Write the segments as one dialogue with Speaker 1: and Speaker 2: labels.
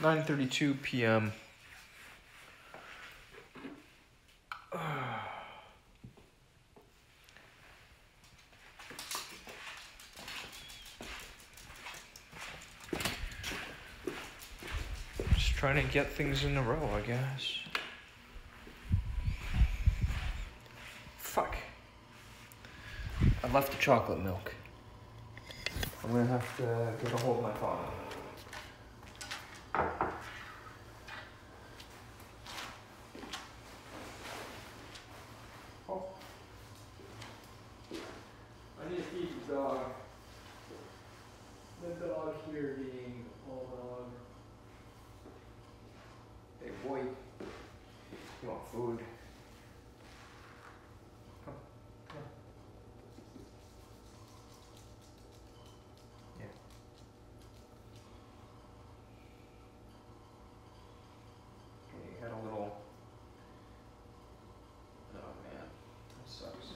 Speaker 1: 9:32 p.m. Just trying to get things in a row, I guess. Fuck. I left the chocolate milk. I'm gonna have to get a hold of my phone. Oh. I need to feed the dog. The dog here being a bulldog. Hey boy, you want food? Come, come. Yeah. Okay, you had a little. Oh man, that sucks.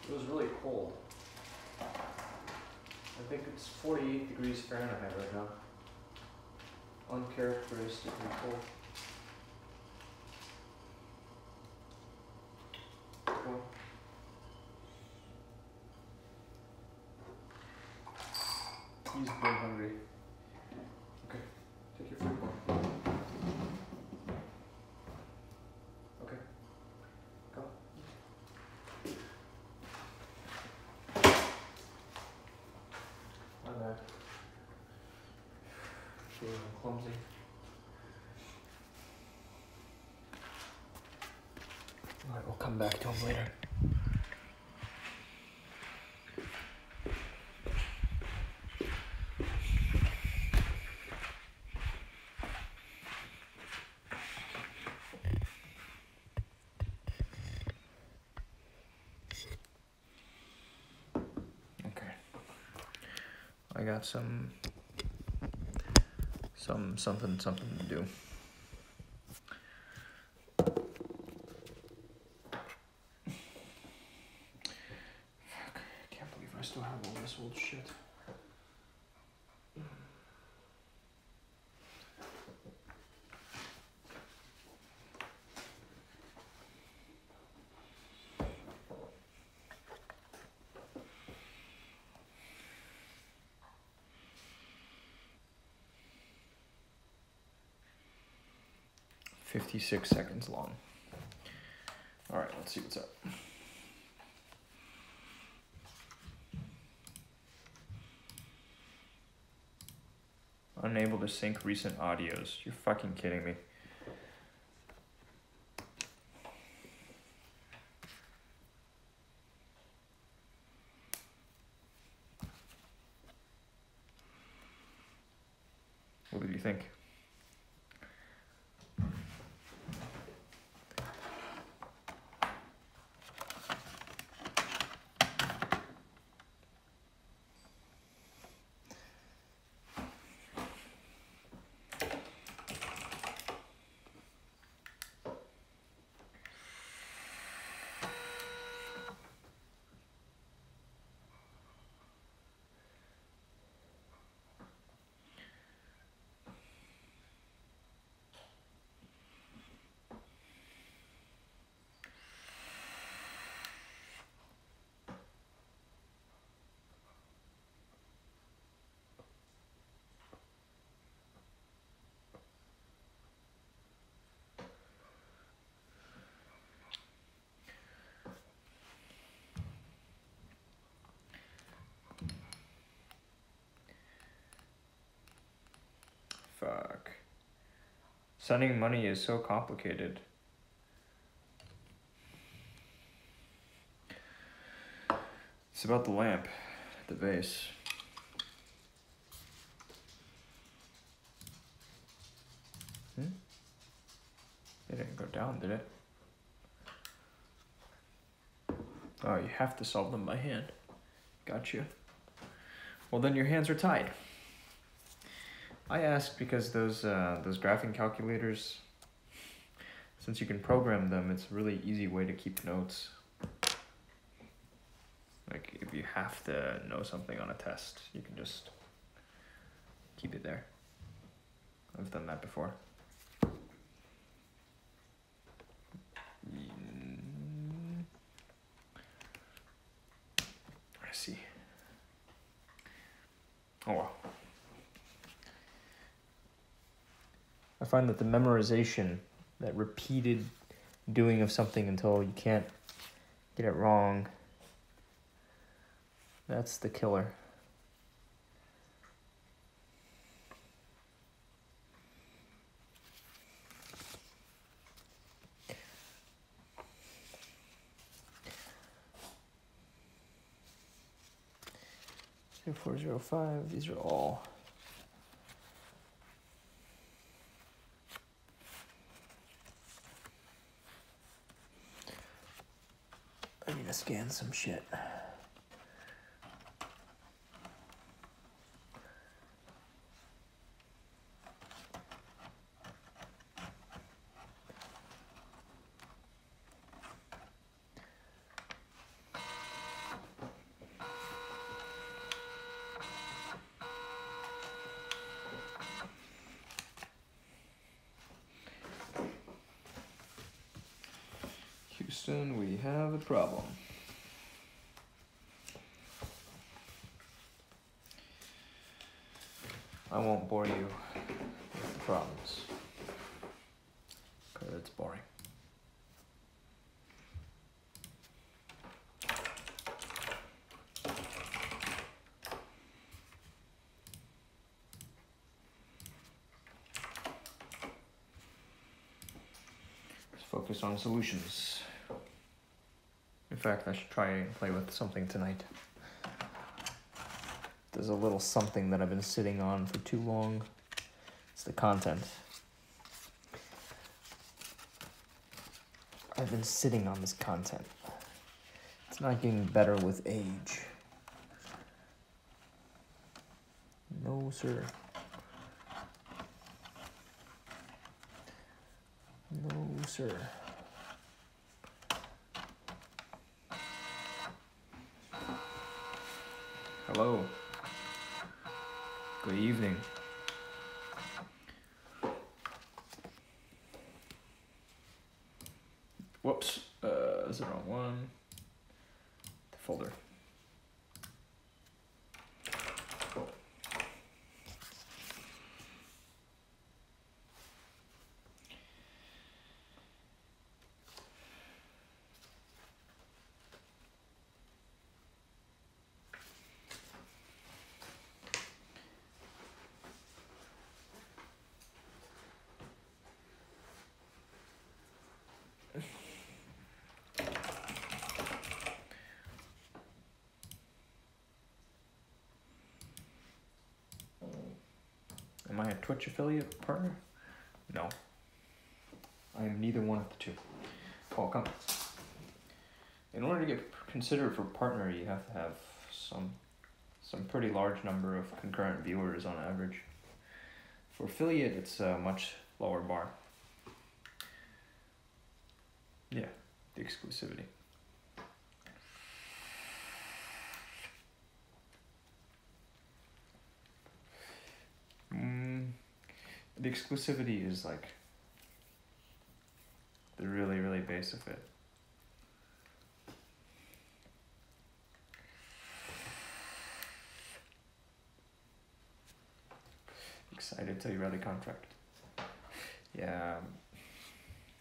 Speaker 1: It was really cold. I think it's 48 degrees Fahrenheit right now. Uncharacteristically cold. Cool. He's been hungry. Okay, take your food. Okay, go. My bad. Feeling clumsy. Alright, we'll come back to him later. Okay. I got something to do. Fuck, I can't believe I still have all this old shit. "56 seconds long." All right, let's see what's up. Unable to sync recent audios. You're fucking kidding me. What do you think? Fuck. Sending money is so complicated. It's about the lamp at the base. It didn't go down, did it? Oh, you have to solve them by hand. Gotcha. Well, then your hands are tied. I asked because those graphing calculators, since you can program them, it's a really easy way to keep notes. if you have to know something on a test, you can just keep it there. I've done that before. I see. Oh well. I find that the memorization, that repeated doing of something until you can't get it wrong, that's the killer. Zero 405, these are all. I need to scan some shit. Houston, we have a problem. I won't bore you with the problems, because it's boring. Let's focus on solutions. In fact, I should try and play with something tonight. There's a little something that I've been sitting on for too long. It's the content. I've been sitting on this content. It's not getting better with age. No, sir. No, sir. Hello. Good evening. Whoops, is the wrong one. The folder. Am I a Twitch affiliate partner? No. I am neither one of the two. Oh, come. In order to get considered for partner, you have to have some pretty large number of concurrent viewers on average. For affiliate, it's a much lower bar. Yeah, the exclusivity. The exclusivity is like the really, really base of it. Excited till you read the contract. Yeah,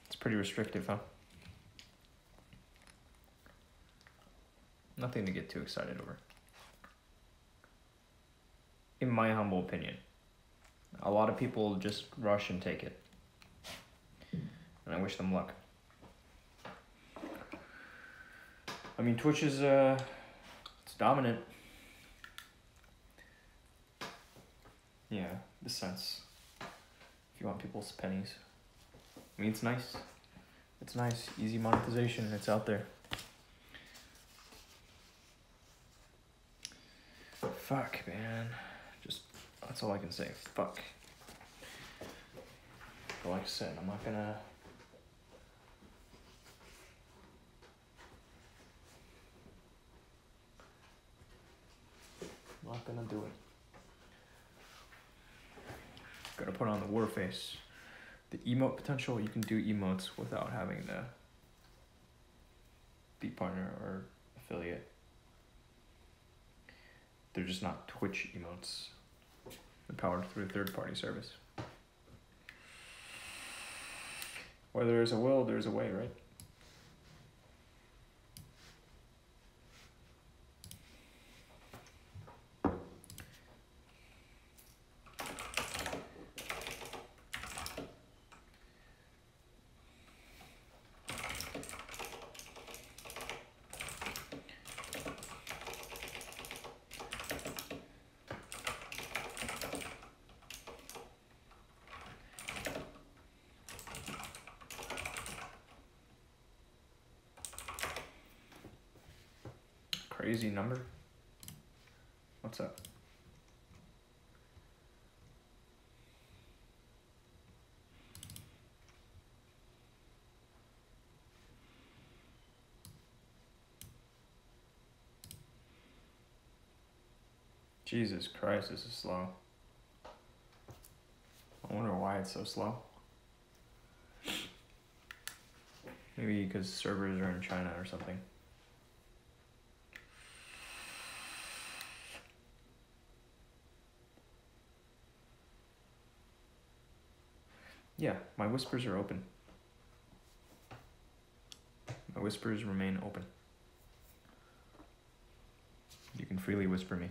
Speaker 1: it's pretty restrictive, huh? Nothing to get too excited over. In my humble opinion. A lot of people just rush and take it. And I wish them luck. I mean, Twitch is, it's dominant. Yeah, the sense. If you want people's pennies. I mean, it's nice. It's nice. Easy monetization. It's out there. Fuck, man. Just, that's all I can say. Fuck. But like I said, I'm not gonna... not gonna do it. Gotta put on the war face. The emote potential, you can do emotes without having to be partner or affiliate. They're just not Twitch emotes. They're powered through a third-party service. Where there's a will, there's a way, right? Crazy number. What's up? Jesus Christ, this is slow. I wonder why it's so slow. Maybe because servers are in China or something. Yeah, my whispers are open. My whispers remain open. You can freely whisper me.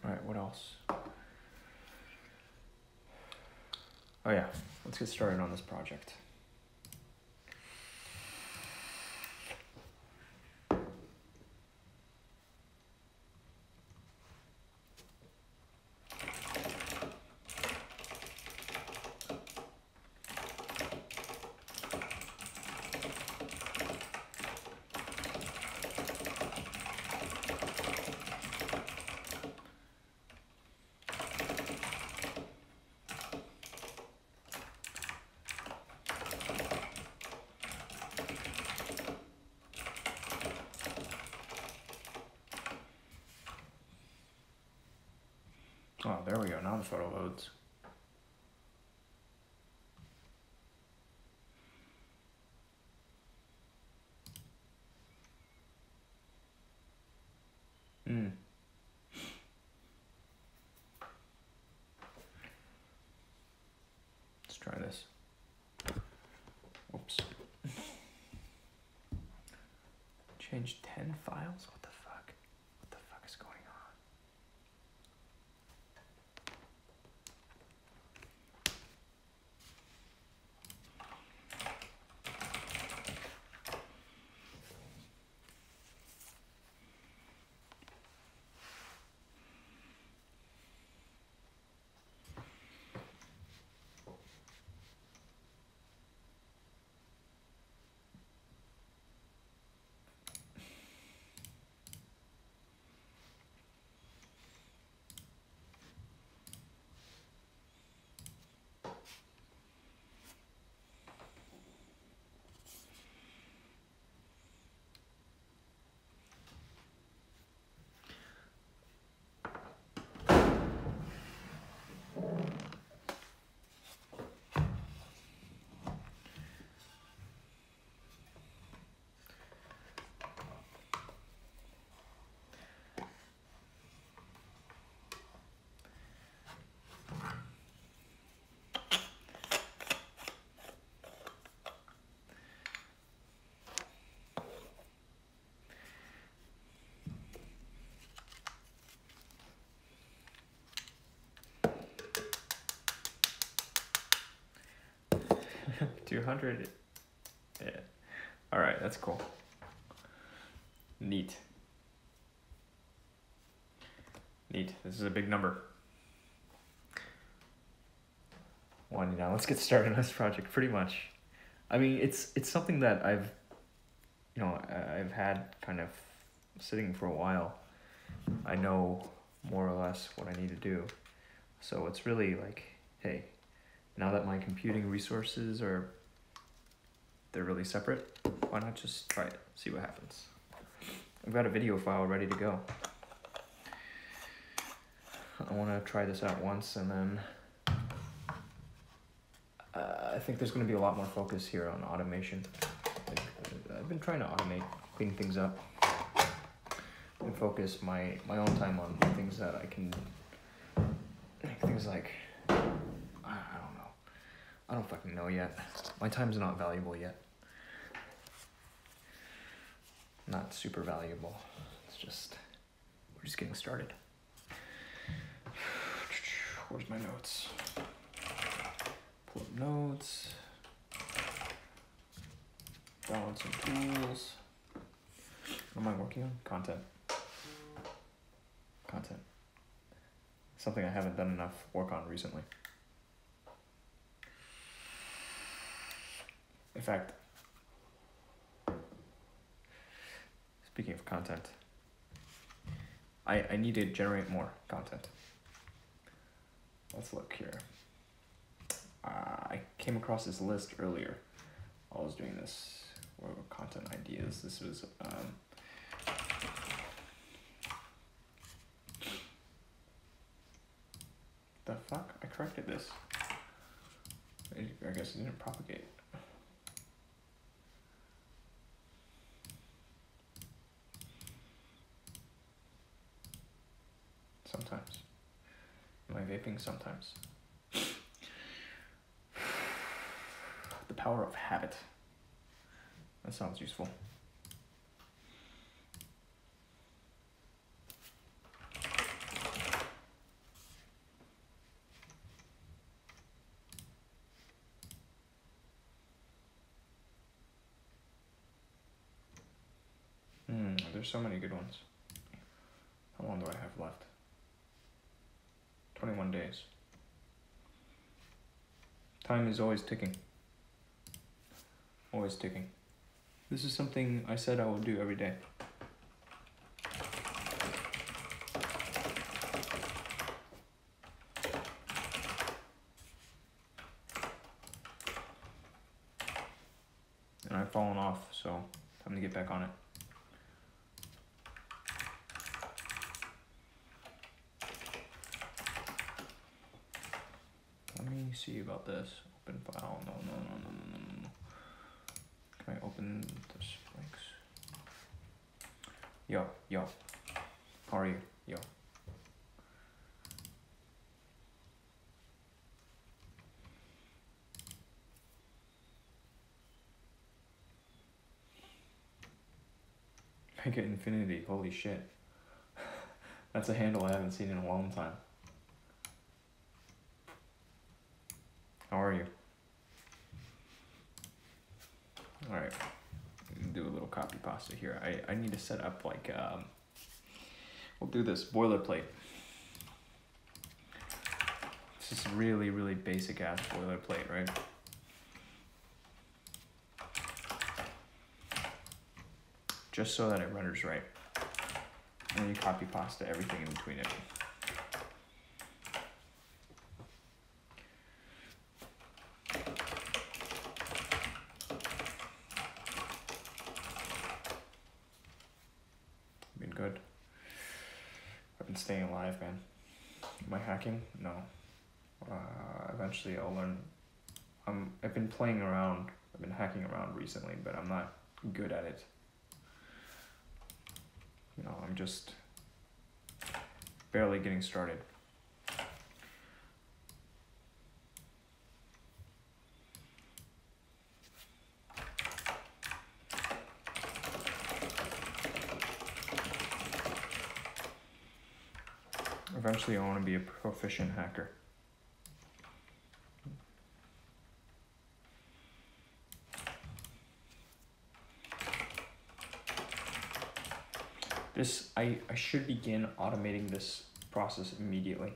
Speaker 1: Alright, what else? Oh yeah, let's get started on this project. Oh, there we go. Now the photo loads. Let's try this. Whoops. Change 10 files? What the fuck? What the fuck is going on? $200. Yeah. All right, that's cool. Neat. Neat. This is a big number. One, now let's get started on this project. Pretty much. I mean, it's something that I've had kind of sitting for a while. I know more or less what I need to do. So it's really like, hey, Now that my computing resources they're really separate, why not just try it, see what happens. I've got a video file ready to go. I want to try this out once, and then I think there's going to be a lot more focus here on automation. Like, I've been trying to automate, clean things up, and focus my own time on things that I can, like things like, I don't know. I don't fucking know yet. My time's not valuable yet. Not super valuable. It's just, we're just getting started. Where's my notes? Pull up notes. Download some tools. What am I working on? Content. Content. Something I haven't done enough work on recently. In fact, speaking of content, I need to generate more content. Let's look here. I came across this list earlier while I was doing this. What were content ideas? This was the fuck? I corrected this. I guess it didn't propagate. Sometimes. Am I vaping? Sometimes. The power of habit. That sounds useful. There's so many good ones. How long do I have left? 21 days. Time is always ticking. Always ticking. This is something I said I will do every day. And I've fallen off, so time to get back on it. Let me see about this. Open file. No. Can I open this links? Yo. How are you? Yo. Make it infinity. Holy shit. That's a handle I haven't seen in a long time. How are you? Alright. Do a little copy pasta here. I need to set up like we'll do this boilerplate. This is really, really basic ass boilerplate, right? Just so that it renders right. And then you copy pasta everything in between it. Been good. I've been staying alive, man. Am I hacking? No. Eventually I'll learn. I've been playing around. I've been hacking around recently, but I'm not good at it. You know, I'm just barely getting started. Eventually I want to be a proficient hacker. I should begin automating this process immediately.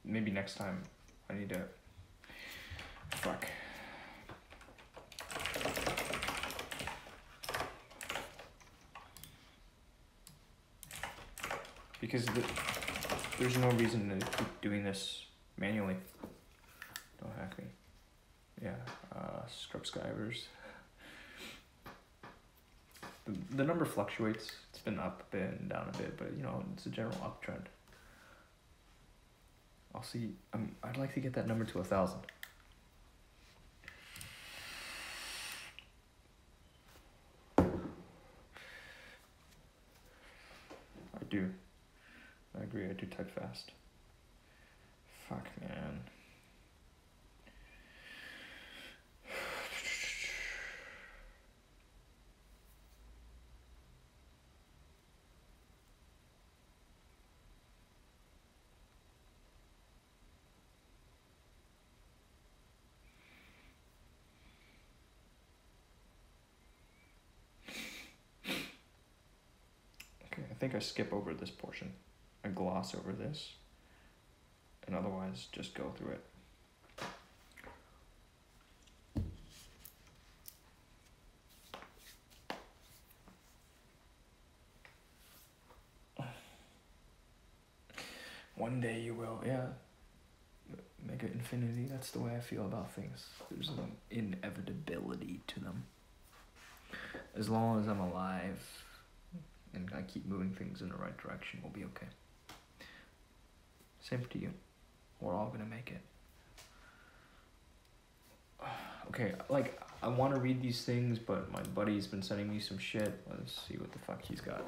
Speaker 1: Maybe next time I need to, fuck. Because there's no reason to keep doing this manually. scrub skivers. The number fluctuates. It's been up a bit and down a bit, but you know, it's a general uptrend. I'll see. I'd like to get that number to 1,000. I do. I agree. I do type fast. Fuck, man. I think I skip over this portion. I gloss over this, and otherwise just go through it. One day you will, yeah. Mega infinity, that's the way I feel about things. There's an inevitability to them. As long as I'm alive, and I keep moving things in the right direction, we'll be okay. Same to you. We're all gonna make it. Okay, like, I want to read these things, but my buddy's been sending me some shit. Let's see what the fuck he's got.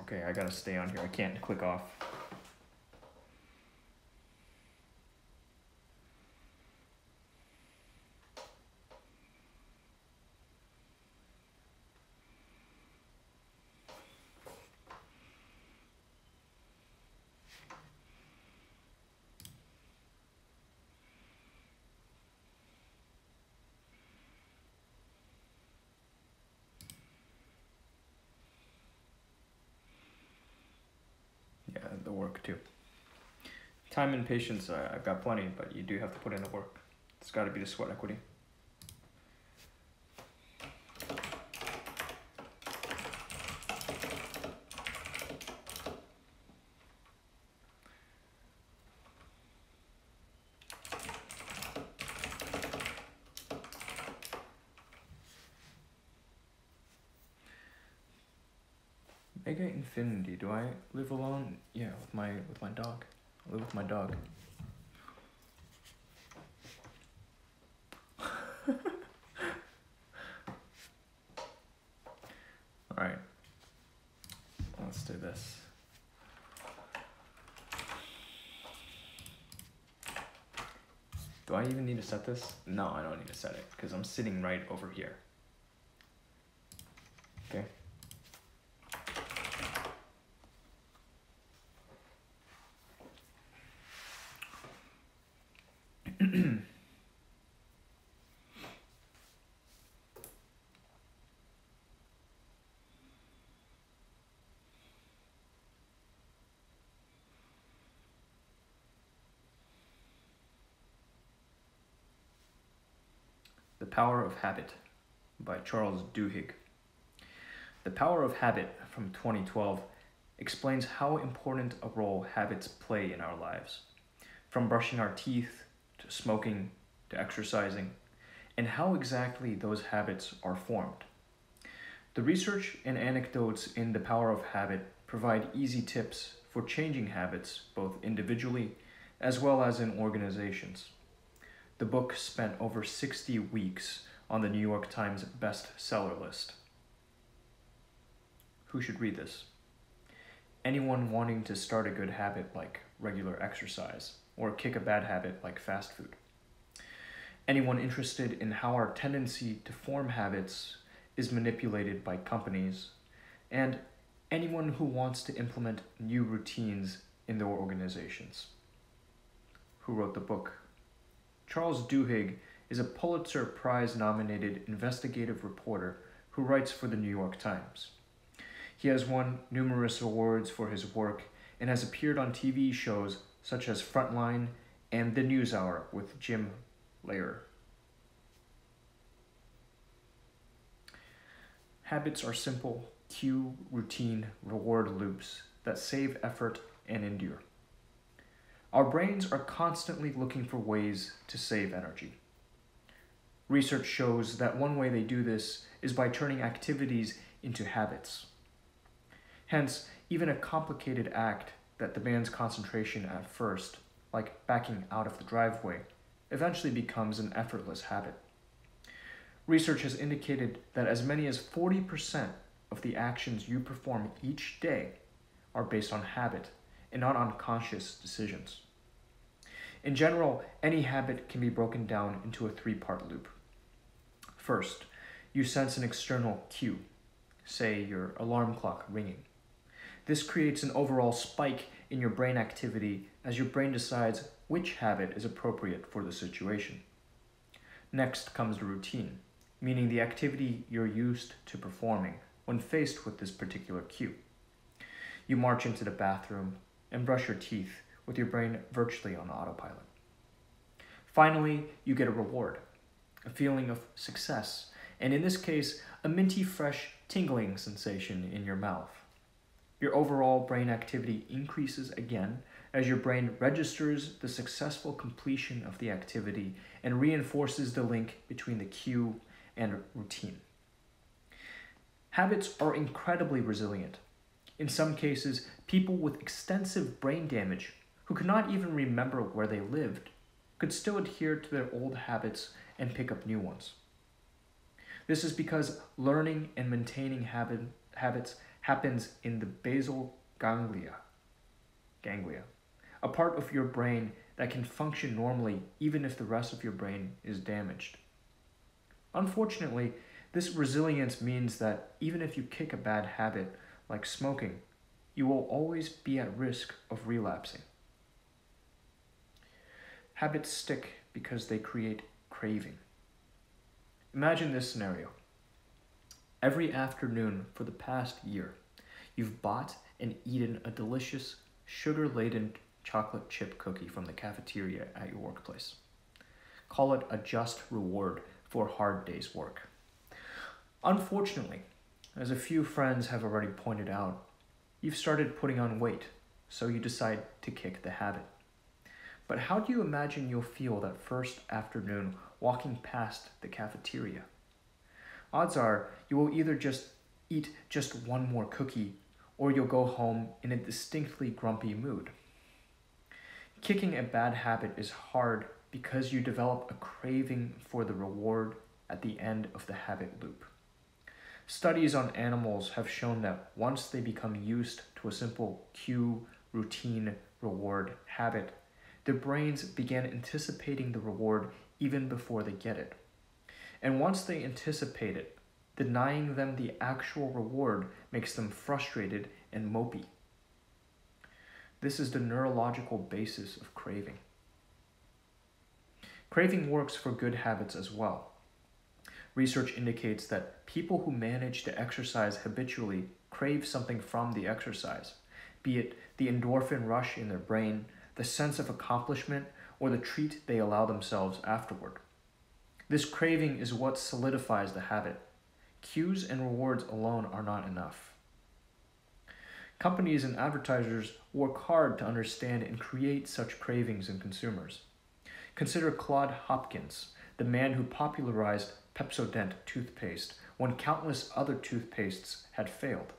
Speaker 1: Okay, I gotta stay on here. I can't click off. The work too. Time and patience, I've got plenty, but you do have to put in the work. It's got to be the sweat equity. Mega infinity. Do I live alone? Yeah, with my dog. I live with my dog. Alright. Let's do this. Do I even need to set this? No, I don't need to set it, because I'm sitting right over here. Okay. The Power of Habit by Charles Duhigg. The Power of Habit from 2012 explains how important a role habits play in our lives, from brushing our teeth to smoking to exercising, and how exactly those habits are formed. The research and anecdotes in The Power of Habit provide easy tips for changing habits both individually as well as in organizations. The book spent over 60 weeks on the New York Times bestseller list. Who should read this? Anyone wanting to start a good habit like regular exercise, or kick a bad habit like fast food. Anyone interested in how our tendency to form habits is manipulated by companies, and anyone who wants to implement new routines in their organizations. Who wrote the book? Charles Duhigg is a Pulitzer Prize-nominated investigative reporter who writes for the New York Times. He has won numerous awards for his work and has appeared on TV shows such as Frontline and The NewsHour with Jim Lehrer. Habits are simple cue, routine, reward loops that save effort and endure. Our brains are constantly looking for ways to save energy. Research shows that one way they do this is by turning activities into habits. Hence, even a complicated act that demands concentration at first, like backing out of the driveway, eventually becomes an effortless habit. Research has indicated that as many as 40% of the actions you perform each day are based on habit and not on conscious decisions. In general, any habit can be broken down into a three-part loop. First, you sense an external cue, say your alarm clock ringing. This creates an overall spike in your brain activity as your brain decides which habit is appropriate for the situation. Next comes the routine, meaning the activity you're used to performing when faced with this particular cue. You march into the bathroom and brush your teeth with your brain virtually on autopilot. Finally, you get a reward, a feeling of success, and in this case, a minty fresh tingling sensation in your mouth. Your overall brain activity increases again as your brain registers the successful completion of the activity and reinforces the link between the cue and routine. Habits are incredibly resilient. In some cases, people with extensive brain damage who could not even remember where they lived could still adhere to their old habits and pick up new ones. This is because learning and maintaining habits happens in the basal ganglia, a part of your brain that can function normally even if the rest of your brain is damaged. Unfortunately, this resilience means that even if you kick a bad habit like smoking, you will always be at risk of relapsing. Habits stick because they create craving. Imagine this scenario. Every afternoon for the past year, you've bought and eaten a delicious, sugar-laden chocolate chip cookie from the cafeteria at your workplace. Call it a just reward for a hard day's work. Unfortunately, as a few friends have already pointed out, you've started putting on weight, so you decide to kick the habit. But how do you imagine you'll feel that first afternoon walking past the cafeteria? Odds are you will either just eat just one more cookie or you'll go home in a distinctly grumpy mood. Kicking a bad habit is hard because you develop a craving for the reward at the end of the habit loop. Studies on animals have shown that once they become used to a simple cue, routine, reward habit, their brains begin anticipating the reward even before they get it. And once they anticipate it, denying them the actual reward makes them frustrated and mopey. This is the neurological basis of craving. Craving works for good habits as well. Research indicates that people who manage to exercise habitually crave something from the exercise, be it the endorphin rush in their brain, the sense of accomplishment, or the treat they allow themselves afterward. This craving is what solidifies the habit. Cues and rewards alone are not enough. Companies and advertisers work hard to understand and create such cravings in consumers. Consider Claude Hopkins, the man who popularized Pepsodent toothpaste when countless other toothpastes had failed.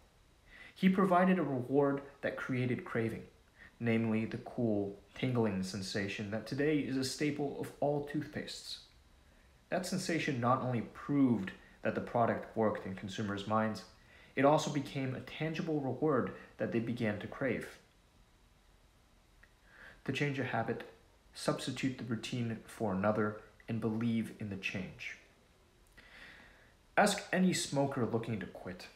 Speaker 1: He provided a reward that created craving, namely the cool, tingling sensation that today is a staple of all toothpastes. That sensation not only proved that the product worked in consumers' minds, it also became a tangible reward that they began to crave. To change a habit, substitute the routine for another and believe in the change. Ask any smoker looking to quit.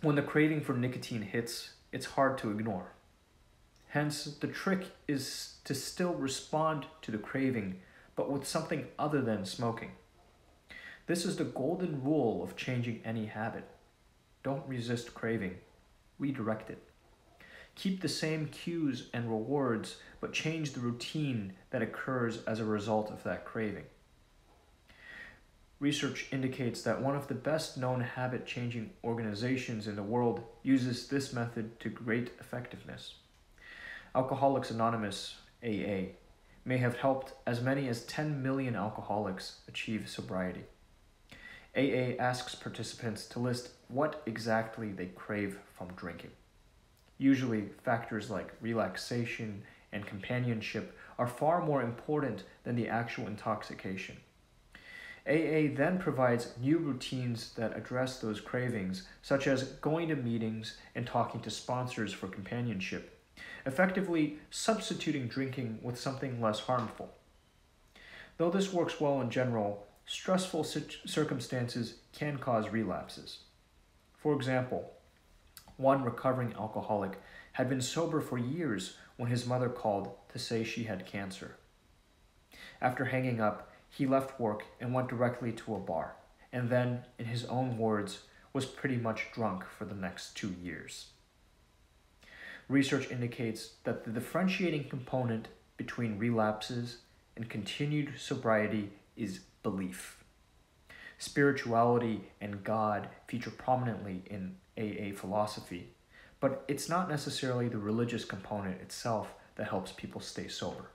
Speaker 1: When the craving for nicotine hits, it's hard to ignore. Hence, the trick is to still respond to the craving, but with something other than smoking. This is the golden rule of changing any habit. Don't resist craving, redirect it. Keep the same cues and rewards, but change the routine that occurs as a result of that craving. research indicates that one of the best known habit-changing organizations in the world uses this method to great effectiveness. Alcoholics Anonymous, AA, may have helped as many as 10 million alcoholics achieve sobriety. AA asks participants to list what exactly they crave from drinking. Usually, factors like relaxation and companionship are far more important than the actual intoxication. AA then provides new routines that address those cravings, such as going to meetings and talking to sponsors for companionship, effectively substituting drinking with something less harmful. Though this works well in general, stressful circumstances can cause relapses. For example, one recovering alcoholic had been sober for years when his mother called to say she had cancer. After hanging up, he left work and went directly to a bar, and then, in his own words, was pretty much drunk for the next 2 years. Research indicates that the differentiating component between relapses and continued sobriety is belief. Spirituality and God feature prominently in AA philosophy, but it's not necessarily the religious component itself that helps people stay sober.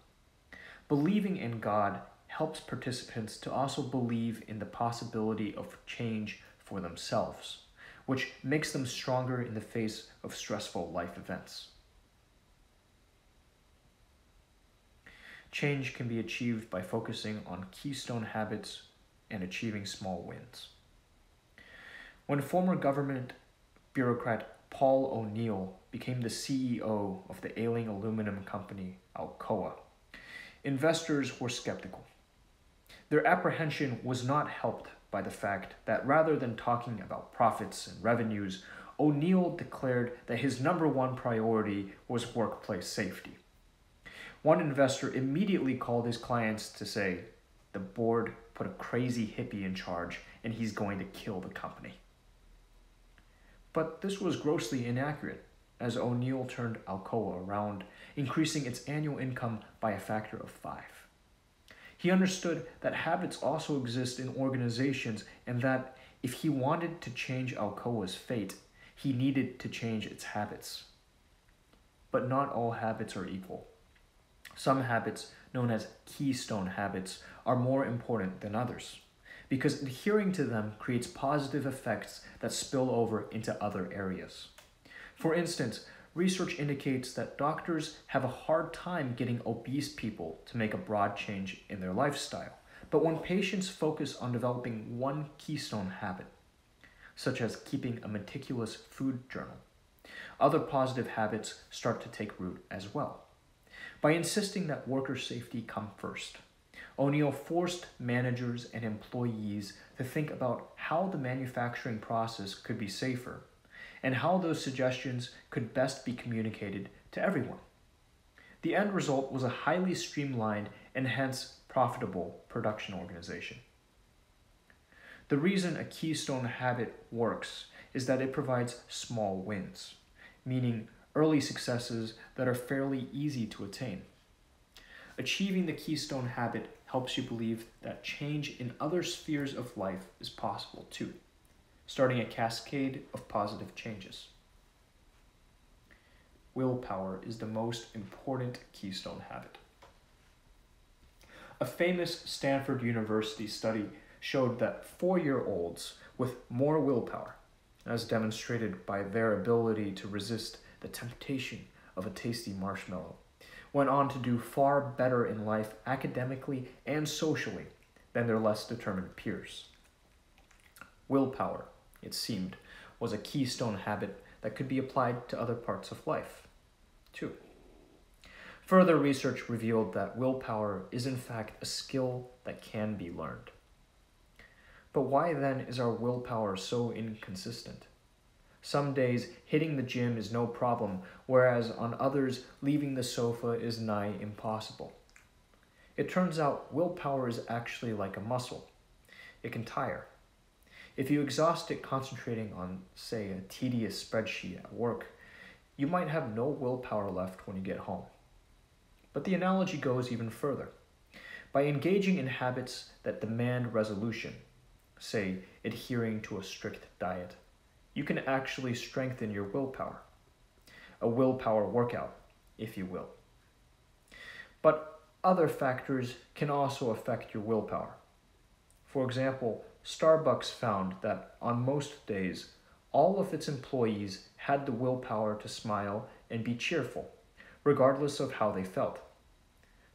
Speaker 1: Believing in God helps participants to also believe in the possibility of change for themselves, which makes them stronger in the face of stressful life events. Change can be achieved by focusing on keystone habits and achieving small wins. When former government bureaucrat Paul O'Neill became the CEO of the ailing aluminum company Alcoa, investors were skeptical. Their apprehension was not helped by the fact that rather than talking about profits and revenues, O'Neill declared that his number one priority was workplace safety. One investor immediately called his clients to say, "The board put a crazy hippie in charge and he's going to kill the company." But this was grossly inaccurate, as O'Neill turned Alcoa around, increasing its annual income by a factor of 5. He understood that habits also exist in organizations and that if he wanted to change Alcoa's fate, he needed to change its habits. But not all habits are equal. Some habits, known as keystone habits, are more important than others, because adhering to them creates positive effects that spill over into other areas. For instance, research indicates that doctors have a hard time getting obese people to make a broad change in their lifestyle. But when patients focus on developing one keystone habit, such as keeping a meticulous food journal, other positive habits start to take root as well. By insisting that worker safety come first, O'Neill forced managers and employees to think about how the manufacturing process could be safer and how those suggestions could best be communicated to everyone. The end result was a highly streamlined and hence profitable production organization. The reason a keystone habit works is that it provides small wins, meaning early successes that are fairly easy to attain. Achieving the keystone habit helps you believe that change in other spheres of life is possible too, starting a cascade of positive changes. Willpower is the most important keystone habit. A famous Stanford University study showed that 4-year-olds with more willpower, as demonstrated by their ability to resist the temptation of a tasty marshmallow, went on to do far better in life academically and socially than their less determined peers. Willpower, it seemed, was a keystone habit that could be applied to other parts of life, too. Further research revealed that willpower is in fact a skill that can be learned. But why then is our willpower so inconsistent? Some days hitting the gym is no problem, whereas on others leaving the sofa is nigh impossible. It turns out willpower is actually like a muscle. It can tire. If you exhaust it concentrating on, say, a tedious spreadsheet at work, you might have no willpower left when you get home. But the analogy goes even further. By engaging in habits that demand resolution, say adhering to a strict diet, you can actually strengthen your willpower. A willpower workout, if you will. But other factors can also affect your willpower. For example, Starbucks found that on most days, all of its employees had the willpower to smile and be cheerful, regardless of how they felt.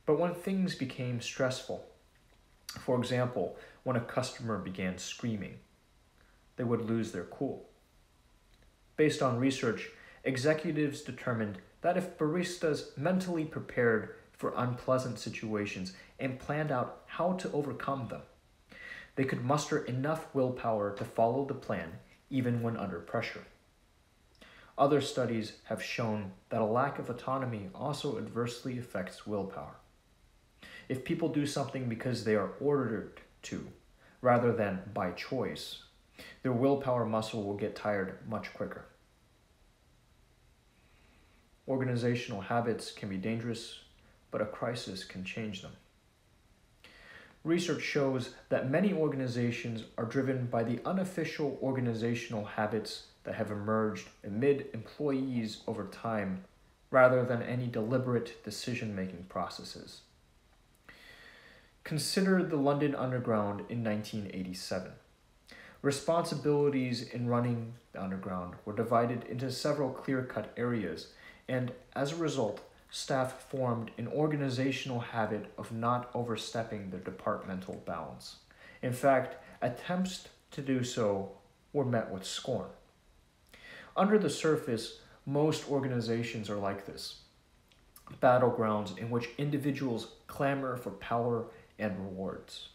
Speaker 1: But when things became stressful, for example, when a customer began screaming, they would lose their cool. Based on research, executives determined that if baristas mentally prepared for unpleasant situations and planned out how to overcome them, they could muster enough willpower to follow the plan even when under pressure. Other studies have shown that a lack of autonomy also adversely affects willpower. If people do something because they are ordered to, rather than by choice, their willpower muscle will get tired much quicker. Organizational habits can be dangerous, but a crisis can change them. Research shows that many organizations are driven by the unofficial organizational habits that have emerged amid employees over time, rather than any deliberate decision-making processes. Consider the London Underground in 1987. Responsibilities in running the Underground were divided into several clear-cut areas, and as a result, staff formed an organizational habit of not overstepping their departmental bounds. In fact, attempts to do so were met with scorn. Under the surface, most organizations are like this, battlegrounds in which individuals clamor for power and rewards.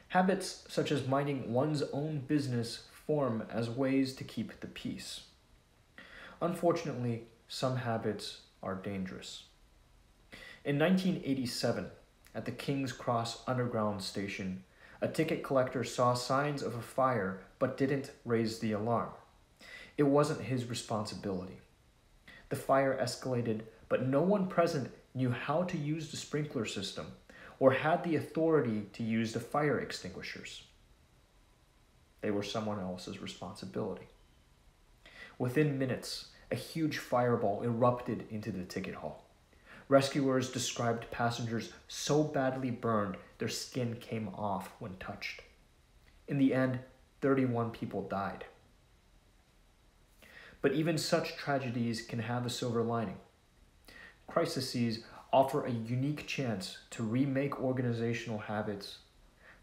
Speaker 1: Habits such as minding one's own business form as ways to keep the peace. Unfortunately, some habits are dangerous. In 1987, at the King's Cross Underground station, a ticket collector saw signs of a fire but didn't raise the alarm. It wasn't his responsibility. The fire escalated, but no one present knew how to use the sprinkler system or had the authority to use the fire extinguishers. They were someone else's responsibility. Within minutes, a huge fireball erupted into the ticket hall. Rescuers described passengers so badly burned their skin came off when touched. In the end, 31 people died. But even such tragedies can have a silver lining. Crises offer a unique chance to remake organizational habits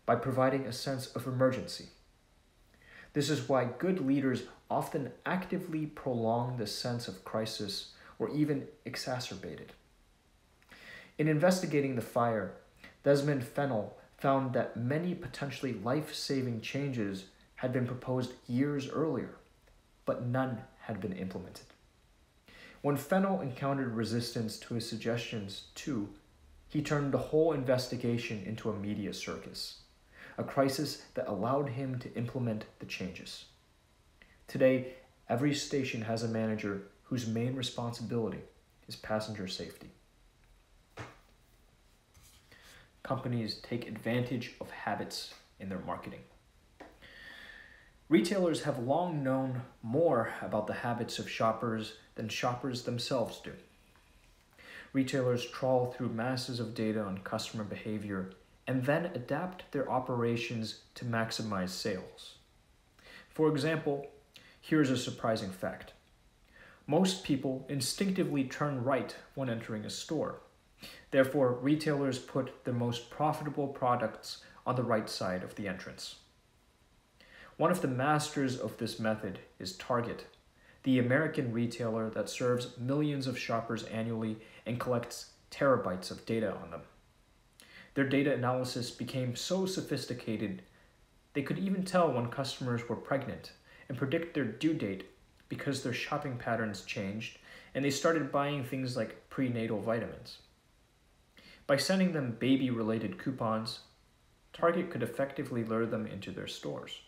Speaker 1: by providing a sense of emergency. This is why good leaders often actively prolong the sense of crisis or even exacerbate it. In investigating the fire, Desmond Fennell found that many potentially life-saving changes had been proposed years earlier, but none had been implemented. When Fennell encountered resistance to his suggestions, too, he turned the whole investigation into a media circus, a crisis that allowed him to implement the changes. Today, every station has a manager whose main responsibility is passenger safety. Companies take advantage of habits in their marketing. Retailers have long known more about the habits of shoppers than shoppers themselves do. Retailers trawl through masses of data on customer behavior and then adapt their operations to maximize sales. For example, here's a surprising fact. Most people instinctively turn right when entering a store. Therefore, retailers put their most profitable products on the right side of the entrance. One of the masters of this method is Target, the American retailer that serves millions of shoppers annually and collects terabytes of data on them. Their data analysis became so sophisticated, they could even tell when customers were pregnant and predict their due date because their shopping patterns changed and they started buying things like prenatal vitamins. By sending them baby-related coupons, Target could effectively lure them into their stores.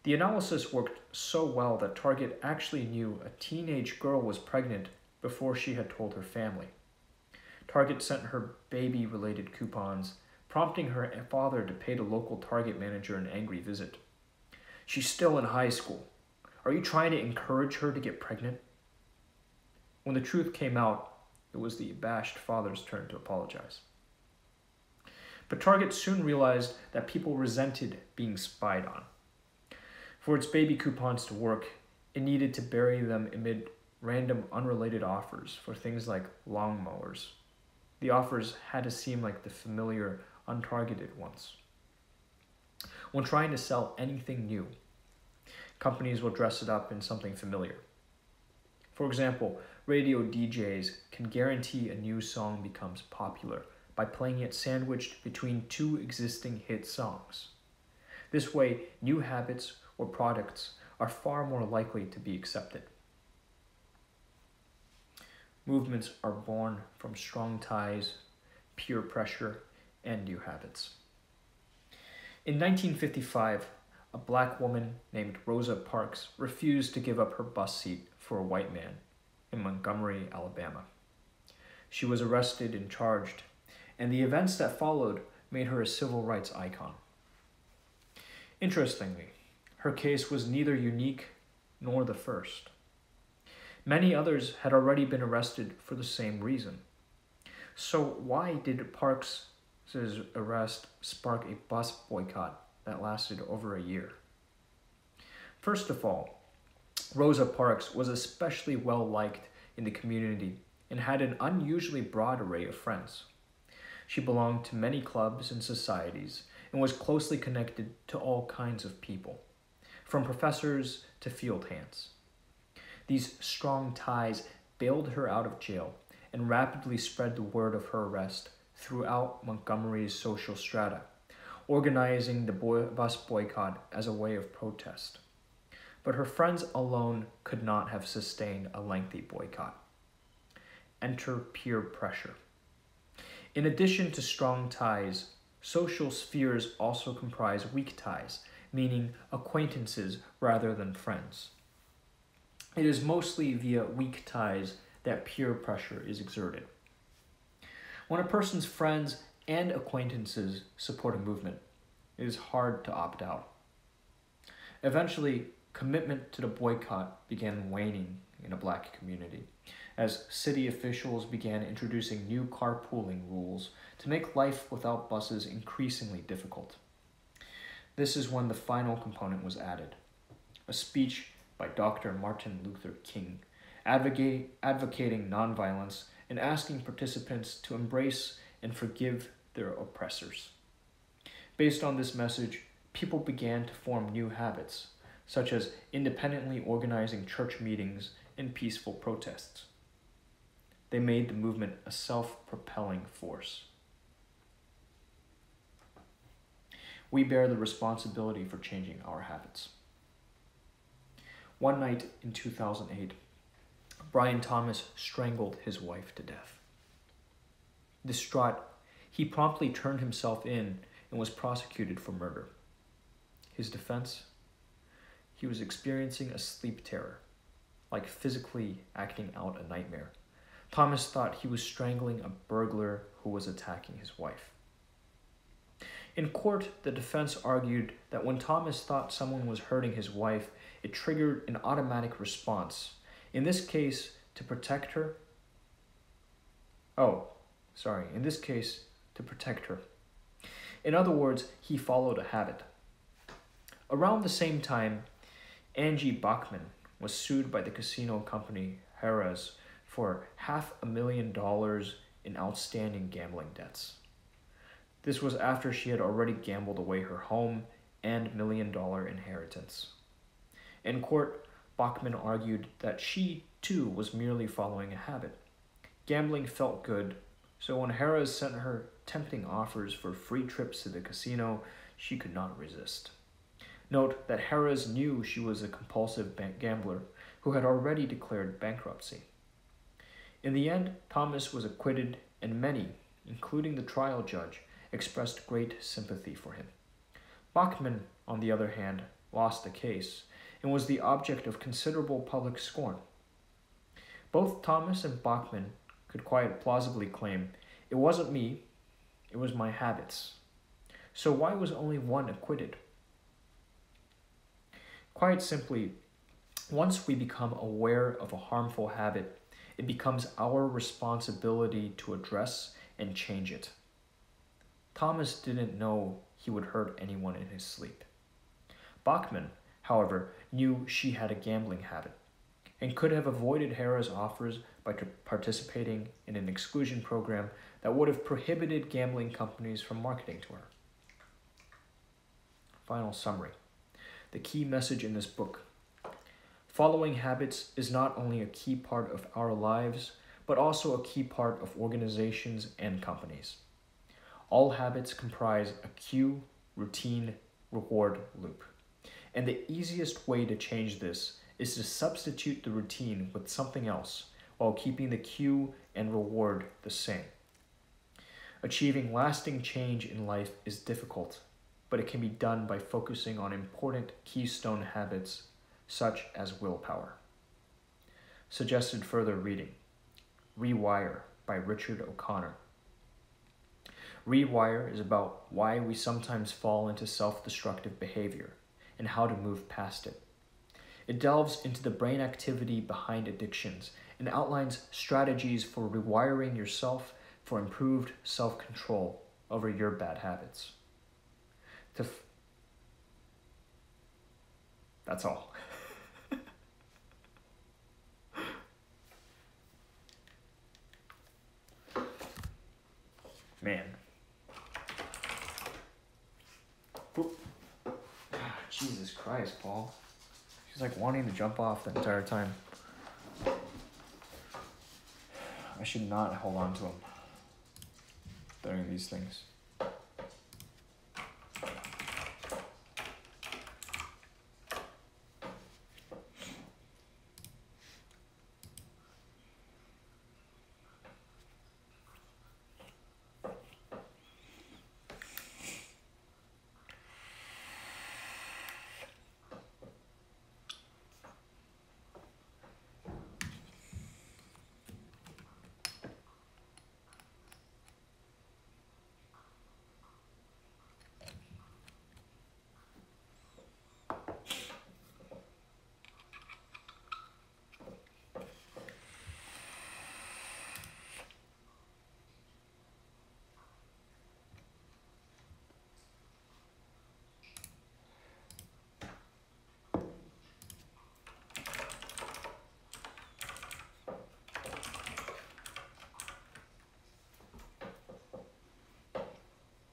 Speaker 1: The analysis worked so well that Target actually knew a teenage girl was pregnant before she had told her family. Target sent her baby-related coupons, prompting her father to pay the local Target manager an angry visit. "She's still in high school. Are you trying to encourage her to get pregnant?" When the truth came out, it was the abashed father's turn to apologize. But Target soon realized that people resented being spied on. For its baby coupons to work, it needed to bury them amid random unrelated offers for things like lawnmowers. The offers had to seem like the familiar, untargeted ones. When trying to sell anything new, companies will dress it up in something familiar. For example, radio DJs can guarantee a new song becomes popular by playing it sandwiched between two existing hit songs. This way, new habits or products are far more likely to be accepted. Movements are born from strong ties, peer pressure, and new habits. In 1955, a black woman named Rosa Parks refused to give up her bus seat for a white man in Montgomery, Alabama. She was arrested and charged, and the events that followed made her a civil rights icon. Interestingly, her case was neither unique nor the first. Many others had already been arrested for the same reason. So why did Parks' arrest spark a bus boycott that lasted over a year? First of all, Rosa Parks was especially well liked in the community and had an unusually broad array of friends. She belonged to many clubs and societies and was closely connected to all kinds of people, from professors to field hands. These strong ties bailed her out of jail and rapidly spread the word of her arrest throughout Montgomery's social strata, organizing the bus boycott as a way of protest. But her friends alone could not have sustained a lengthy boycott. Enter peer pressure. In addition to strong ties, social spheres also comprise weak ties, meaning acquaintances rather than friends. It is mostly via weak ties that peer pressure is exerted. When a person's friends and acquaintances support a movement, it is hard to opt out. Eventually, commitment to the boycott began waning in a black community, as city officials began introducing new carpooling rules to make life without buses increasingly difficult. This is when the final component was added, a speech by Dr. Martin Luther King, advocating nonviolence and asking participants to embrace and forgive their oppressors. Based on this message, people began to form new habits, such as independently organizing church meetings and peaceful protests. They made the movement a self-propelling force. We bear the responsibility for changing our habits. One night in 2008, Brian Thomas strangled his wife to death. Distraught, he promptly turned himself in and was prosecuted for murder. His defense? He was experiencing a sleep terror, like physically acting out a nightmare. Thomas thought he was strangling a burglar who was attacking his wife. In court, the defense argued that when Thomas thought someone was hurting his wife, it triggered an automatic response, in this case, to protect her. In other words, he followed a habit. Around the same time, Angie Bachman was sued by the casino company Harrah's for $500,000 in outstanding gambling debts. This was after she had already gambled away her home and $1 million inheritance. In court, Bachman argued that she, too, was merely following a habit. Gambling felt good, so when Harrah's sent her tempting offers for free trips to the casino, she could not resist. Note that Harrah's knew she was a compulsive gambler who had already declared bankruptcy. In the end, Thomas was acquitted, and many, including the trial judge, expressed great sympathy for him. Bachman, on the other hand, lost the case and was the object of considerable public scorn. Both Thomas and Bachman could quite plausibly claim, "It wasn't me, it was my habits So why was only one acquitted? Quite simply, once we become aware of a harmful habit, it becomes our responsibility to address and change it. Thomas didn't know he would hurt anyone in his sleep. Bachman, however, knew she had a gambling habit and could have avoided Hera's offers by participating in an exclusion program that would have prohibited gambling companies from marketing to her. Final summary. The key message in this book. Following habits is not only a key part of our lives, but also a key part of organizations and companies. All habits comprise a cue, routine, reward loop. And the easiest way to change this is to substitute the routine with something else while keeping the cue and reward the same. Achieving lasting change in life is difficult, but it can be done by focusing on important keystone habits such as willpower. Suggested further reading: Rewire by Richard O'Connor. Rewire is about why we sometimes fall into self-destructive behavior and how to move past it. It delves into the brain activity behind addictions and outlines strategies for rewiring yourself for improved self-control over your bad habits. That's all. Man. Jesus Christ, Paul. She's like wanting to jump off the entire time. I should not hold on to him during these things.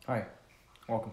Speaker 1: Hi, welcome.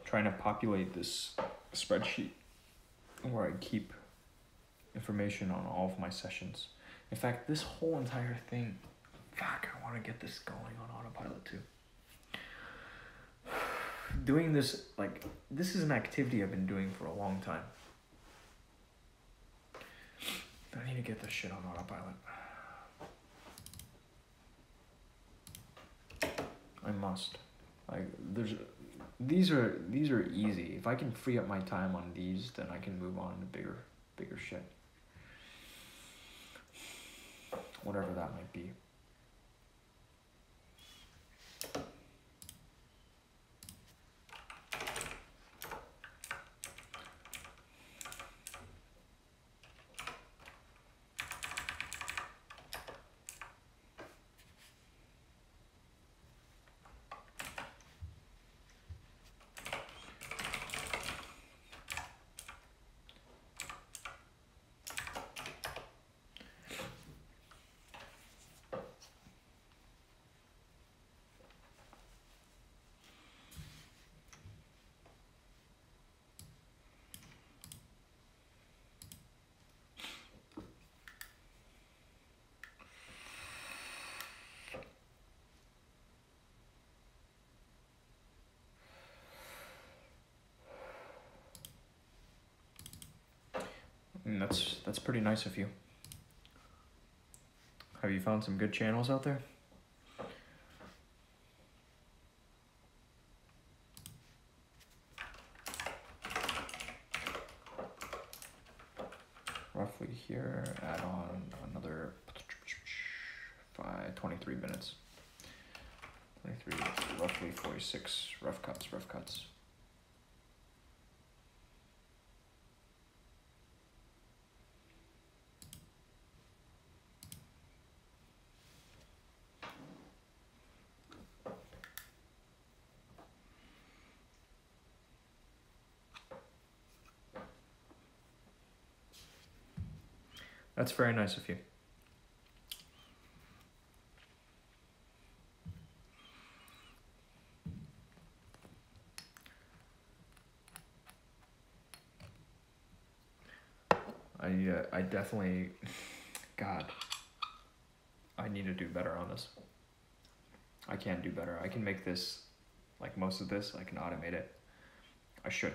Speaker 1: Trying to populate this spreadsheet where I keep information on all of my sessions. In fact, this whole entire thing, fuck, I want to get this going on autopilot too. Doing this, like, this is an activity I've been doing for a long time. I need to get this shit on autopilot. I must. Like, these are easy. If I can free up my time on these, then I can move on to bigger shit. Whatever that might be. And that's pretty nice of you. Have you found some good channels out there? Roughly here, add on another 23 minutes. 23, roughly 46 rough cuts. That's very nice of you. I definitely, God, I need to do better on this. I can do better. I can make this, like most of this, I can automate it. I should.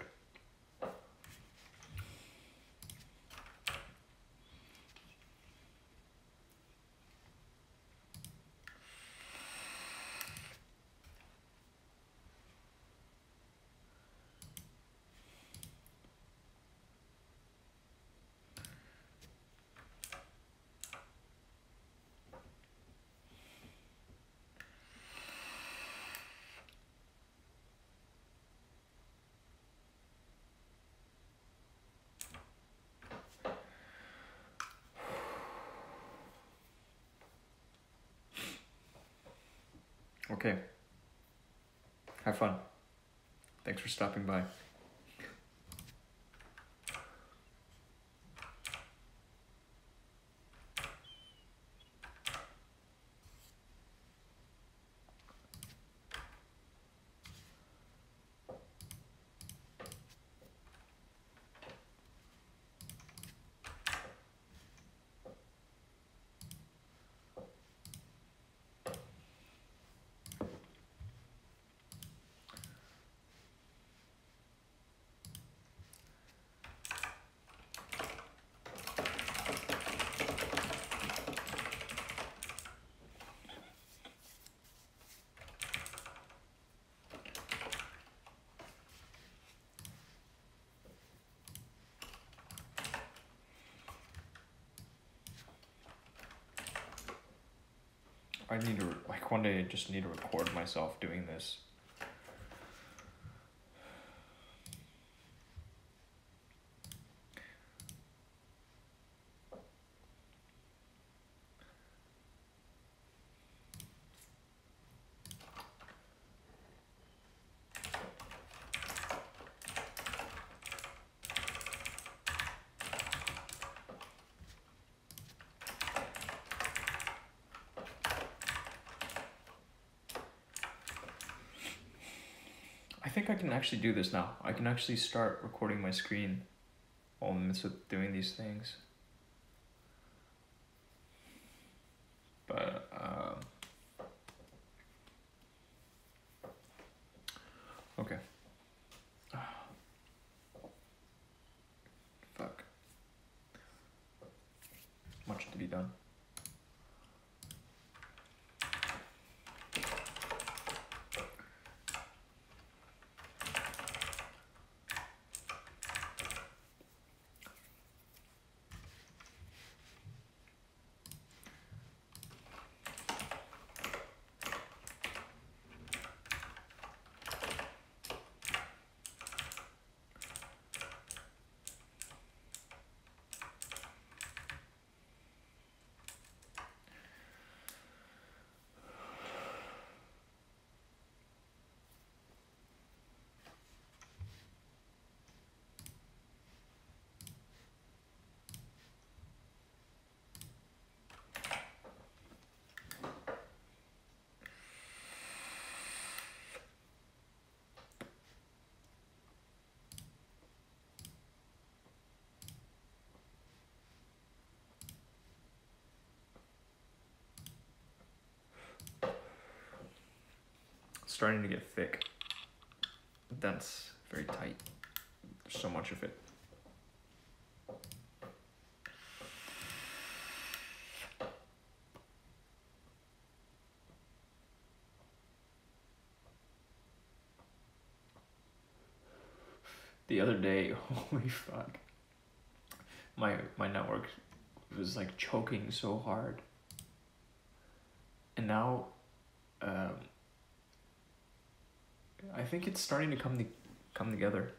Speaker 1: Okay. Have fun. Thanks for stopping by. I need to, like, one day I just need to record myself doing this. I think I can actually do this now. I can actually start recording my screen while I'm doing these things. But, okay. Fuck. Much to be done. starting to get thick. Dense, very tight. There's so much of it. The other day, holy fuck. My network was like choking so hard. And now I think it's starting to come together.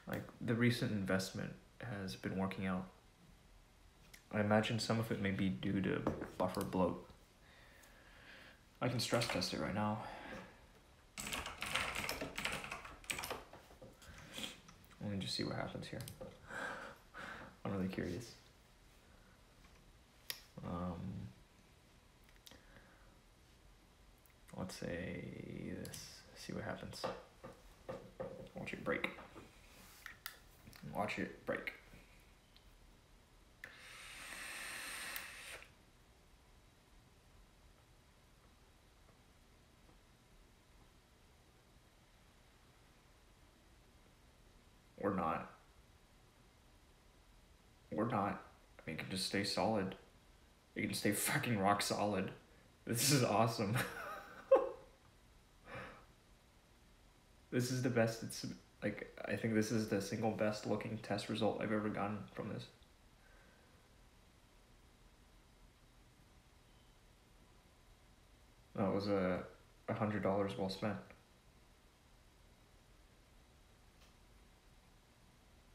Speaker 1: Like the recent investment has been working out. I imagine some of it may be due to buffer bloat. I can stress test it right now. Let me just see what happens here. I'm really curious. Let's say this. See what happens. Watch it break. Watch it break. Or not. Or not. I mean, it can just stay solid. It can stay fucking rock solid. This is awesome. This is the best. It's like, I think this is the single best looking test result I've ever gotten from this. That was $100 well spent.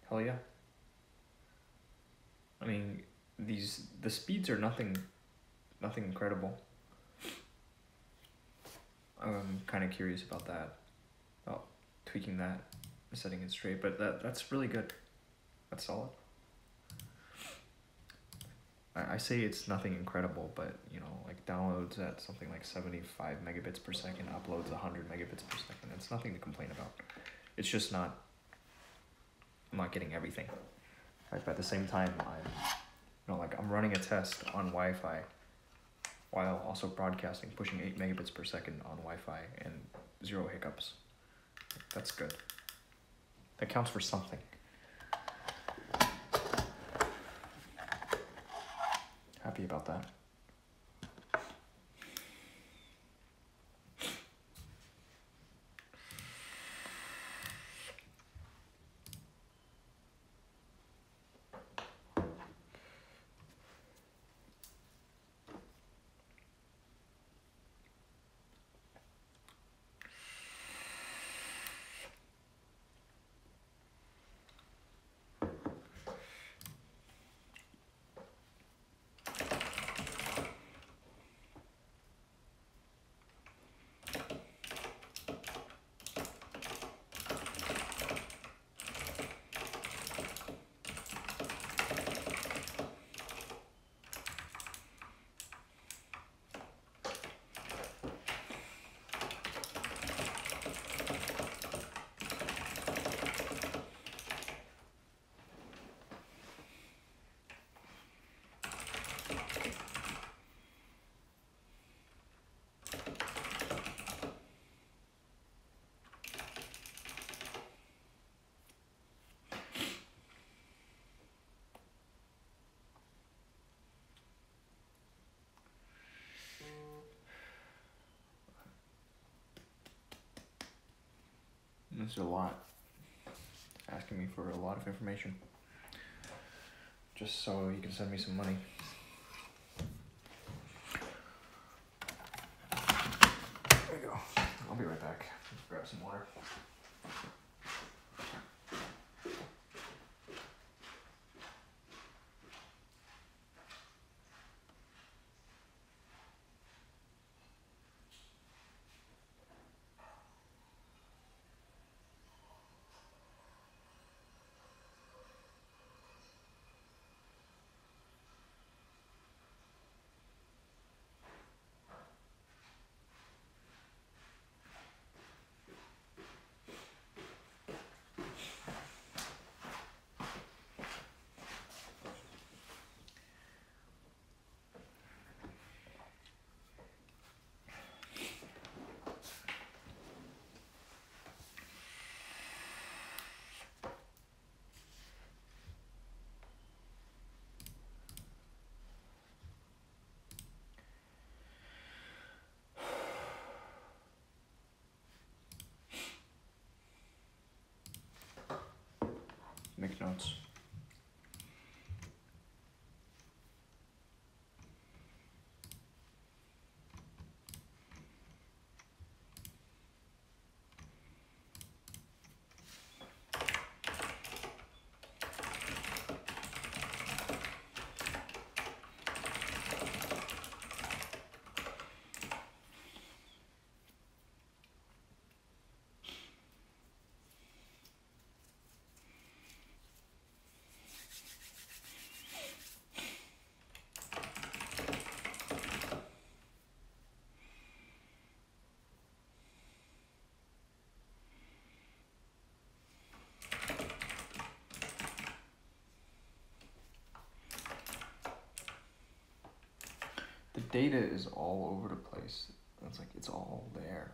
Speaker 1: Hell yeah. I mean, the speeds are nothing incredible. I'm kind of curious about that. About tweaking that, setting it straight, but that's really good. That's solid. I say it's nothing incredible, but you know, like downloads at something like 75 megabits per second, uploads 100 megabits per second. It's nothing to complain about. It's just I'm not getting everything. Right? But at the same time, I'm running a test on Wi-Fi while also broadcasting, pushing 8 megabits per second on Wi-Fi and 0 hiccups. That's good. That counts for something. Happy about that. This is a lot. Asking me for a lot of information. Just so you can send me some money. There you go. I'll be right back. Grab some water. notes. The data is all over the place. It's like it's all there.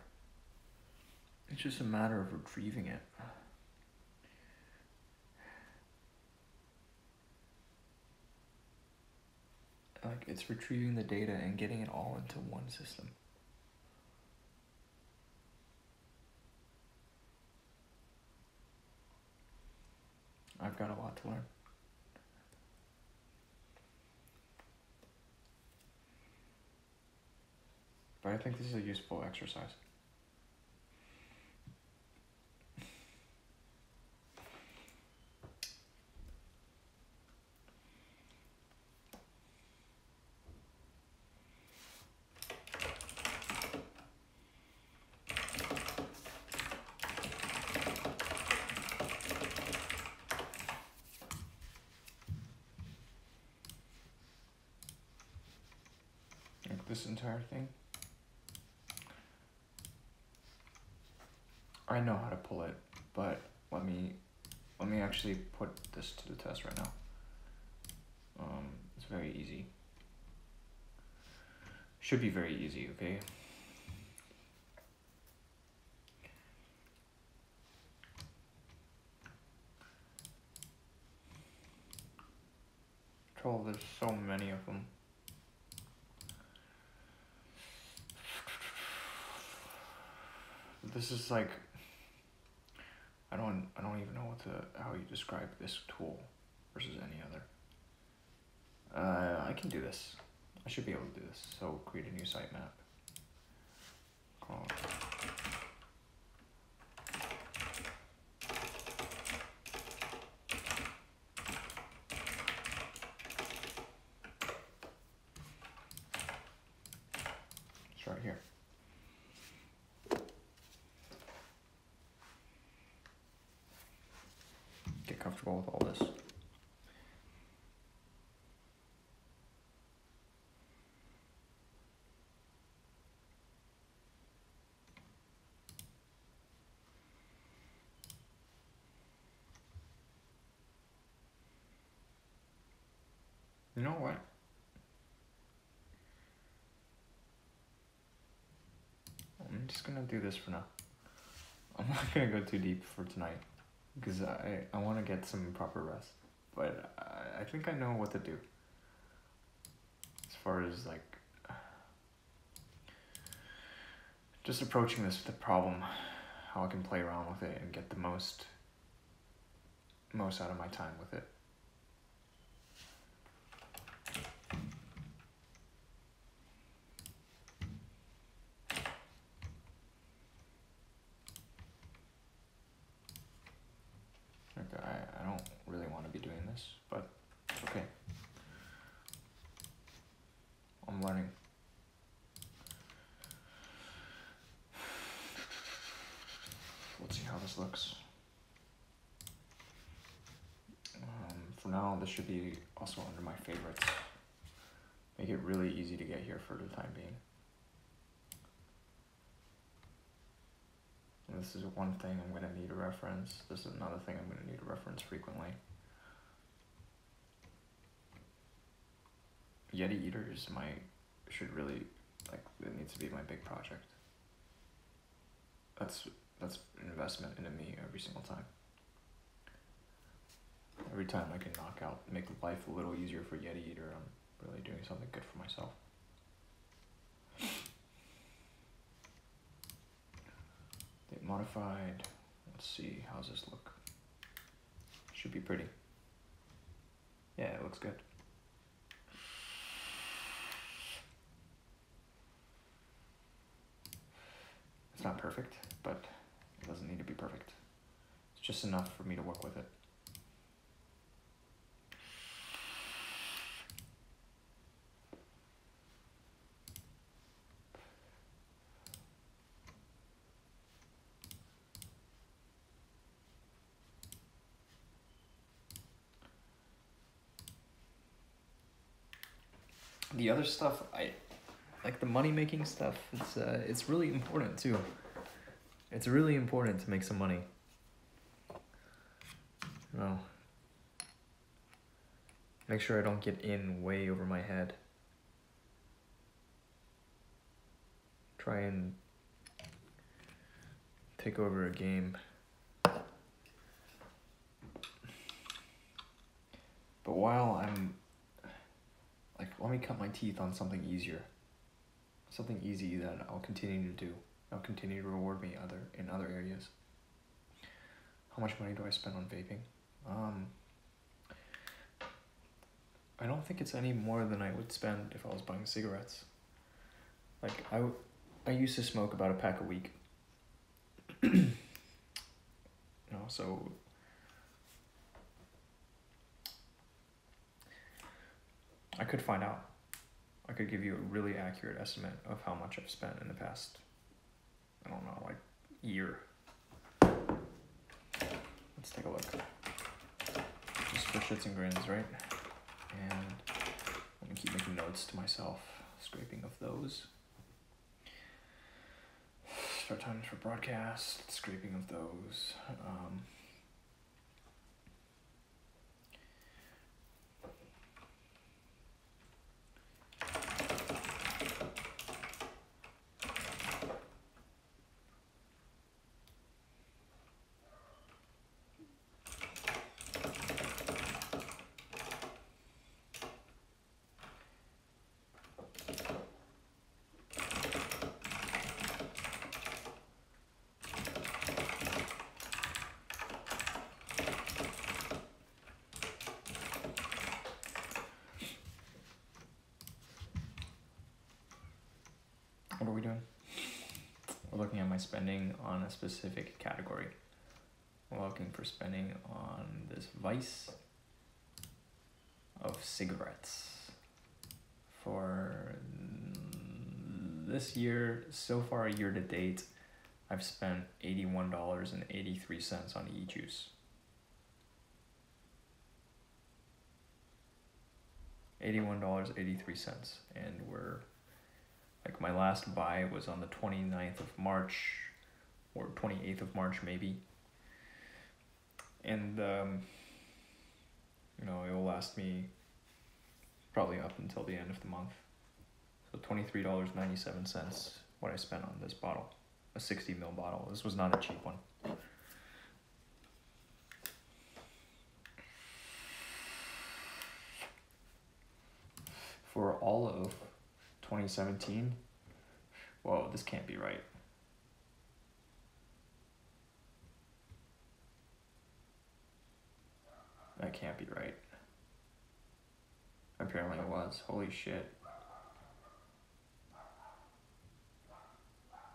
Speaker 1: It's just a matter of retrieving it. Like it's retrieving the data and getting it all into one system. I've got a lot to learn. But I think this is a useful exercise. Like this entire thing. I know how to pull it, but let me actually put this to the test right now. It's very easy. Should be very easy, okay? Trouble, there's so many of them. This is like, I don't even know how you describe this tool versus any other. I can do this. I should be able to do this. So create a new sitemap. It's right here. Get comfortable with all this. You know what? I'm just gonna do this for now. I'm not gonna go too deep for tonight because I want to get some proper rest. But I think I know what to do as far as like just approaching this with the problem, how I can play around with it and get the most out of my time with it. Like I don't really want to be doing this, but it's okay. I'm learning. Let's see how this looks. For now, this should be also under my favorites. Make it really easy to get here for the time being. And this is one thing I'm going to need a reference. This is another thing I'm going to need a reference frequently. Yeti Eater is should really, like, it needs to be my big project. That's an investment into me every single time. Every time I can make life a little easier for Yeti Eater, I'm really doing something good for myself. Date modified. Let's see, how's this look? Should be pretty. Yeah, it looks good. It's not perfect, but it doesn't need to be perfect. It's just enough for me to work with it. The other stuff, I like the money making stuff. It's really important too. It's really important to make some money. No. Make sure I don't get in way over my head. Try and take over a game. But while I'm like, let me cut my teeth on something easier. Something easy that I'll continue to do. I'll continue to reward me in other areas. How much money do I spend on vaping? I don't think it's any more than I would spend if I was buying cigarettes. Like, I used to smoke about a pack a week. You know, so I could find out. I could give you a really accurate estimate of how much I've spent in the past, I don't know, like, year. Let's take a look. Just for shits and grins, right? And I'm gonna keep making notes to myself, scraping of those. Start times for broadcast, scraping of those. What are we doing? We're looking at my spending on a specific category. We're looking for spending on this vice of cigarettes. For this year, so far year to date, I've spent $81.83 on e-juice. $81.83, and we're like, my last buy was on the 29th of March, or 28th of March maybe. And, you know, it will last me probably up until the end of the month. So $23.97, what I spent on this bottle, a 60 ml bottle. This was not a cheap one. For all of 2017, whoa, this can't be right. That can't be right. Apparently it was. Holy shit.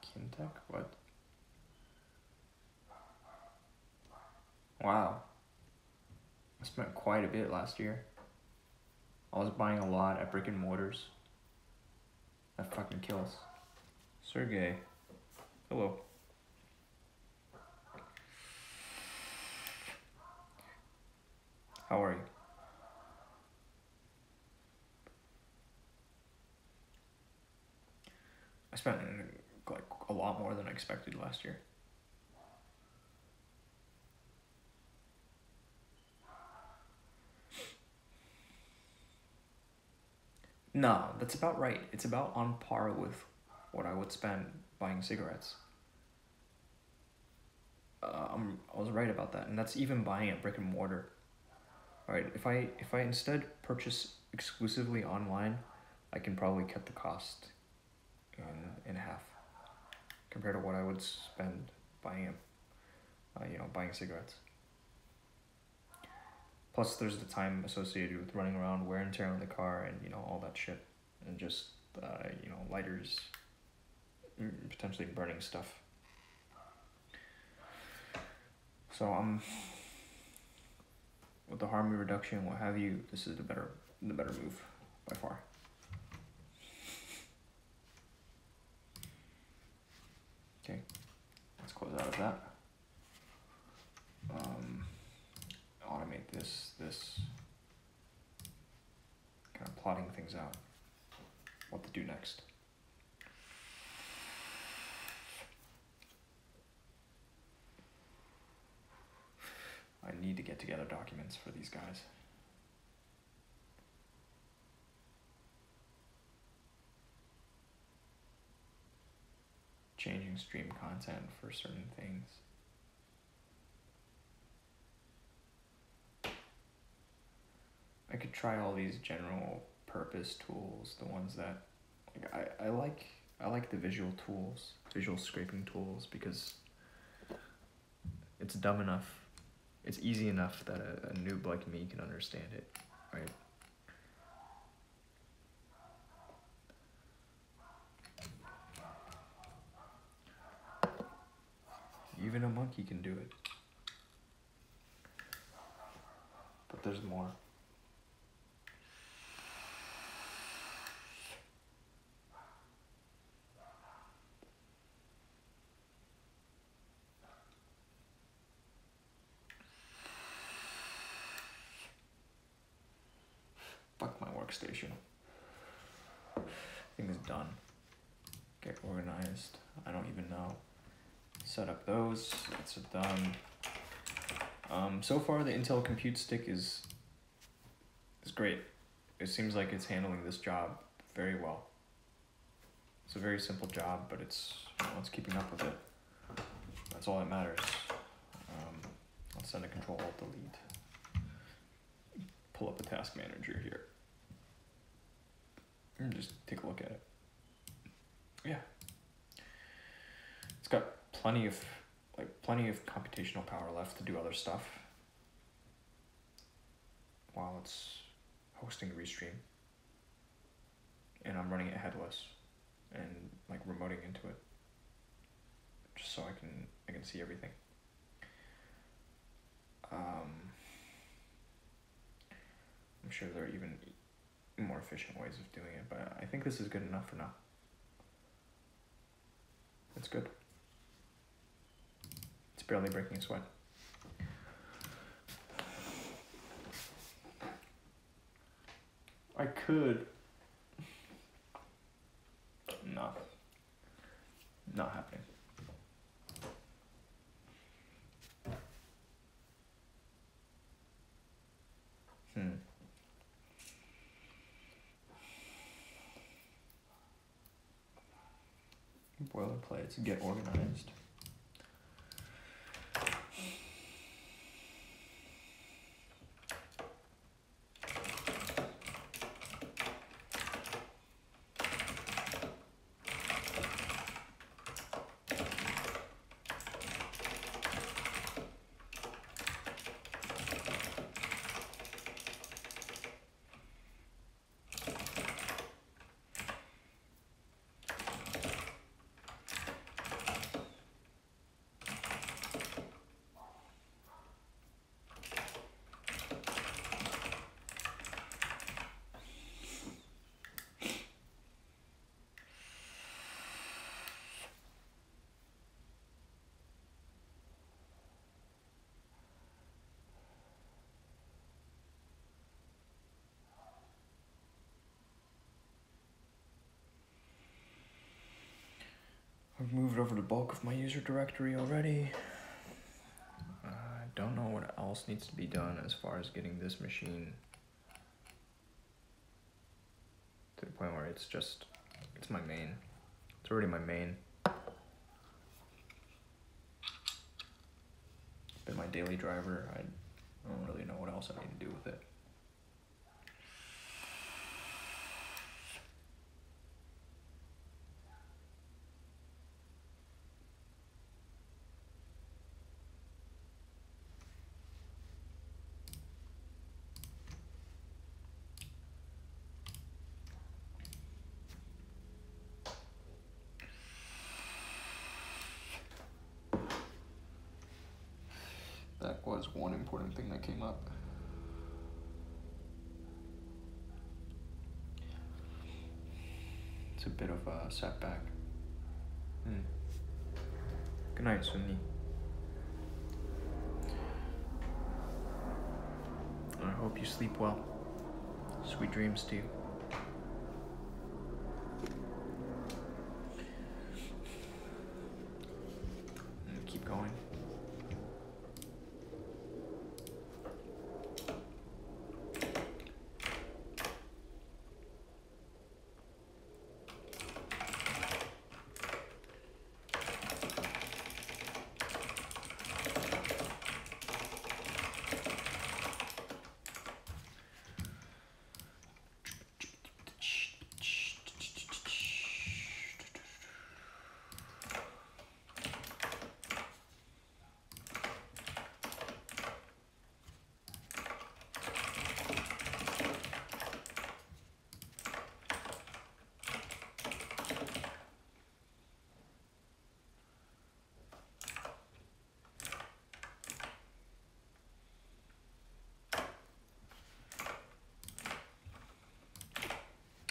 Speaker 1: Kintech? What? Wow. I spent quite a bit last year. I was buying a lot at brick and mortars. That fucking kills. Sergey. Hello. How are you? I spent like a lot more than I expected last year. No, that's about right. It's about on par with what I would spend buying cigarettes. I was right about that, and that's even buying at brick and mortar. All right, if I instead purchase exclusively online, I can probably cut the cost in half compared to what I would spend buying buying cigarettes. Plus, there's the time associated with running around, wear and tear on the car, and you know all that shit, and just you know, lighters, potentially burning stuff. So with the harm reduction, what have you, this is the better move by far. Okay, let's close out of that. Automate this, kind of plotting things out, what to do next. I need to get together documents for these guys. Changing stream content for certain things. I could try all these general purpose tools, the ones that like I like the visual tools, visual scraping tools, because it's dumb enough, it's easy enough that a noob like me can understand it, right? Even a monkey can do it. But there's more. Fuck my workstation. Thing's done. Get organized. I don't even know. Set up those. It's done. So far the Intel Compute Stick is great. It seems like it's handling this job very well. It's a very simple job, but it's keeping up with it. That's all that matters. I'll send a Control-Alt-Delete. Pull up a task manager here. And just take a look at it. Yeah. It's got plenty of computational power left to do other stuff while it's hosting Restream. And I'm running it headless and like remoting into it, just so I can see everything. I'm sure there are even more efficient ways of doing it, but I think this is good enough for now. It's good. It's barely breaking a sweat. I could. No. Not happening. Boilerplates, get organized. I've moved over the bulk of my user directory already. I don't know what else needs to be done as far as getting this machine to the point where it's my main. It's already my main. Been my daily driver. I don't really know what else I need to do with it. That was one important thing that came up. It's a bit of a setback. Good night, Sunni. I hope you sleep well. Sweet dreams to you. And keep going.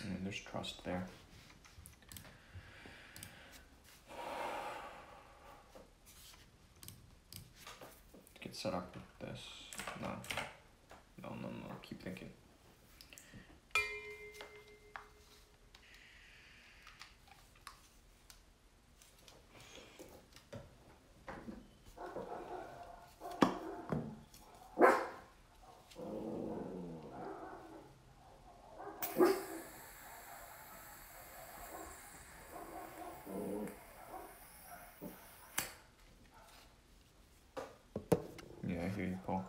Speaker 1: And there's trust there. Get set up with this. No. Keep thinking. Yeah, I hear you, Paul.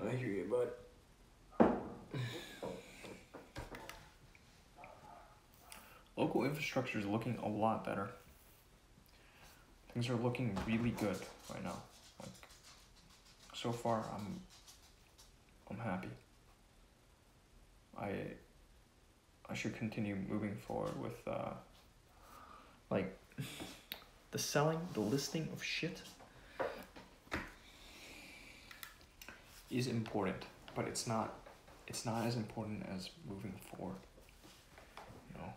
Speaker 1: I hear you, bud. Local infrastructure is looking a lot better. Things are looking really good right now. Like, so far, I'm happy. I should continue moving forward with like the listing of shit is important, but it's not as important as moving forward. You know,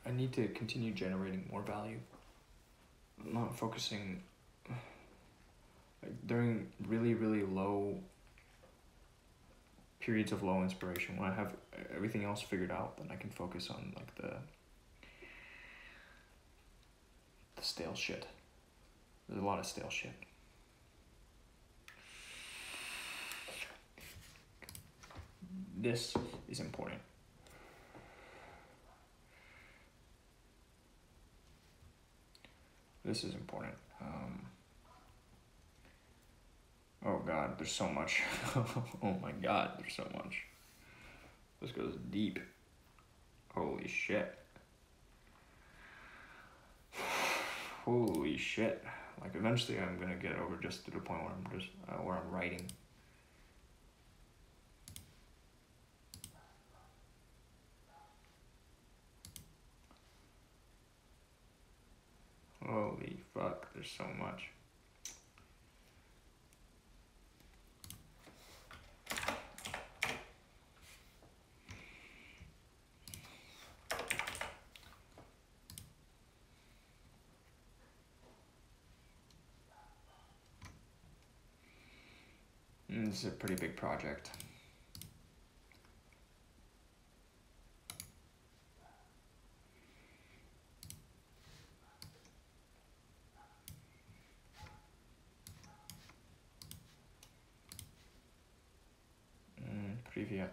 Speaker 1: I need to continue generating more value. I'm not focusing like, during really, really low periods of low inspiration. When I have everything else figured out, then I can focus on like the stale shit. There's a lot of stale shit. This is important. This is important. Oh God, there's so much. Oh my God, there's so much. This goes deep. Holy shit. Holy shit. Like eventually I'm gonna get over just to the point where I'm just, where I'm writing. Holy fuck, there's so much. And this is a pretty big project. Privyet.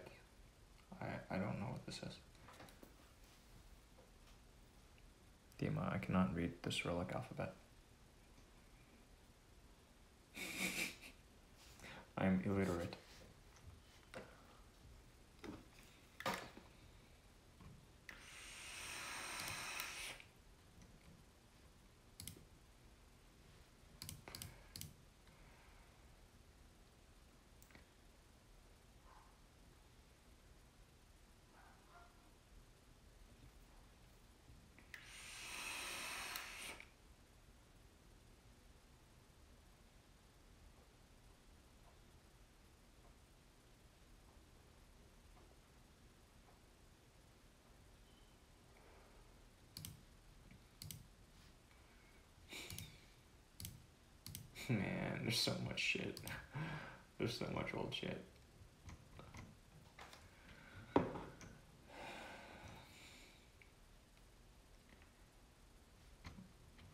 Speaker 1: I don't know what this is. Dima, I cannot read the Cyrillic alphabet. I am illiterate. Man, there's so much shit. There's so much old shit.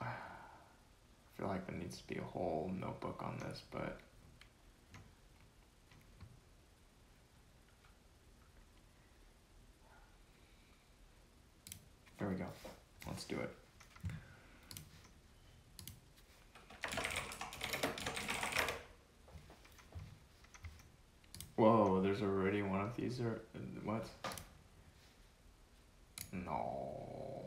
Speaker 1: I feel like there needs to be a whole notebook on this, but there we go. Let's do it. Whoa, there's already one of these. Or what? No.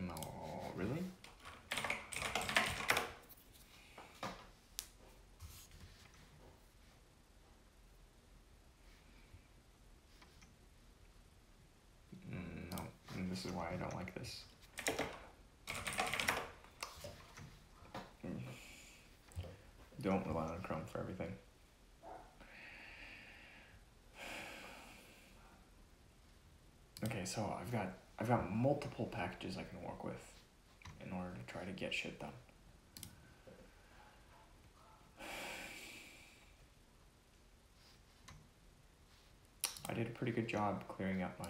Speaker 1: No, really? No, and this is why I don't like this. Don't rely on Chrome for everything. Okay, so I've got multiple packages I can work with in order to try to get shit done. I did a pretty good job clearing up my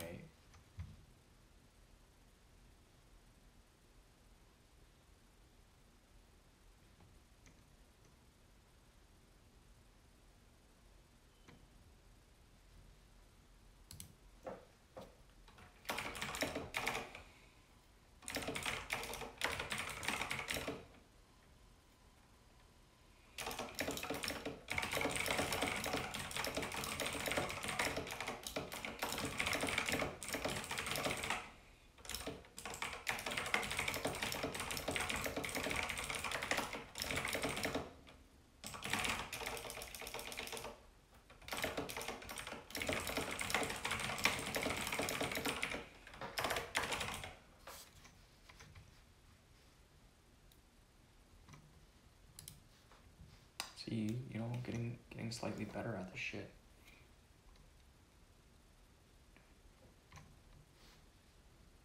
Speaker 1: see, you know, getting slightly better at this shit.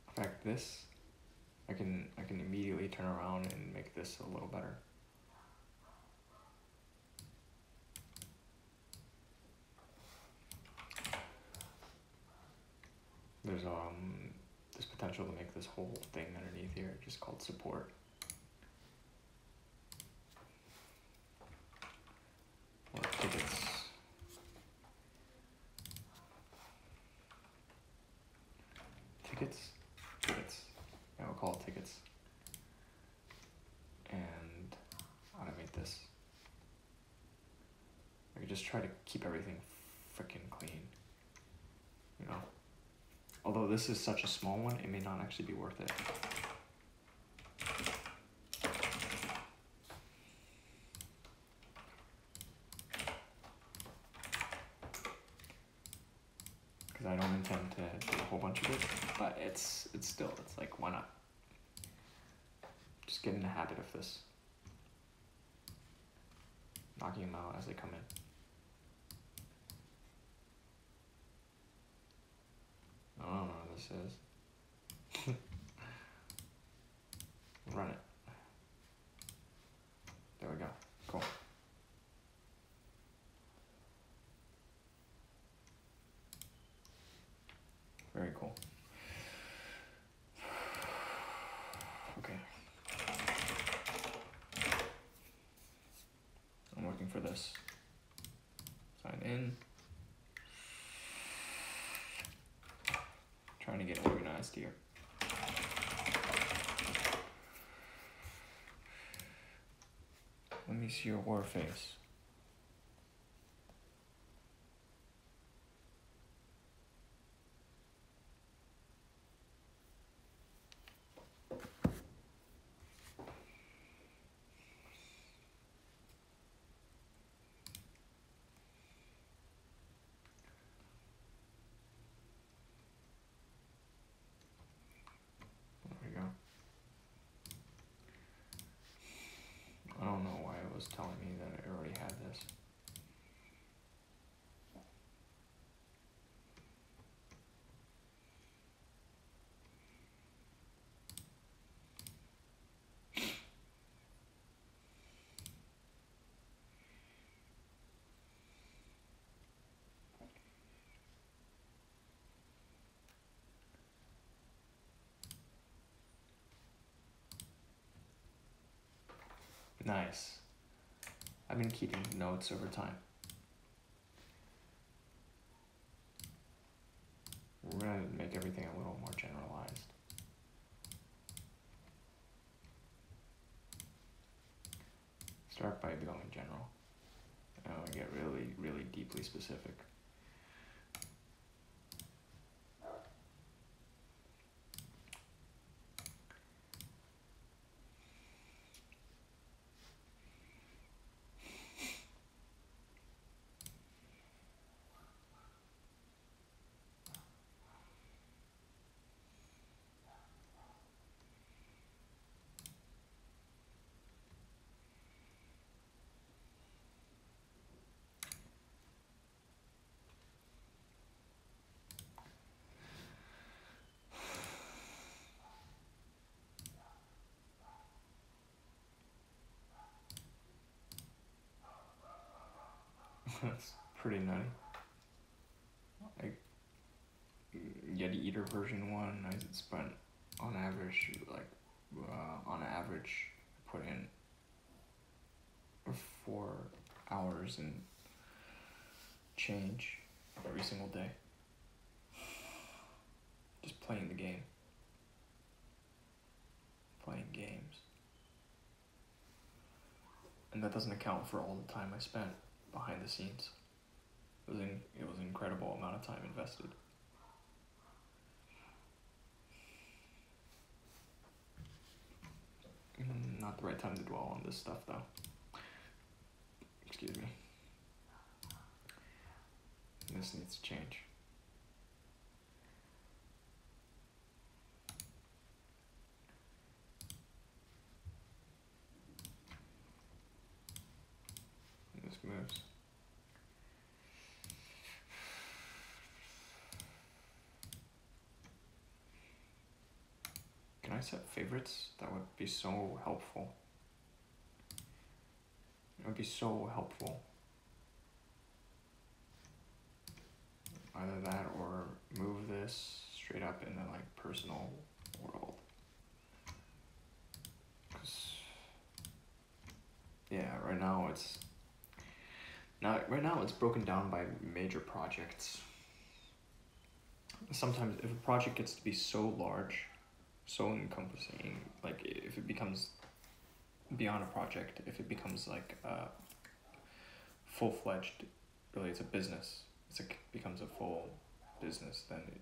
Speaker 1: In fact, this I can immediately turn around and make this a little better. There's this potential to make this whole thing underneath here just called support. Or tickets. Tickets. Yeah, we'll call it tickets. And automate this. I could just try to keep everything freaking clean. You know? Although this is such a small one, it may not actually be worth it. Because I don't intend to do a whole bunch of it, but it's like, why not? Just get in the habit of this. Knocking them out as they come in. I don't know what this is. Run it. There we go. Cool. Very cool. Okay. I'm looking for this. Sign in. Trying to get organized here. Let me see your war face. I don't know why it was telling me that I already Nice. I've been keeping notes over time. We're gonna make everything a little more generalized. Start by going general. And we get really, really deeply specific. That's pretty nutty. Like, Yeti Eater version 1, I spent on average, put in 4 hours and change every single day. Just playing the game. Playing games. And that doesn't account for all the time I spent behind the scenes. It was an incredible amount of time invested. Not the right time to dwell on this stuff, though. Excuse me. This needs to change. This moves. Can I set favorites? That would be so helpful. It would be so helpful. Either that or move this straight up in the like personal world. 'Cause yeah, right now it's broken down by major projects. Sometimes if a project gets to be so large, so encompassing, like if it becomes beyond a project, if it becomes like full-fledged, really it's a business, becomes a full business, then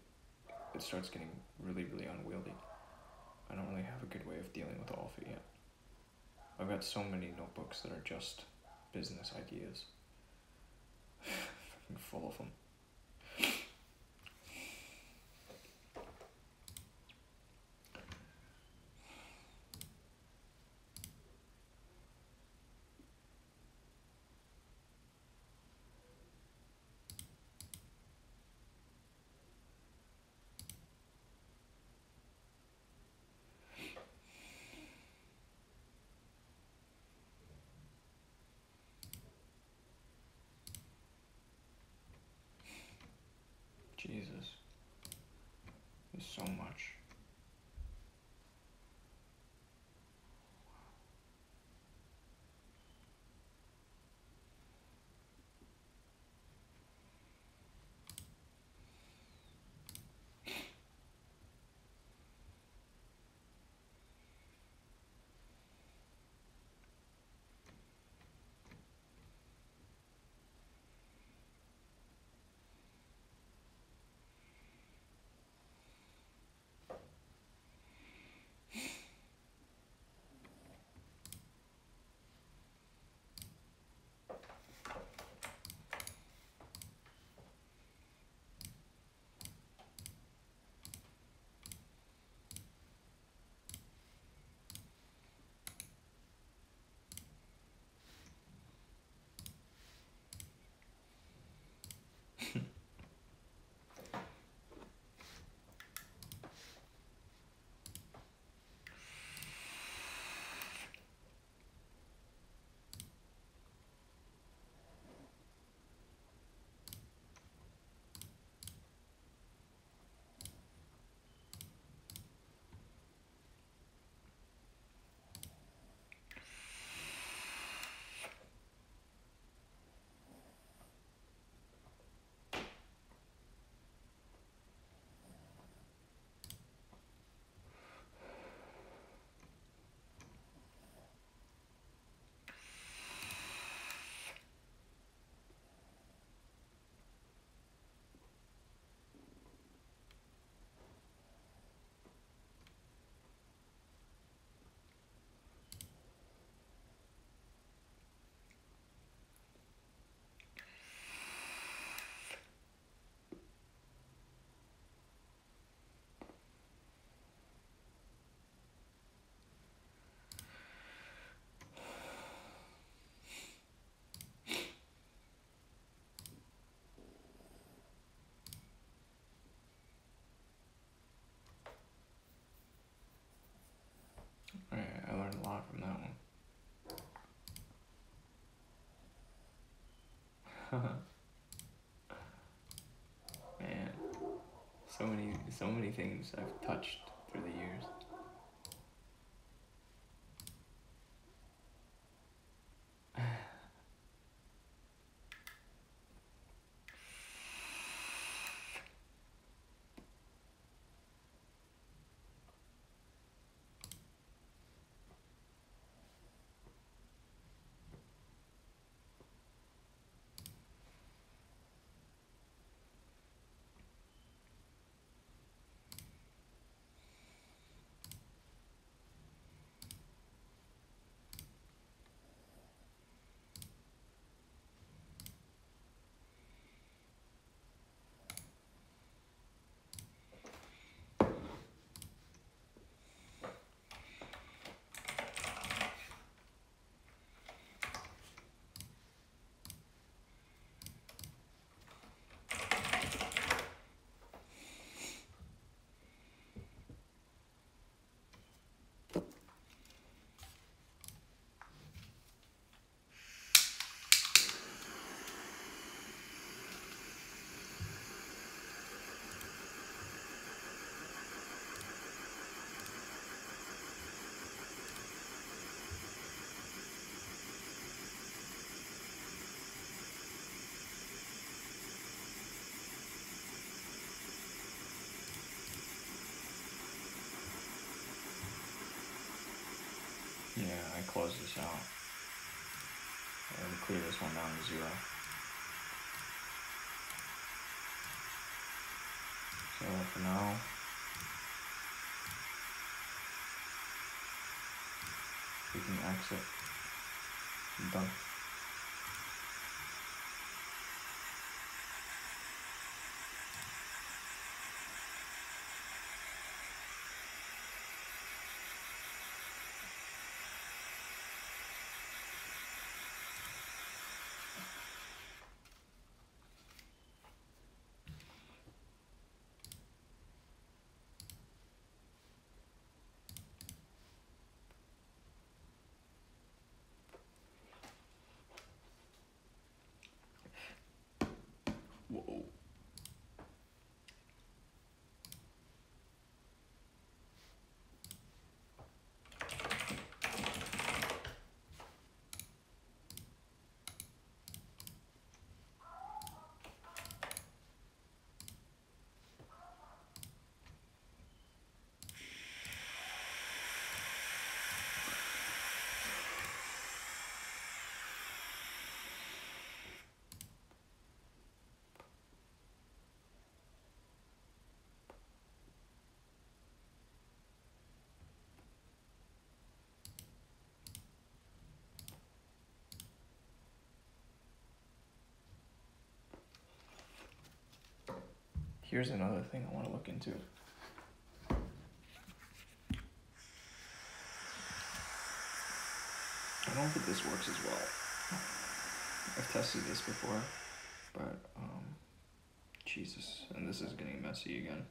Speaker 1: it starts getting really, really unwieldy. I don't really have a good way of dealing with all of it yet. I've got so many notebooks that are just business ideas. Fucking full of them. Jesus. There's so much. Man, so many things I've touched through the years. Yeah, I closed this out. I already clear this one down to 0. So for now, we can exit. I'm done. Whoa. Here's another thing I want to look into. I don't think this works as well. I've tested this before, but Jesus, and this is getting messy again.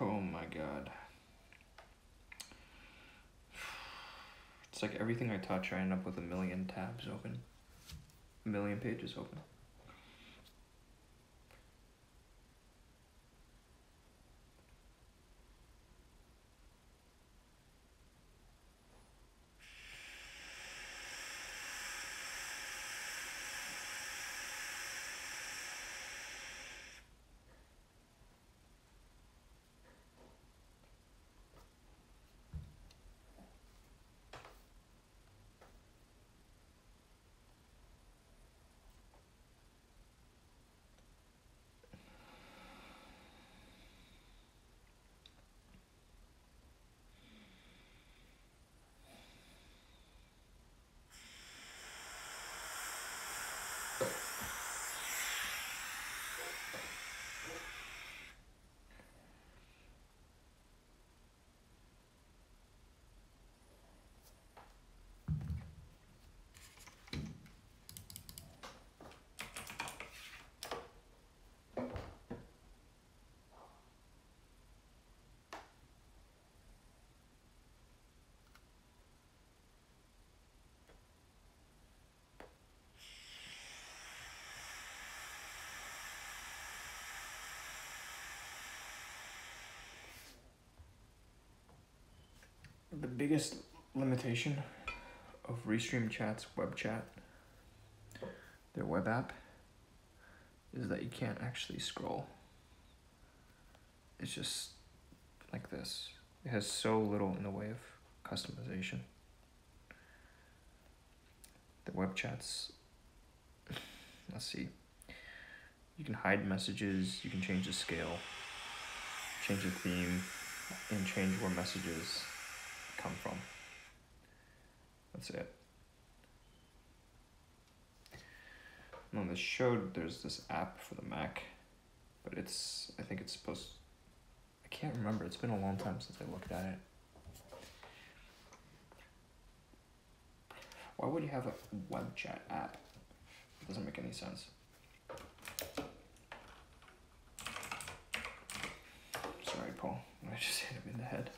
Speaker 1: Oh my God. It's like everything I touch, I end up with 1,000,000 tabs open, 1,000,000 pages open. The biggest limitation of Restream Chat's web chat, their web app, is that you can't actually scroll. It's just like this. It has so little in the way of customization. The web chats, let's see. You can hide messages, you can change the scale, change the theme, and change where messages come from. That's it. And on the show, there's this app for the Mac, but I think it's supposed, I can't remember. It's been a long time since I looked at it. Why would you have a web chat app? It doesn't make any sense. Sorry, Paul. I just hit him in the head.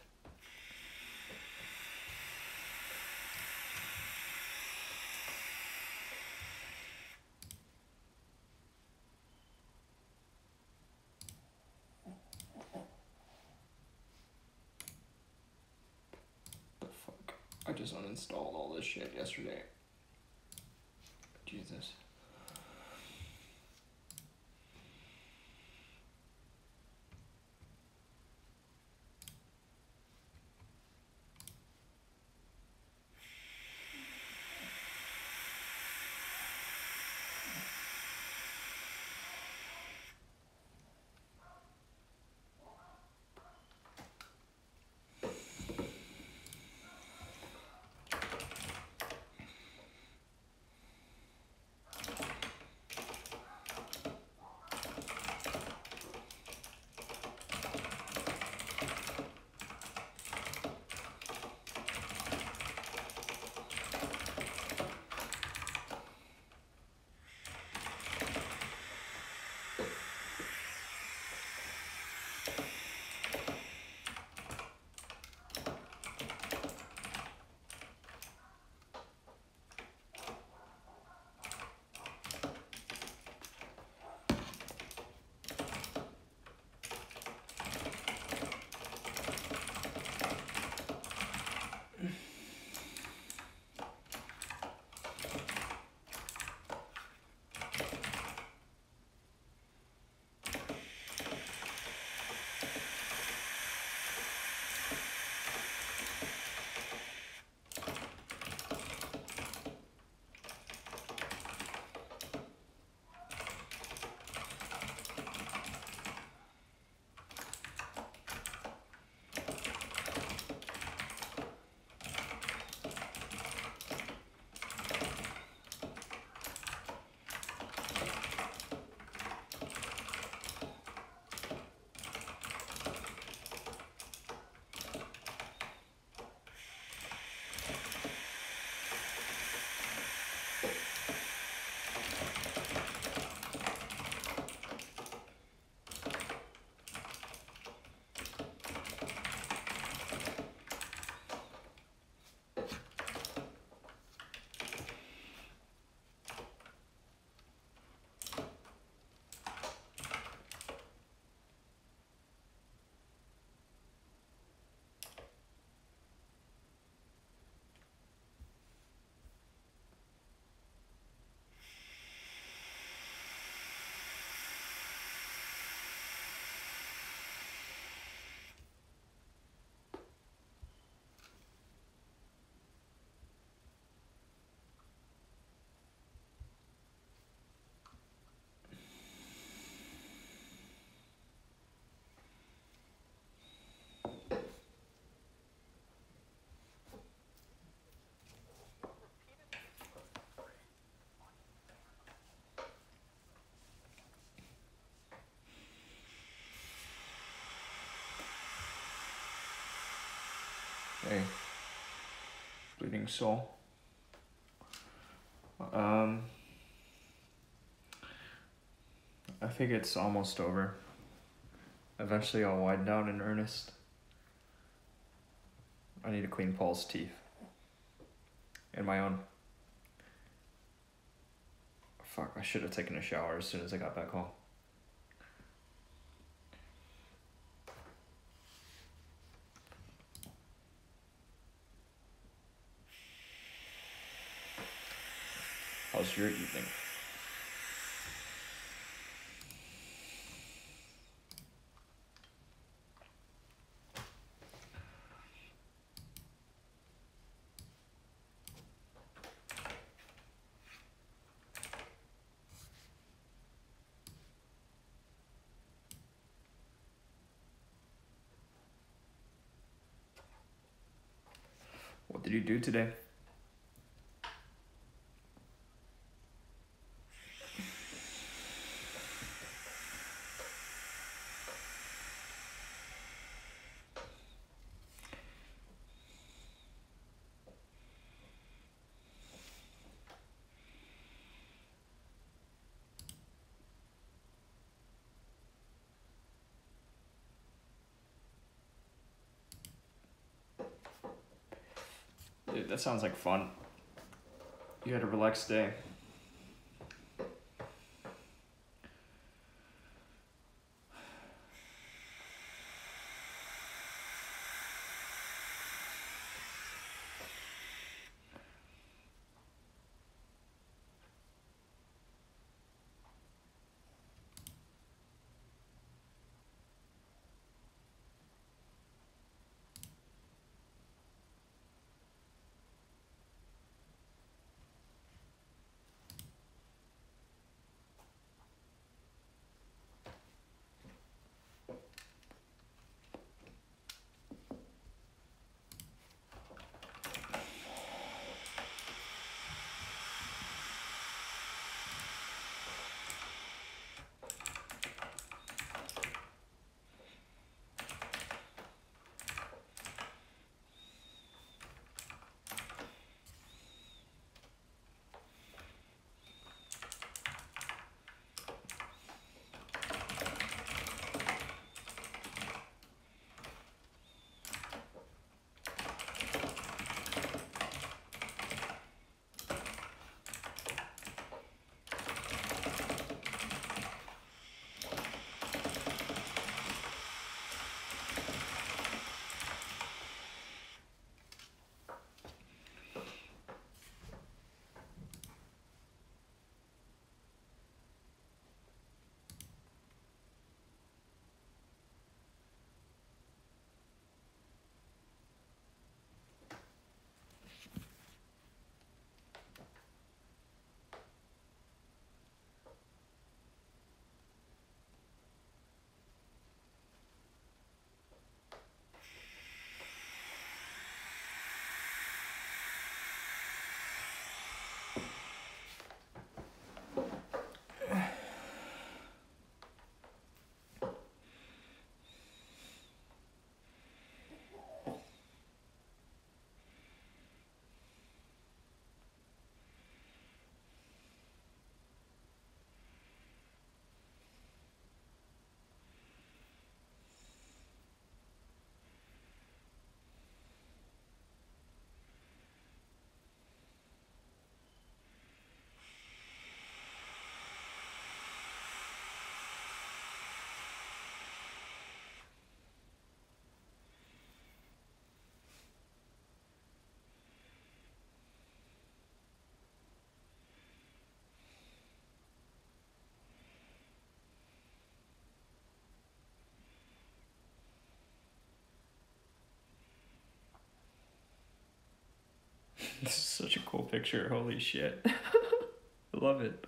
Speaker 1: The fuck? I just uninstalled all this shit yesterday. Jesus. Hey, bleeding soul. I think it's almost over. Eventually I'll wind down in earnest. I need to clean Paul's teeth. And my own. Fuck, I should have taken a shower as soon as I got back home. How's your evening? What did you do today? Dude, that sounds like fun. You had a relaxed day. This is such a cool picture. Holy shit. I love it.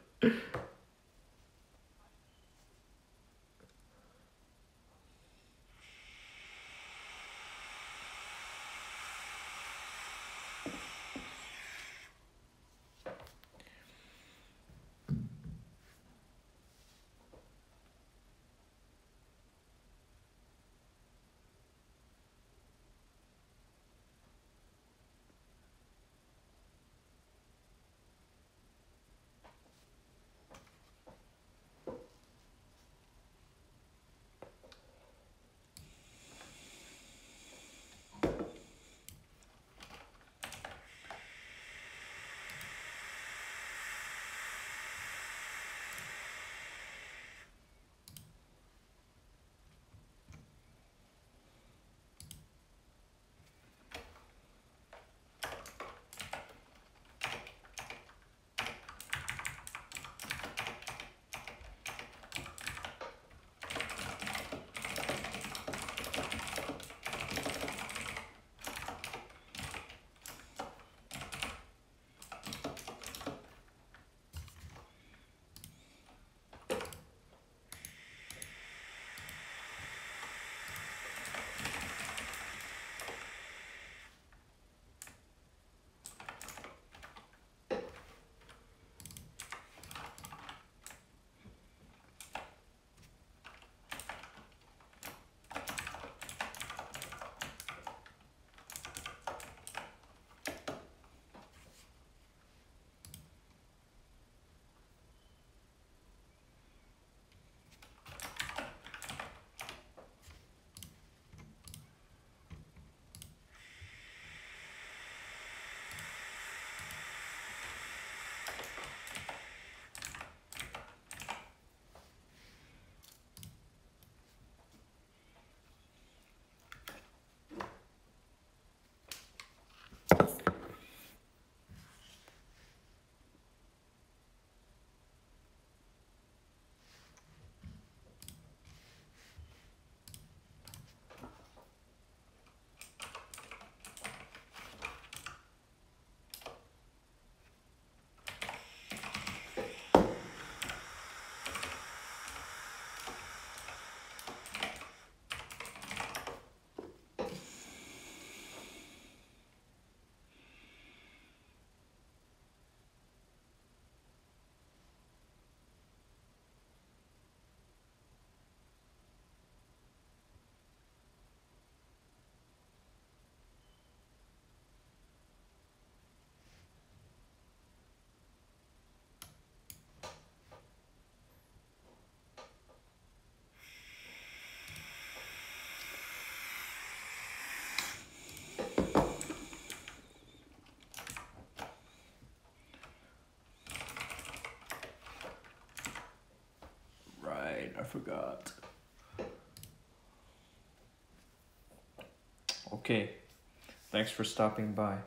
Speaker 1: I forgot. Okay, thanks for stopping by.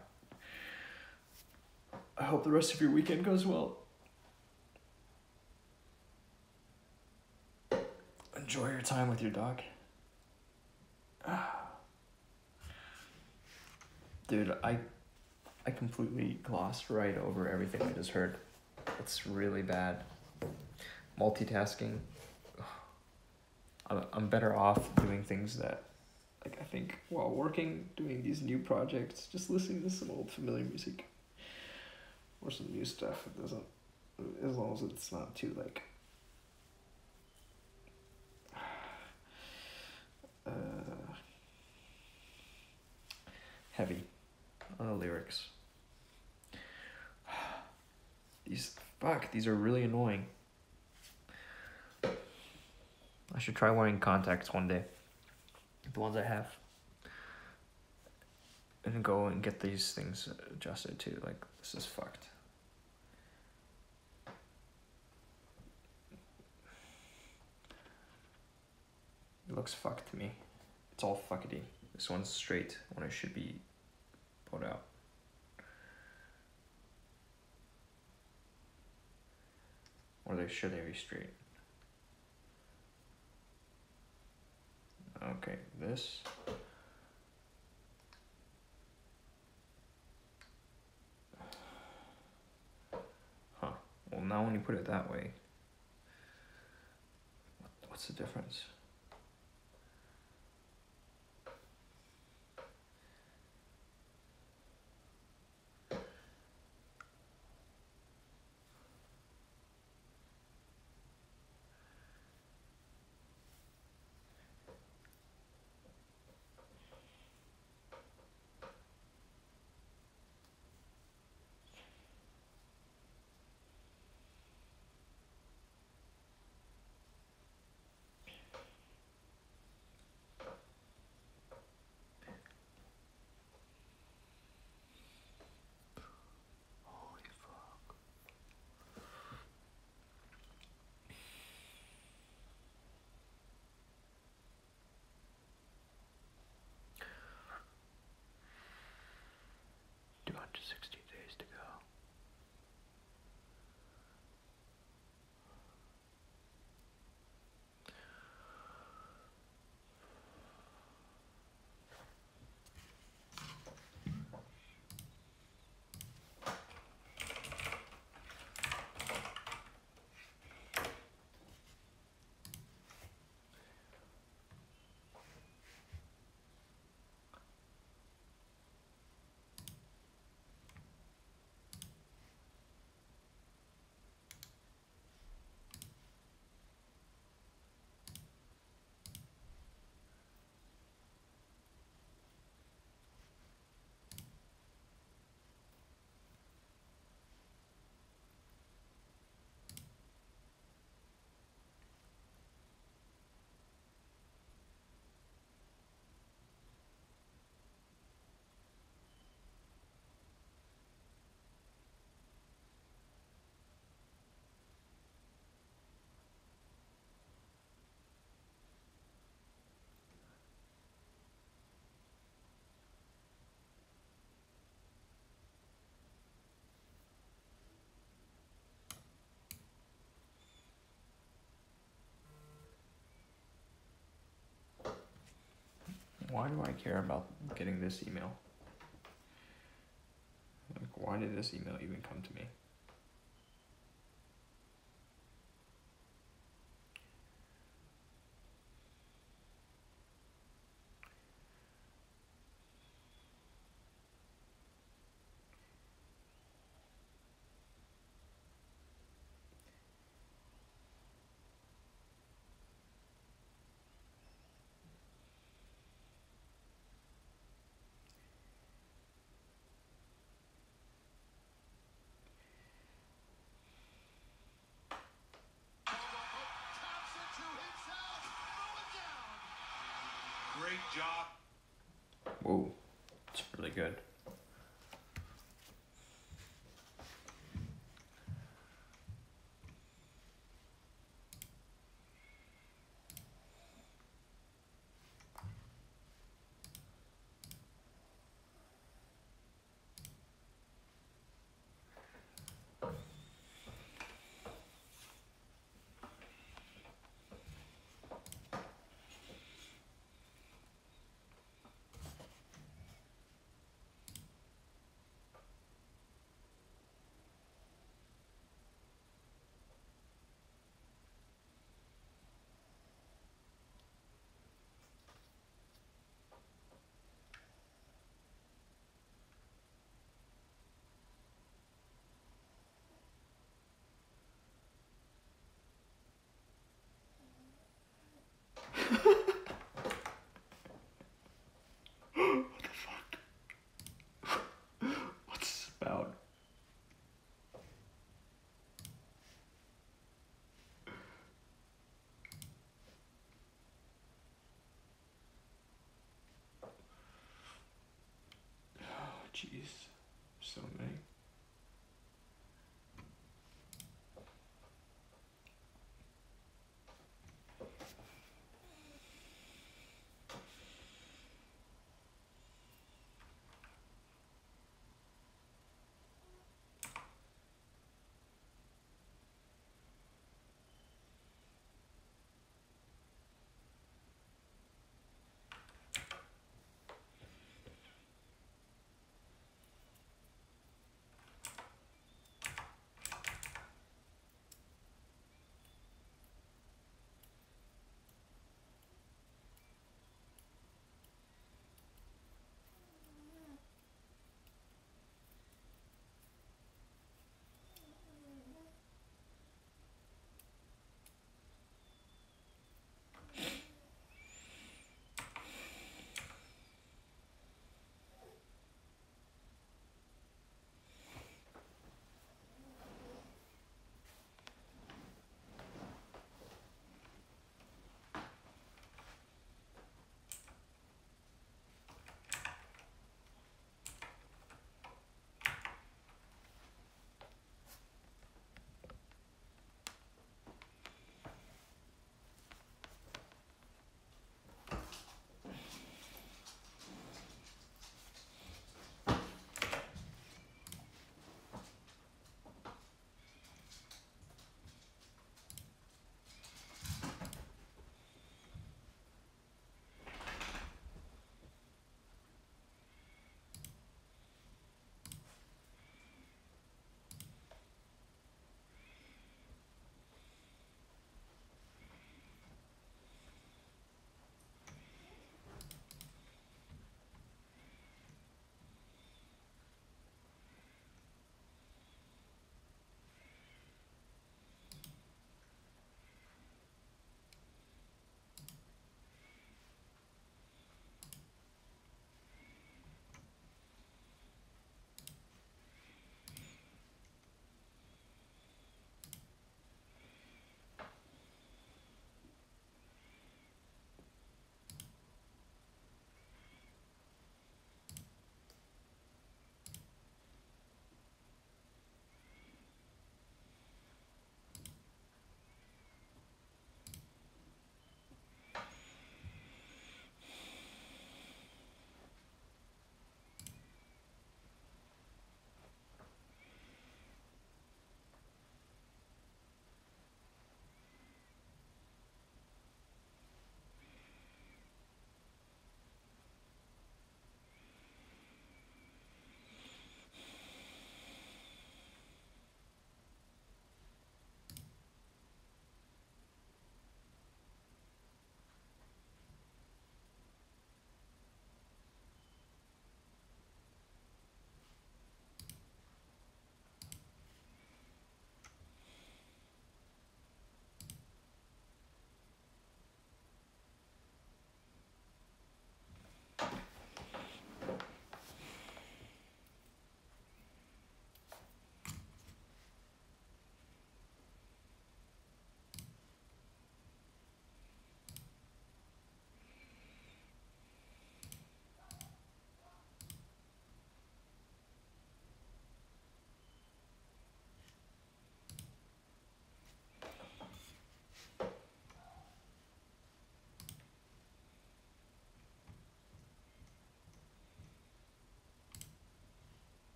Speaker 1: I hope the rest of your weekend goes well. Enjoy your time with your dog. Dude, I completely glossed right over everything I just heard. It's really bad. Multitasking. I'm better off doing things that, like, I think while working, doing these new projects, just listening to some old familiar music. Or some new stuff. It doesn't, as long as it's not too, like, heavy on the lyrics. These are really annoying. I should try wearing contacts one day. The ones I have. And go and get these things adjusted too. Like, this is fucked. It looks fucked to me. It's all fuckety. This one's straight when it should be pulled out. Or should they be straight? Okay, this. Huh. Well, now when you put it that way, what's the difference? Why do I care about getting this email? Like, why did this email even come to me?
Speaker 2: Great job.
Speaker 1: Whoa, it's really good. What the fuck? What's this about? Oh, jeez. So many.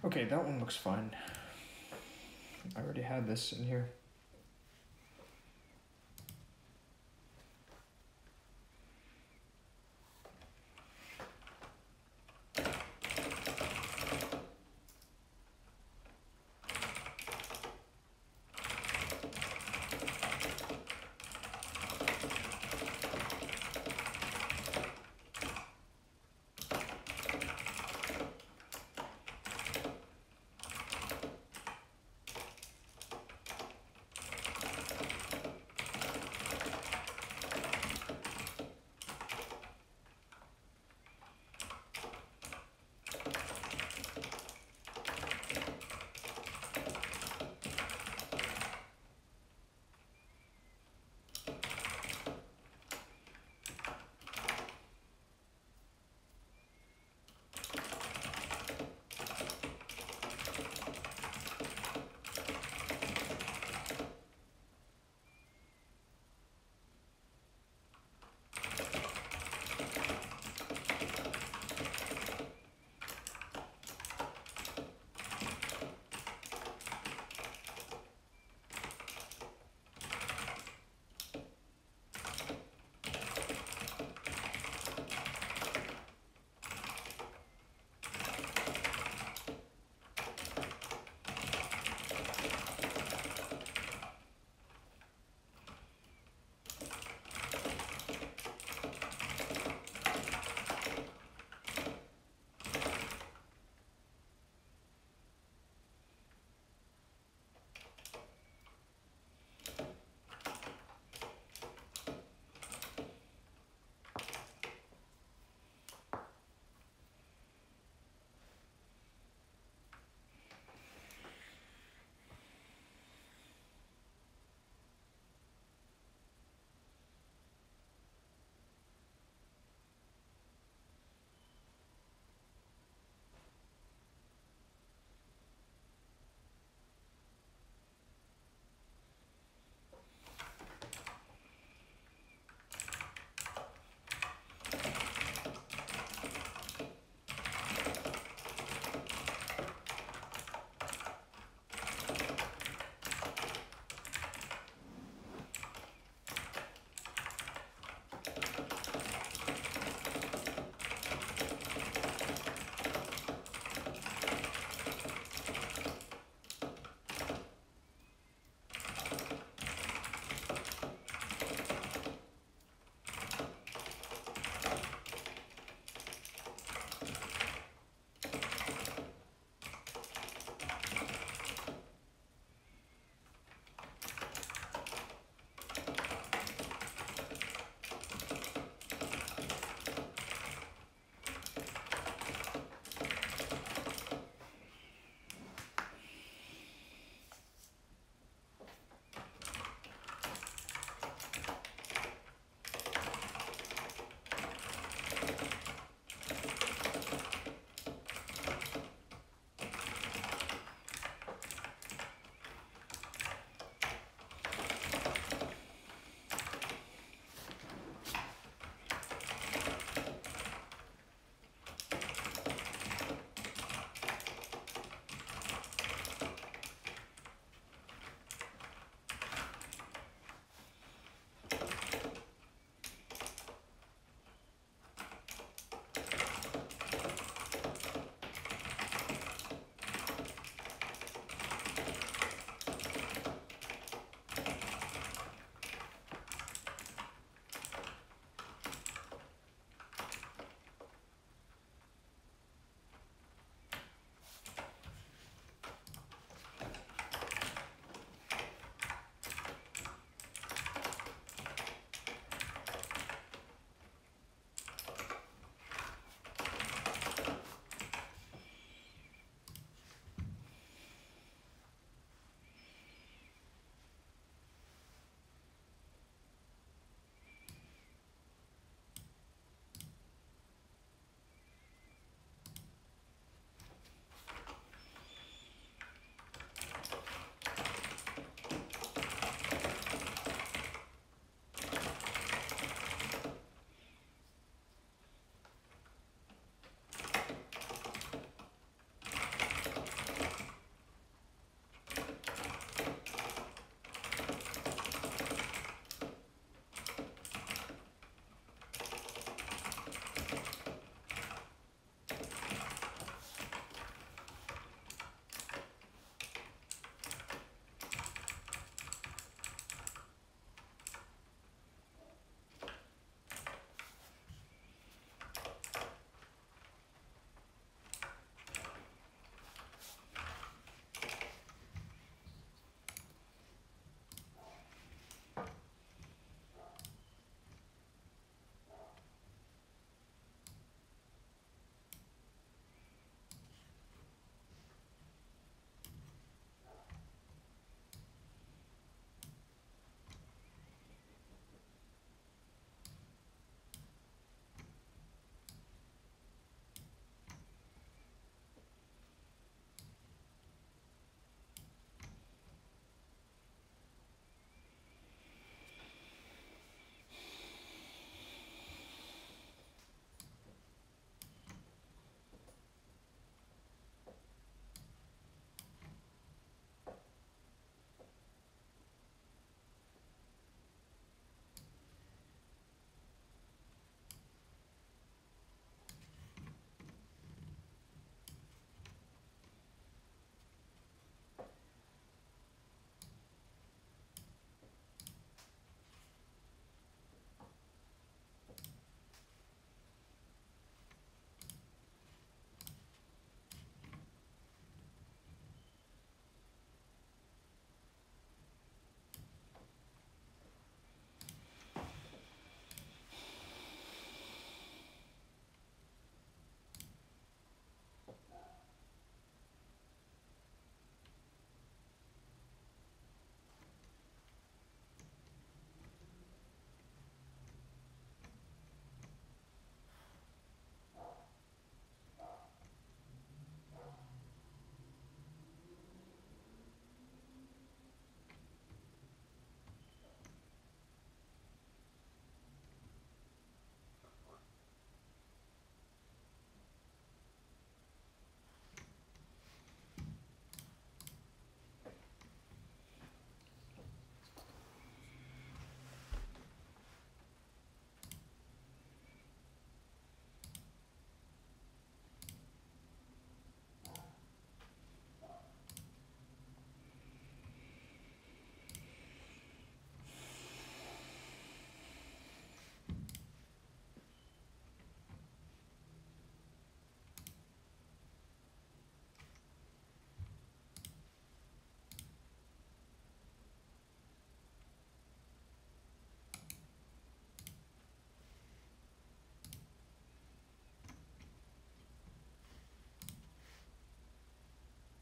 Speaker 1: Okay, that one looks fine. I already had this in here.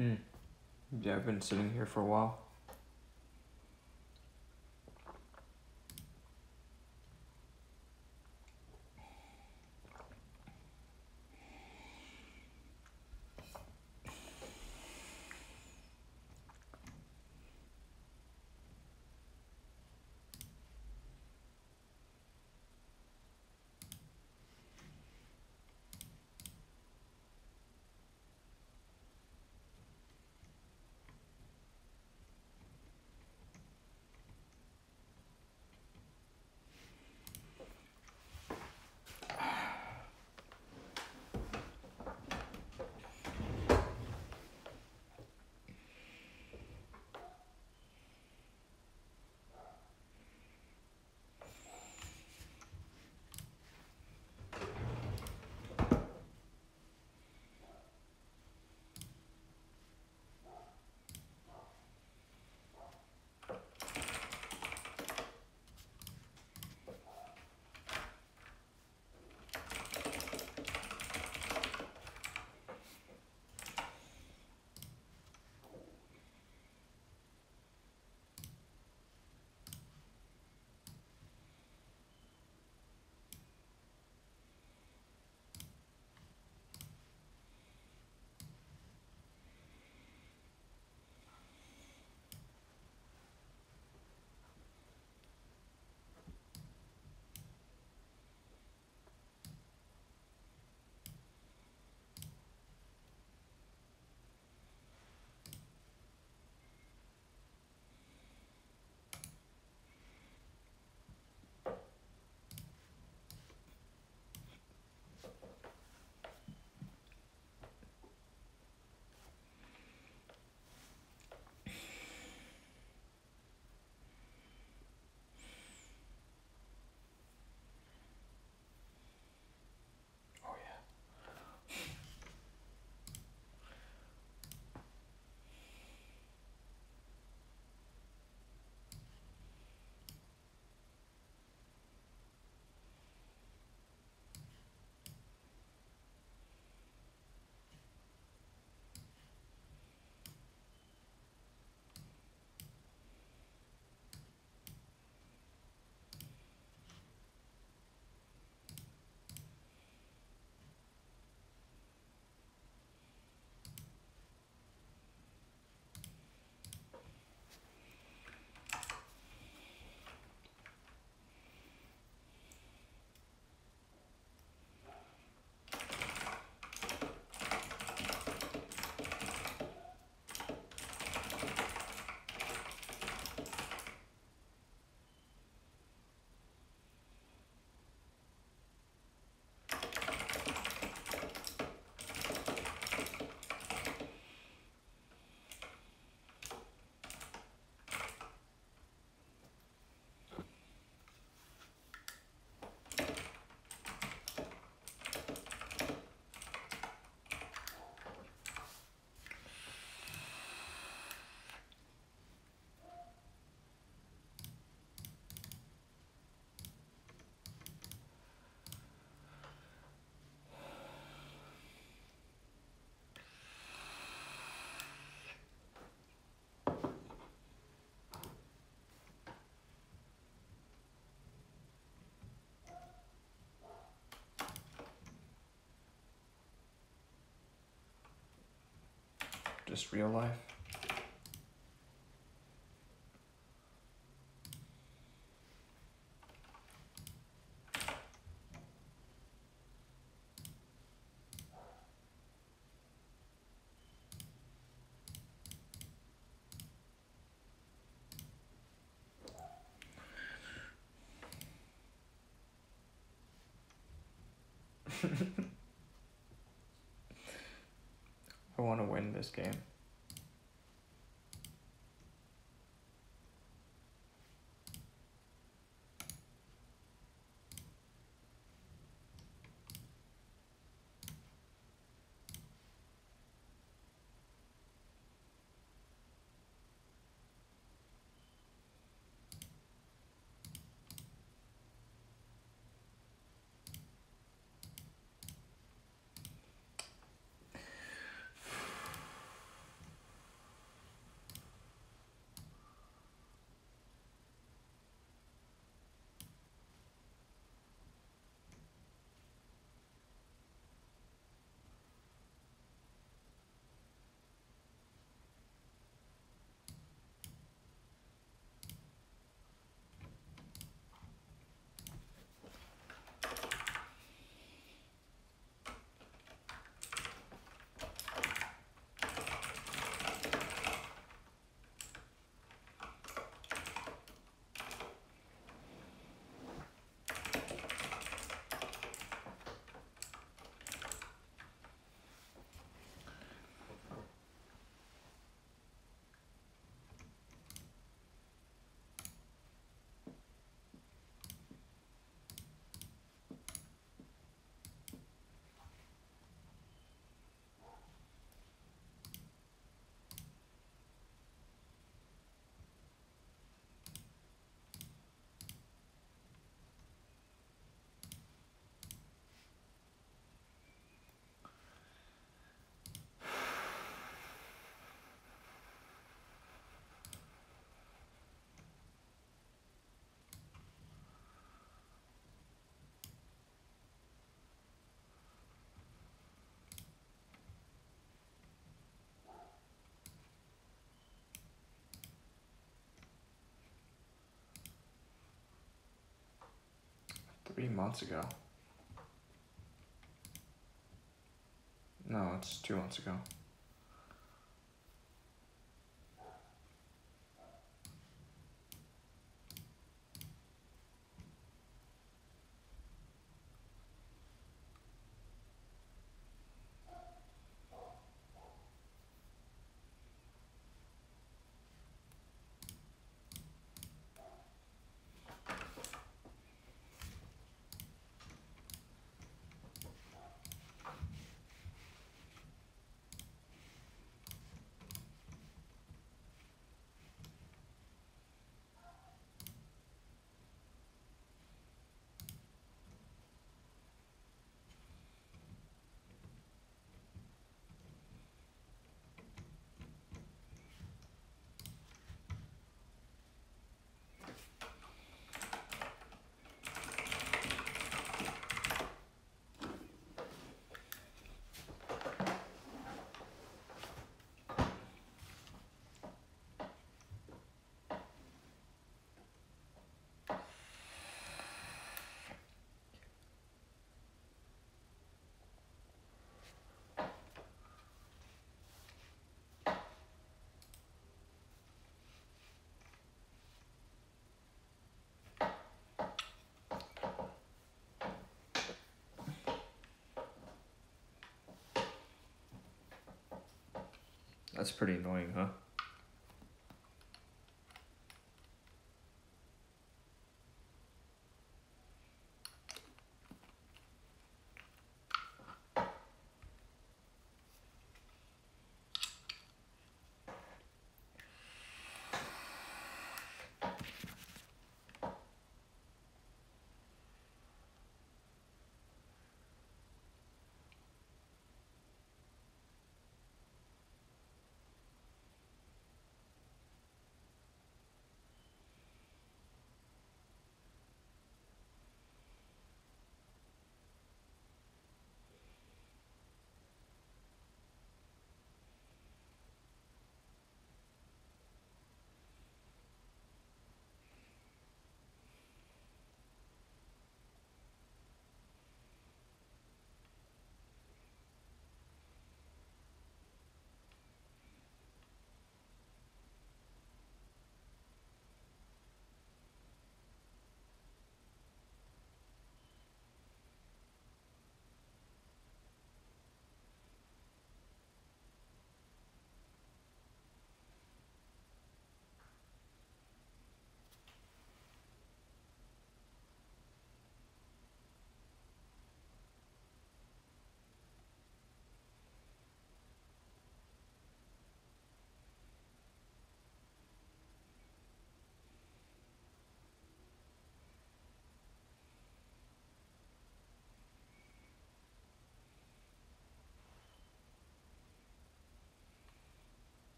Speaker 1: Yeah, I've been sitting here for a while. Oh yeah. Just real life. I want to win this game. 3 months ago. No, it's 2 months ago. That's pretty annoying, huh?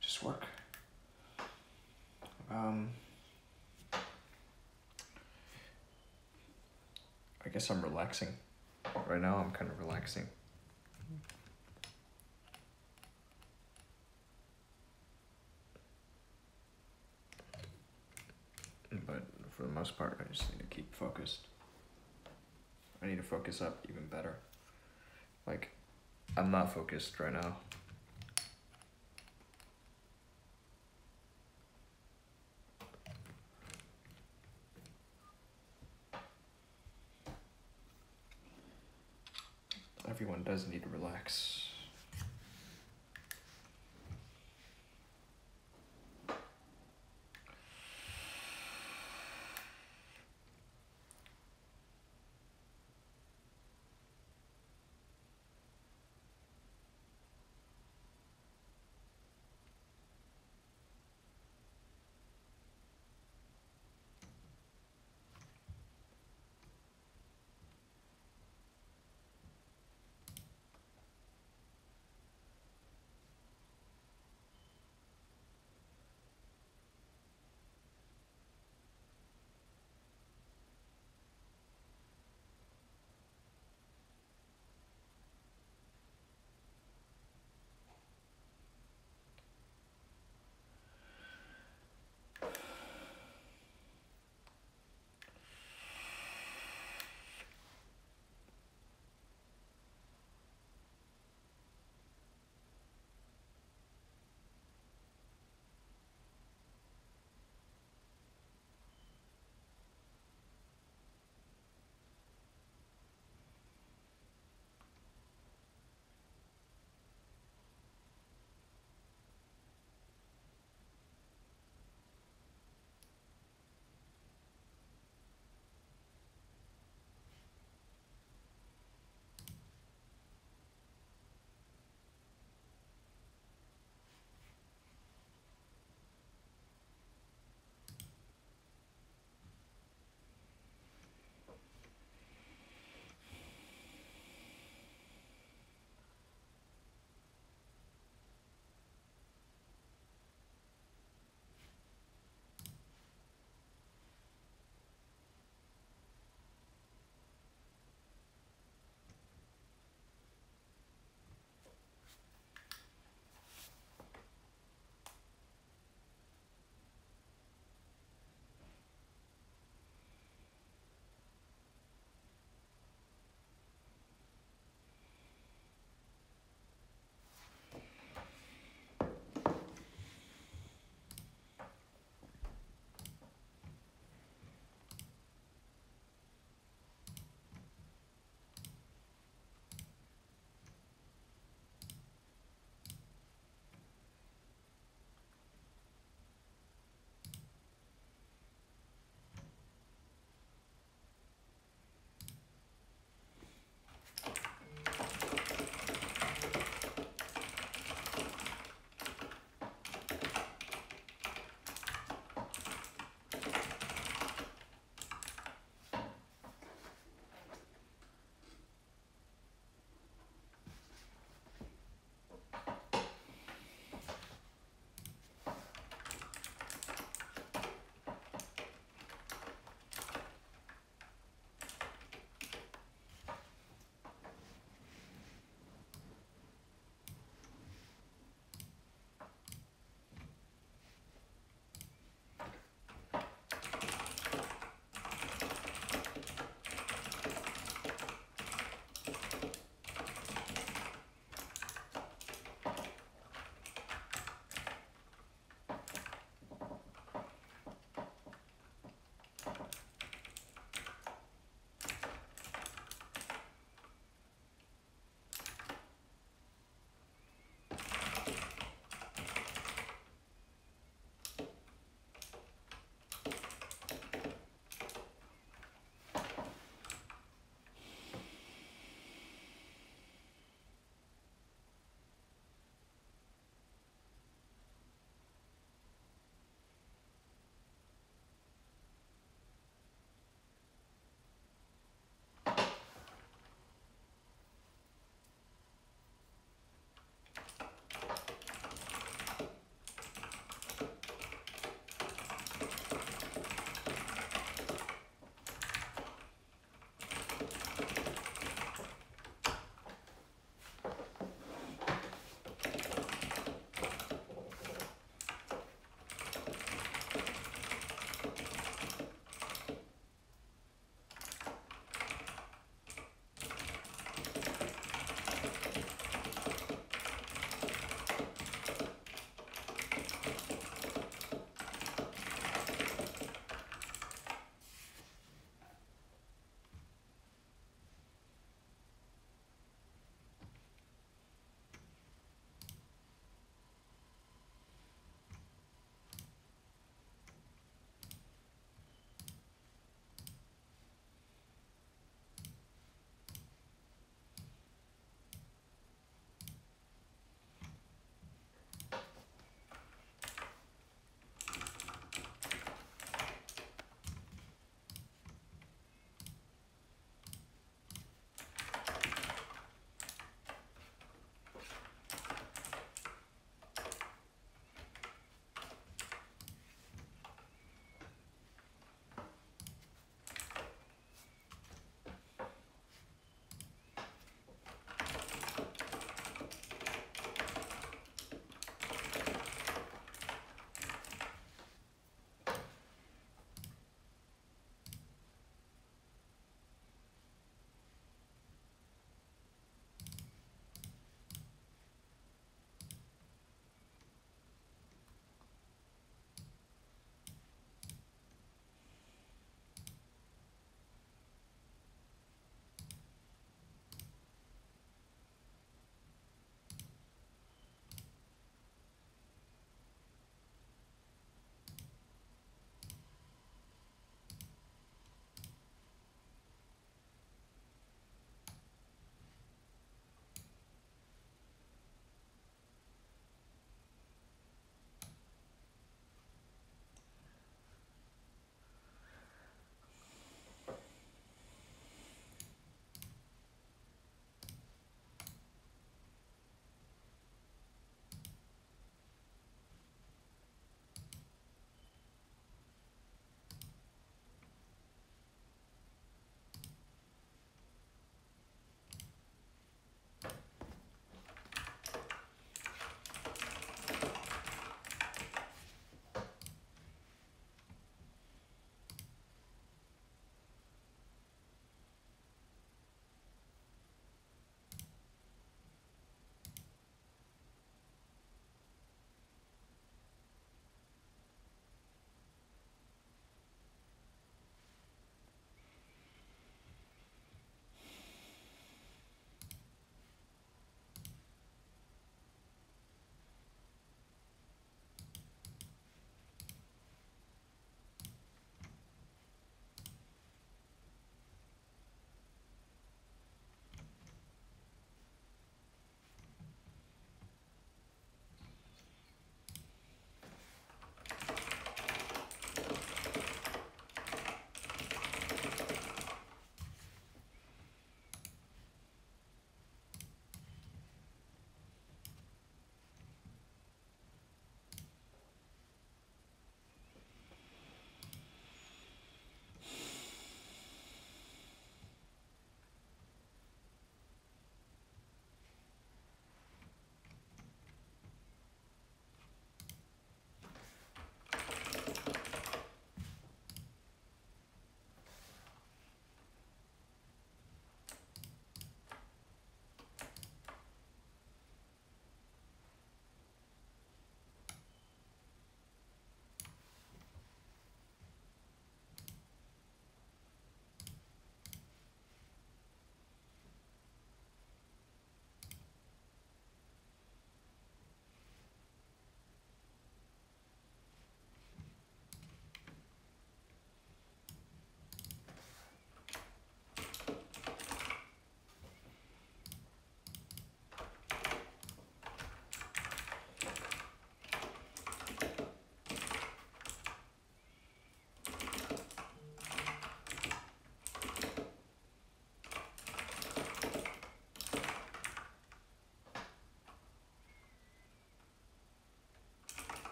Speaker 1: Just work. I guess I'm relaxing. Right now I'm kind of relaxing. But for the most part, I just need to keep focused. I need to focus up even better. Like, I'm not focused right now. Everyone does need to relax.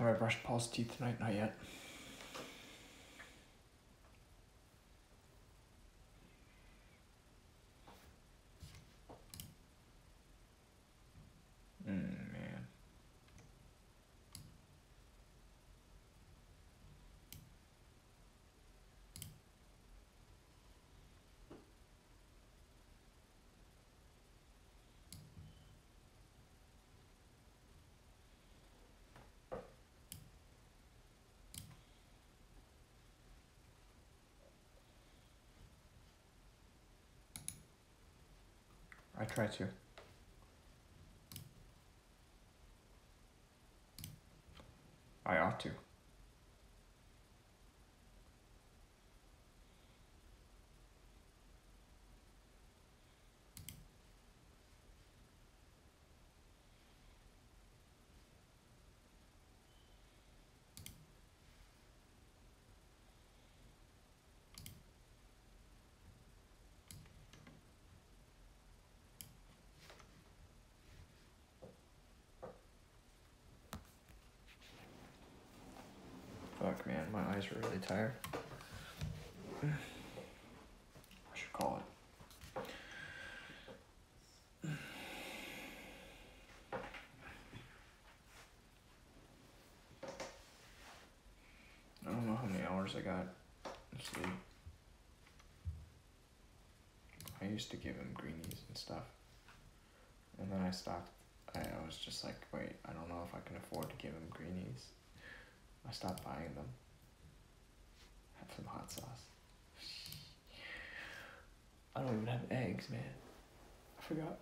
Speaker 1: Have I brushed Paul's teeth tonight? Not yet. Man. I try to. I ought to. Fuck, man, my eyes are really tired. I should call it. I don't know how many hours I got sleep. I used to give him greenies and stuff. And then I stopped. I was just like, wait, I don't know if I can afford to give him greenies. I stopped buying them. Have some hot sauce. I don't even have eggs, man. I forgot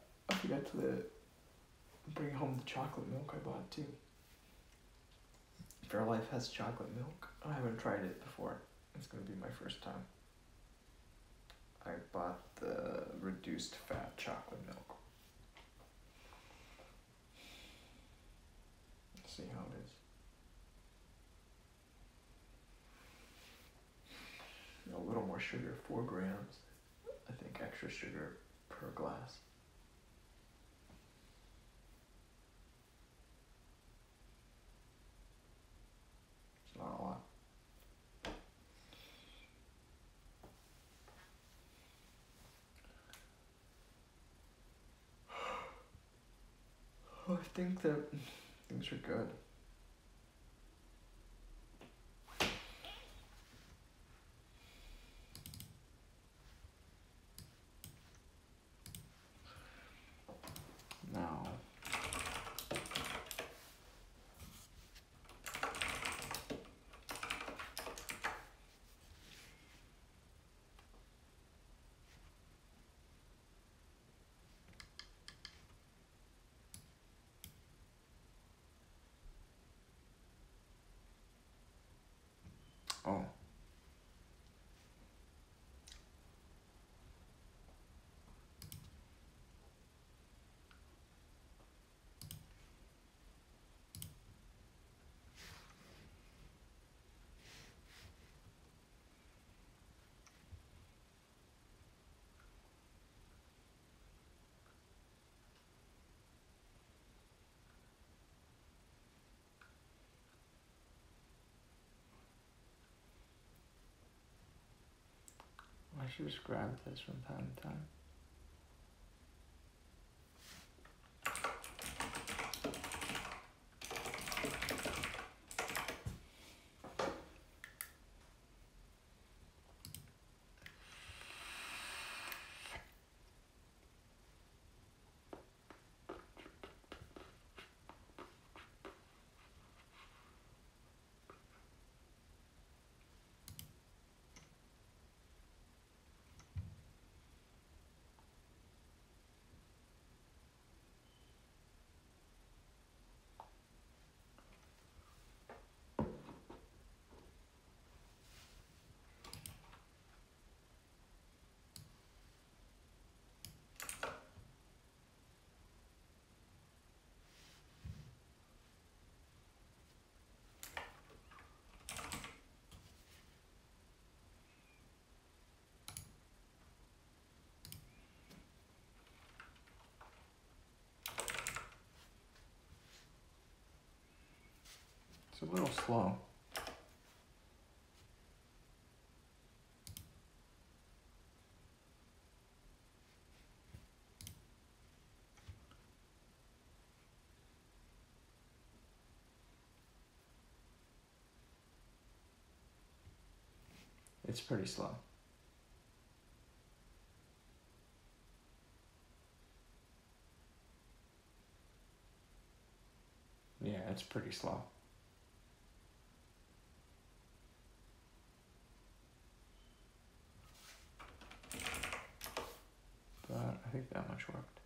Speaker 1: to bring home the chocolate milk I bought too. Fairlife has chocolate milk. I haven't tried it before. It's gonna be my first time. I bought the reduced fat chocolate milk. Let's see how it is. A little more sugar, 4 grams. I think extra sugar per glass. It's not a lot. I think that things are good. Now, oh. I should just grab this from time to time. It's a little slow. It's pretty slow. Yeah, it's pretty slow. But I think that much worked.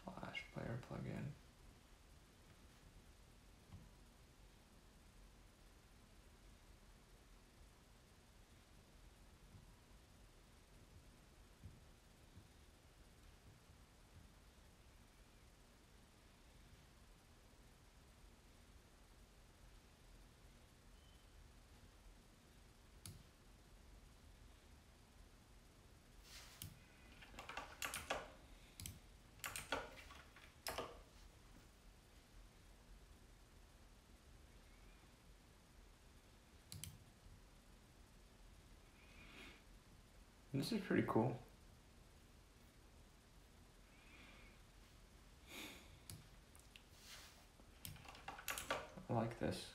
Speaker 1: Flash player plugin. This is pretty cool. I like this.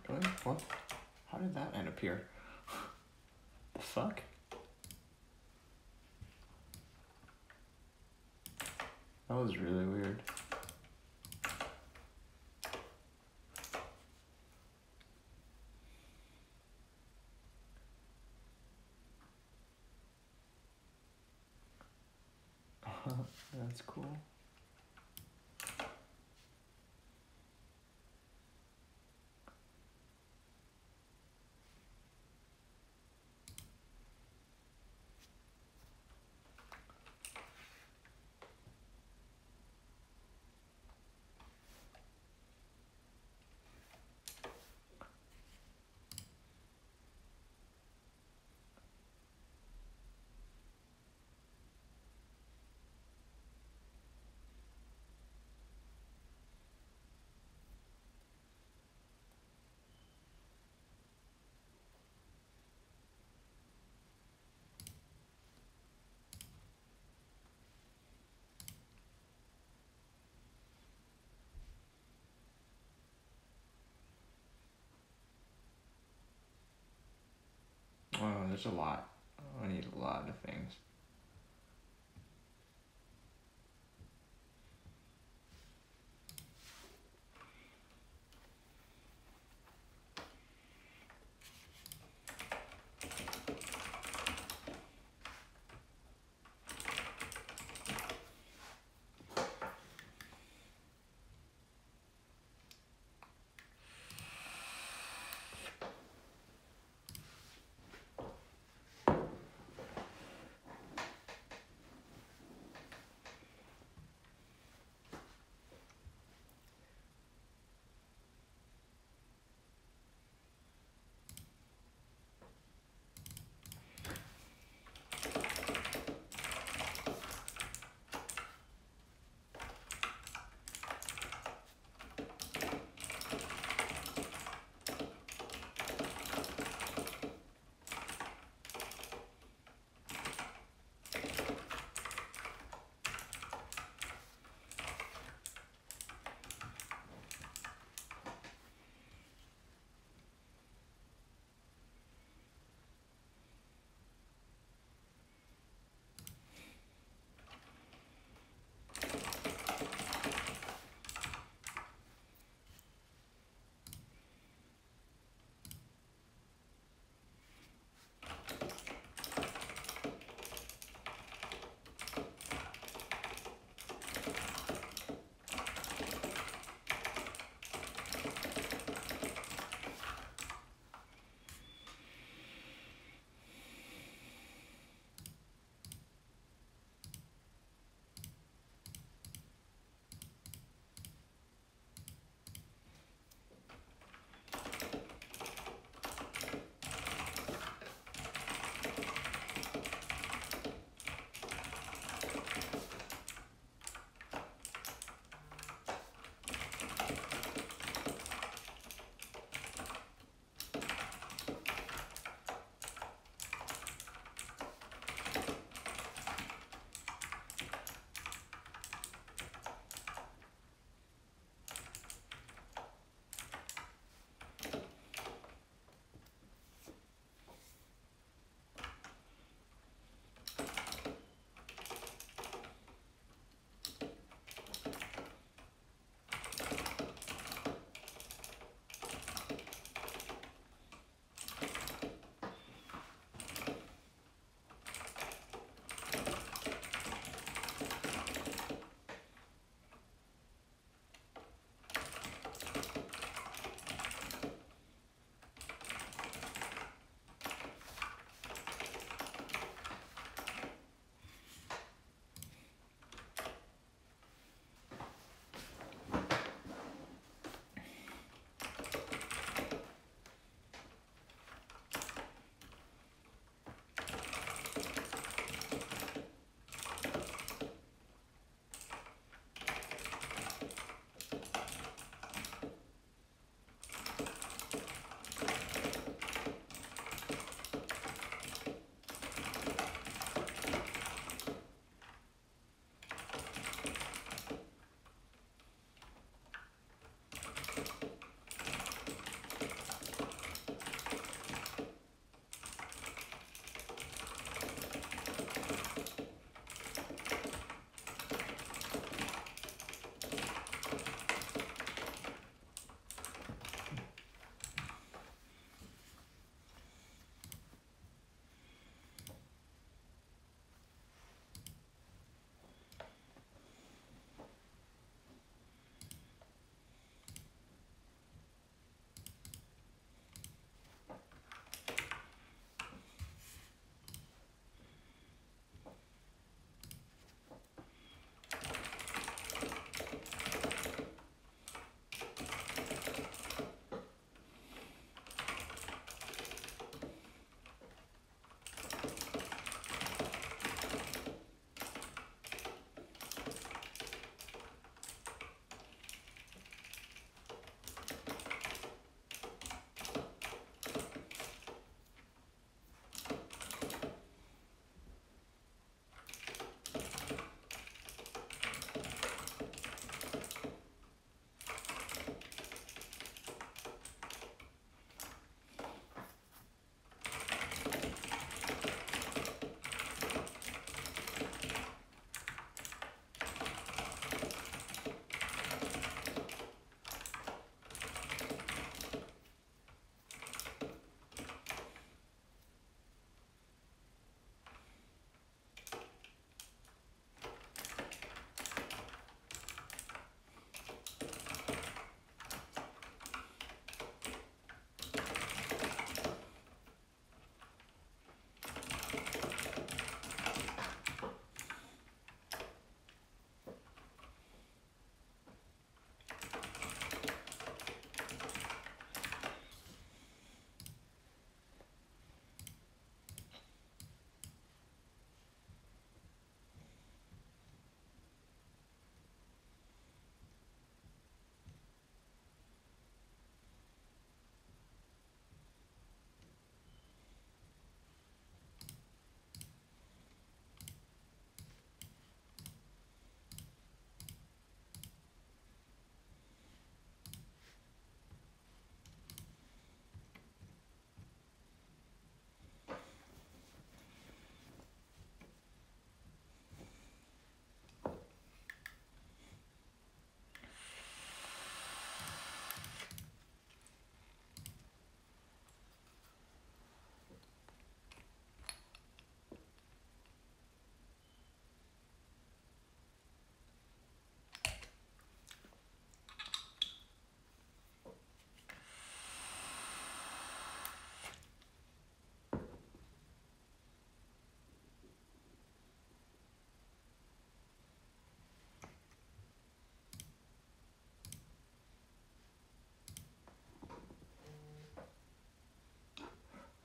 Speaker 1: Really? What? How did that end up here? The fuck? That was really weird. That's cool. Oh, there's a lot. I need a lot of things.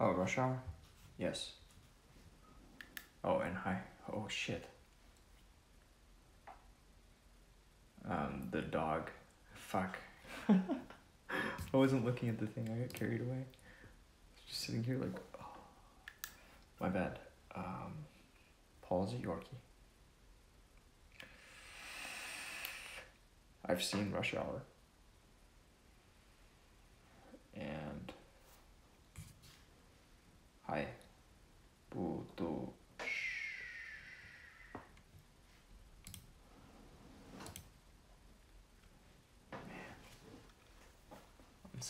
Speaker 1: Oh, rush hour? Yes. Oh, and hi. Oh, shit. The dog. Fuck. I wasn't looking at the thing. I got carried away. Just sitting here like, oh, my bad. Paul's a Yorkie. I've seen Rush Hour. And hi. Puto. I'm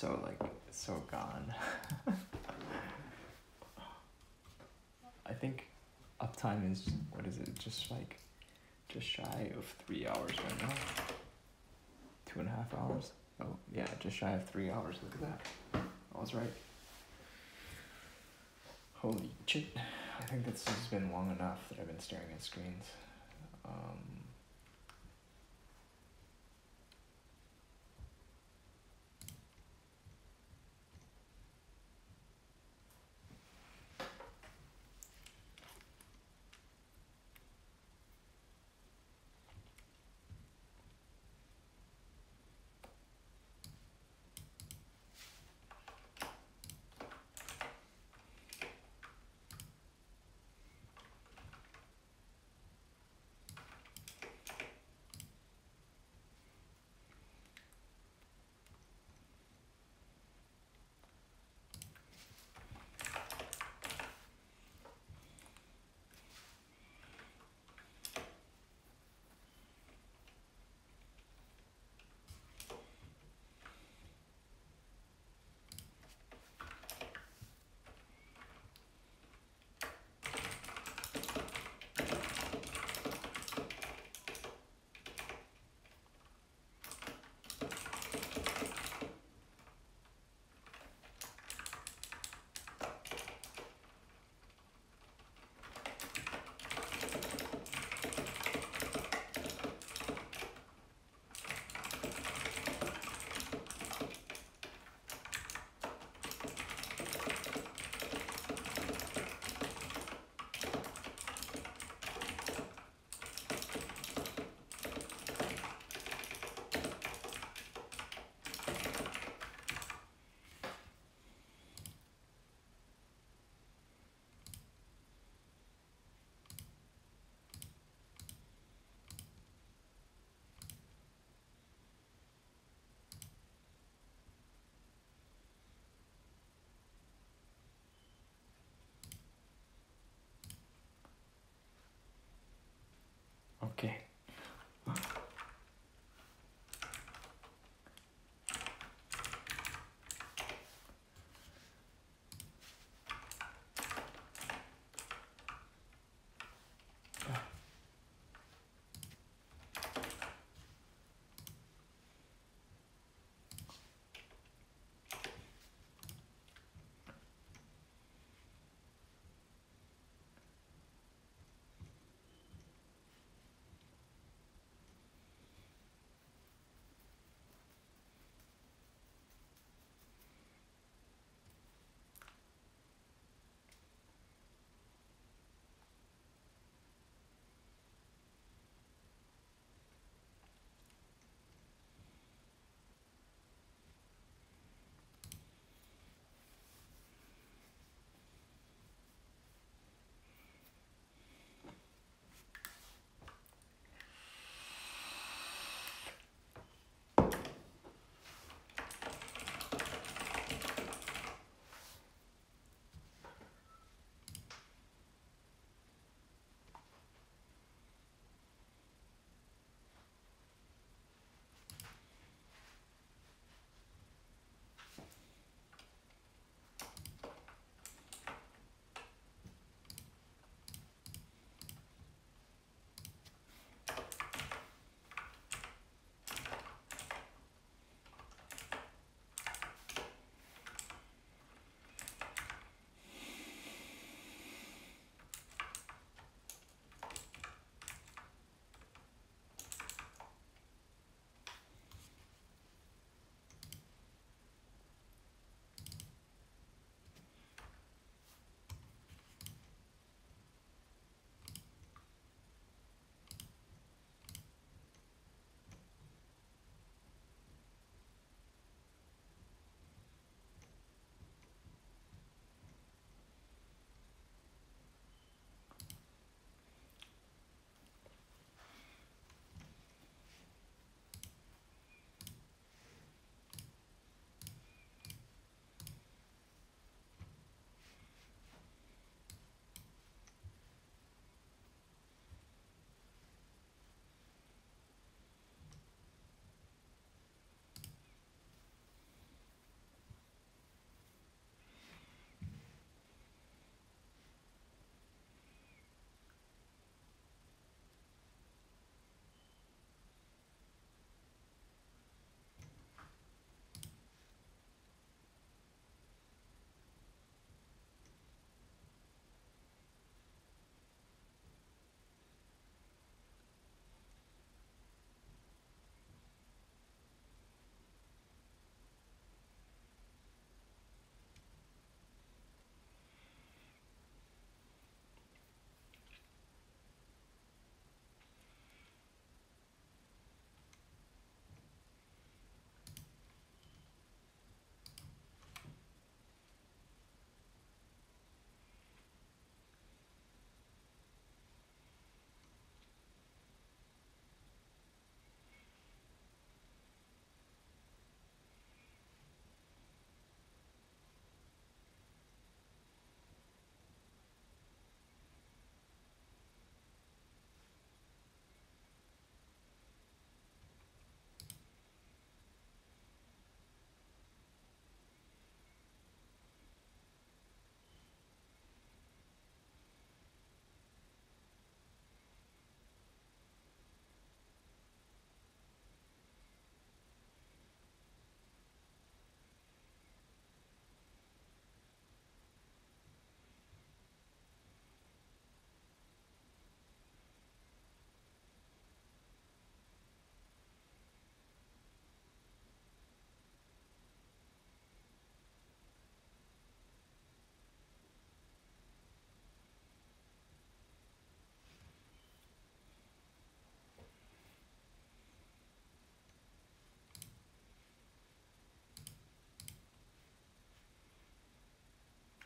Speaker 1: so gone. I think uptime is, what is it? Just shy of 3 hours right now. 2.5 hours. Oh yeah, just shy of 3 hours. Look at that. I was right. Holy shit. I think this has been long enough that I've been staring at screens.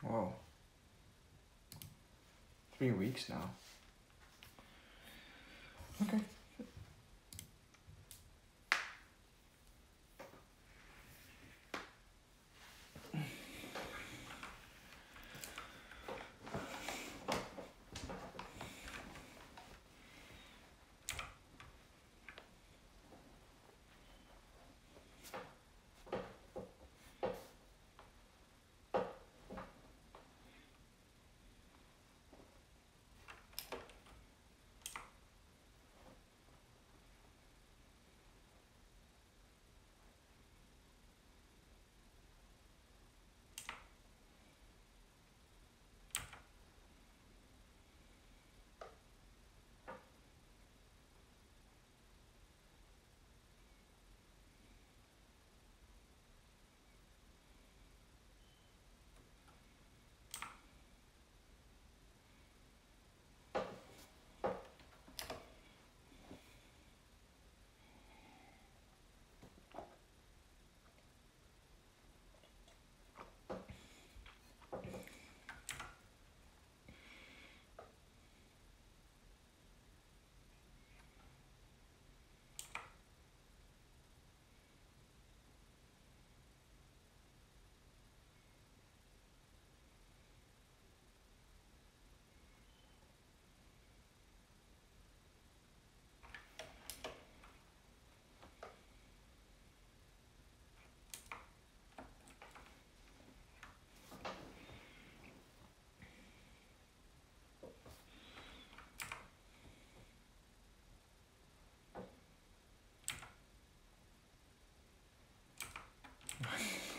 Speaker 1: Whoa. 3 weeks now. Okay.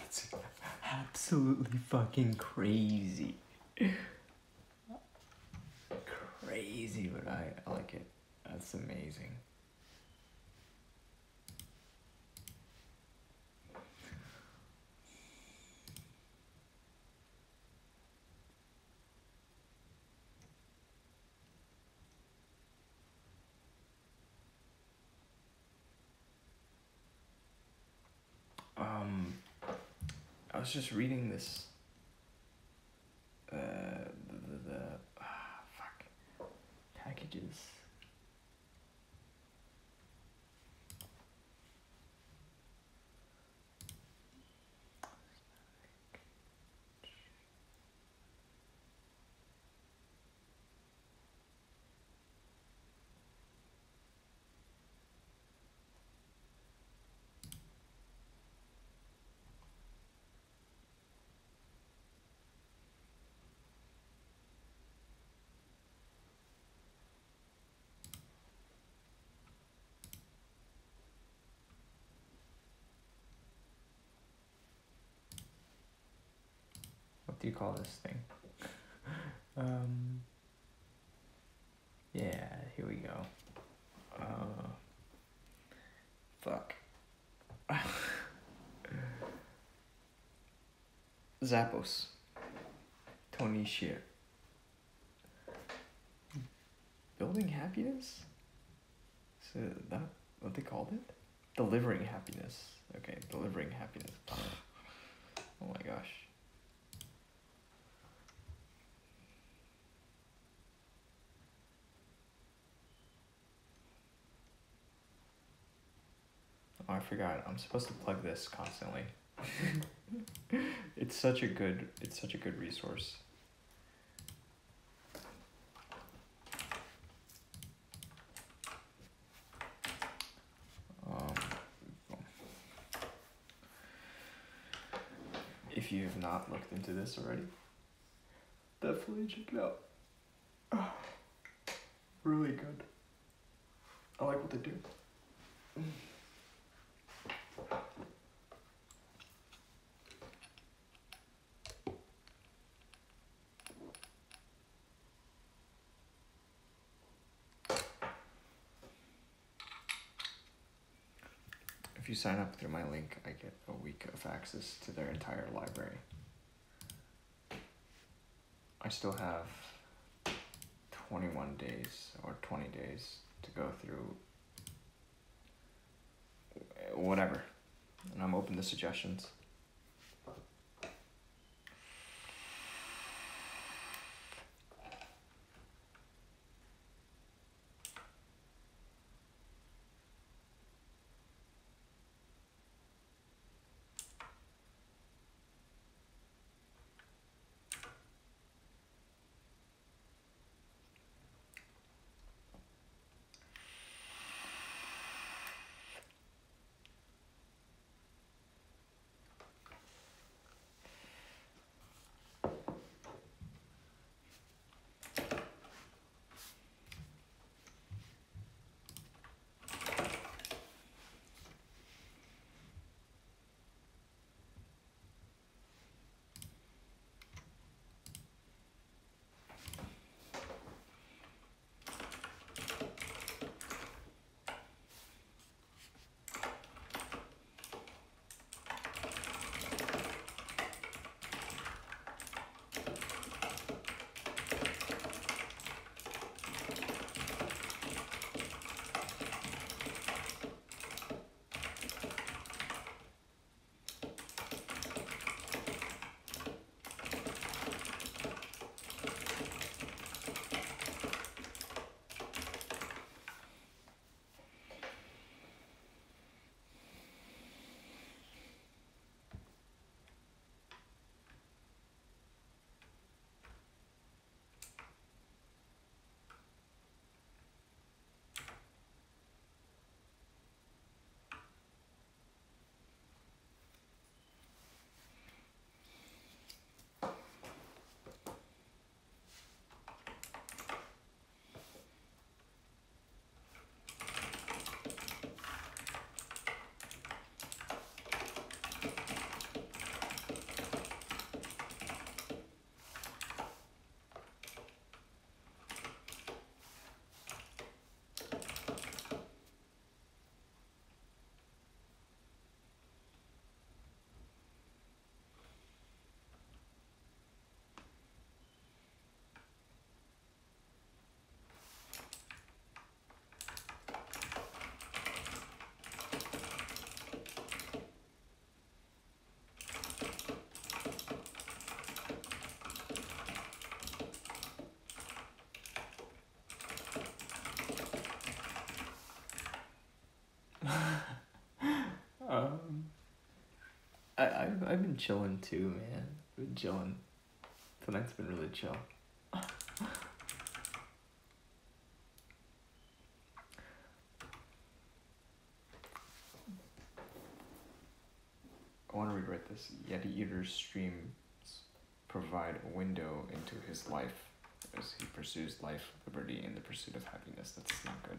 Speaker 1: It's absolutely fucking crazy. Crazy, but I like it. That's amazing. I was just reading this. Fuck packages. What do you call this thing? Yeah, here we go. Fuck. Zappos. Tony Shear. Building happiness? Is that what they called it? Delivering happiness. Okay, delivering happiness. Oh my gosh. Oh, I forgot. I'm supposed to plug this constantly. It's such a good resource. If you have not looked into this already, definitely check it out. Really good. I like what they do. If you sign up through my link, I get a week of access to their entire library. I still have 21 days or 20 days to go through whatever, and I'm open to suggestions. I've been chilling too, man. I've been chilling. Tonight's been really chill. I want to rewrite this. Yeti Eater's streams provide a window into his life as he pursues life, liberty, and the pursuit of happiness. That's not good.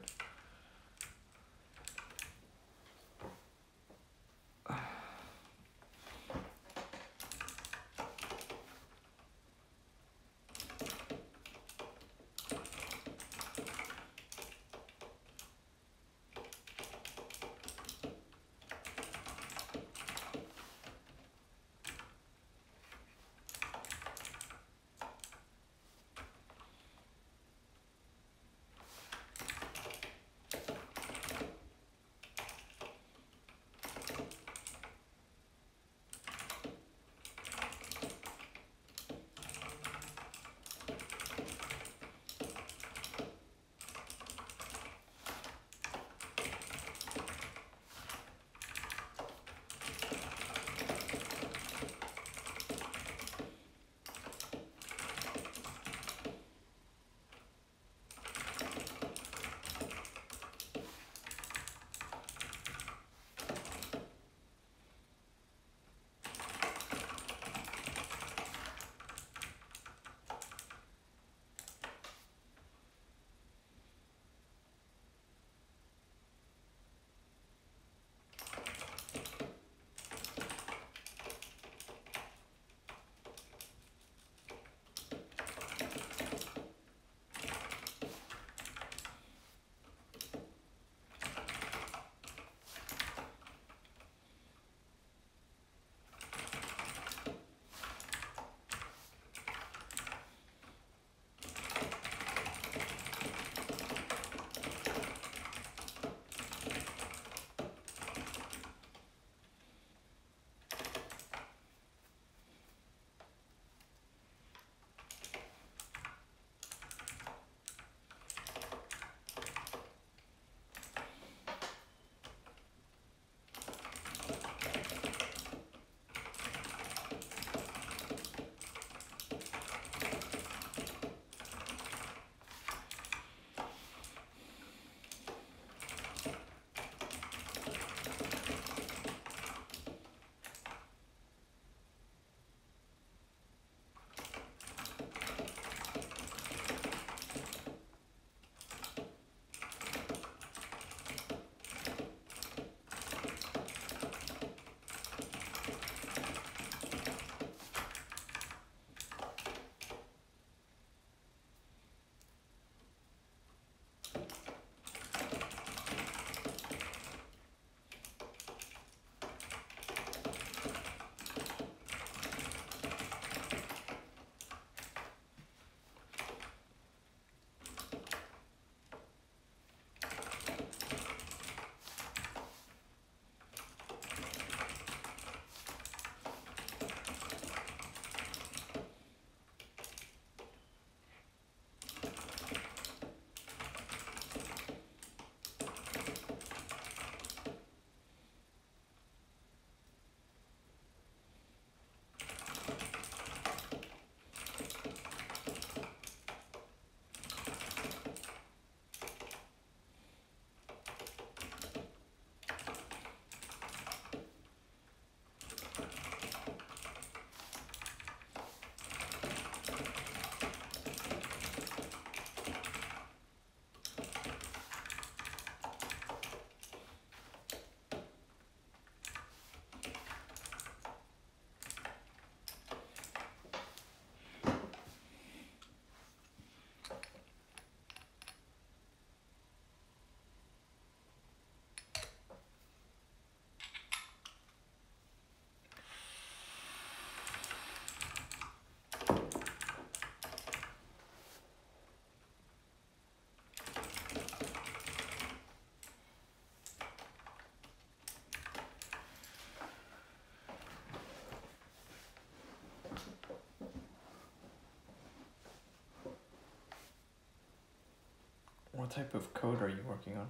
Speaker 1: What type of code are you working on?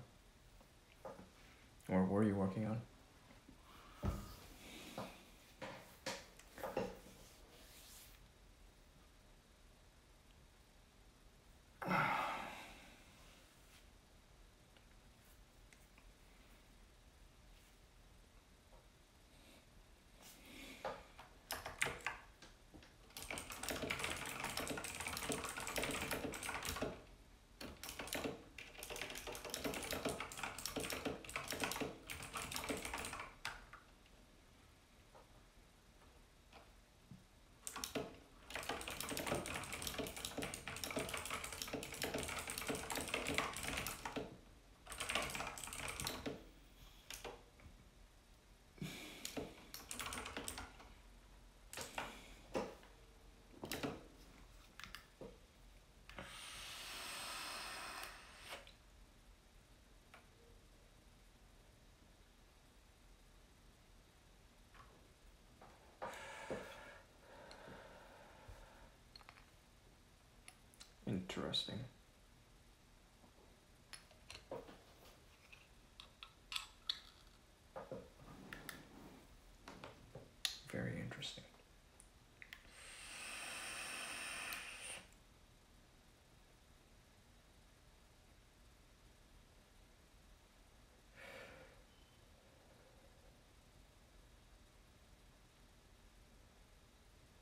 Speaker 1: Or were you working on? Interesting. Very interesting.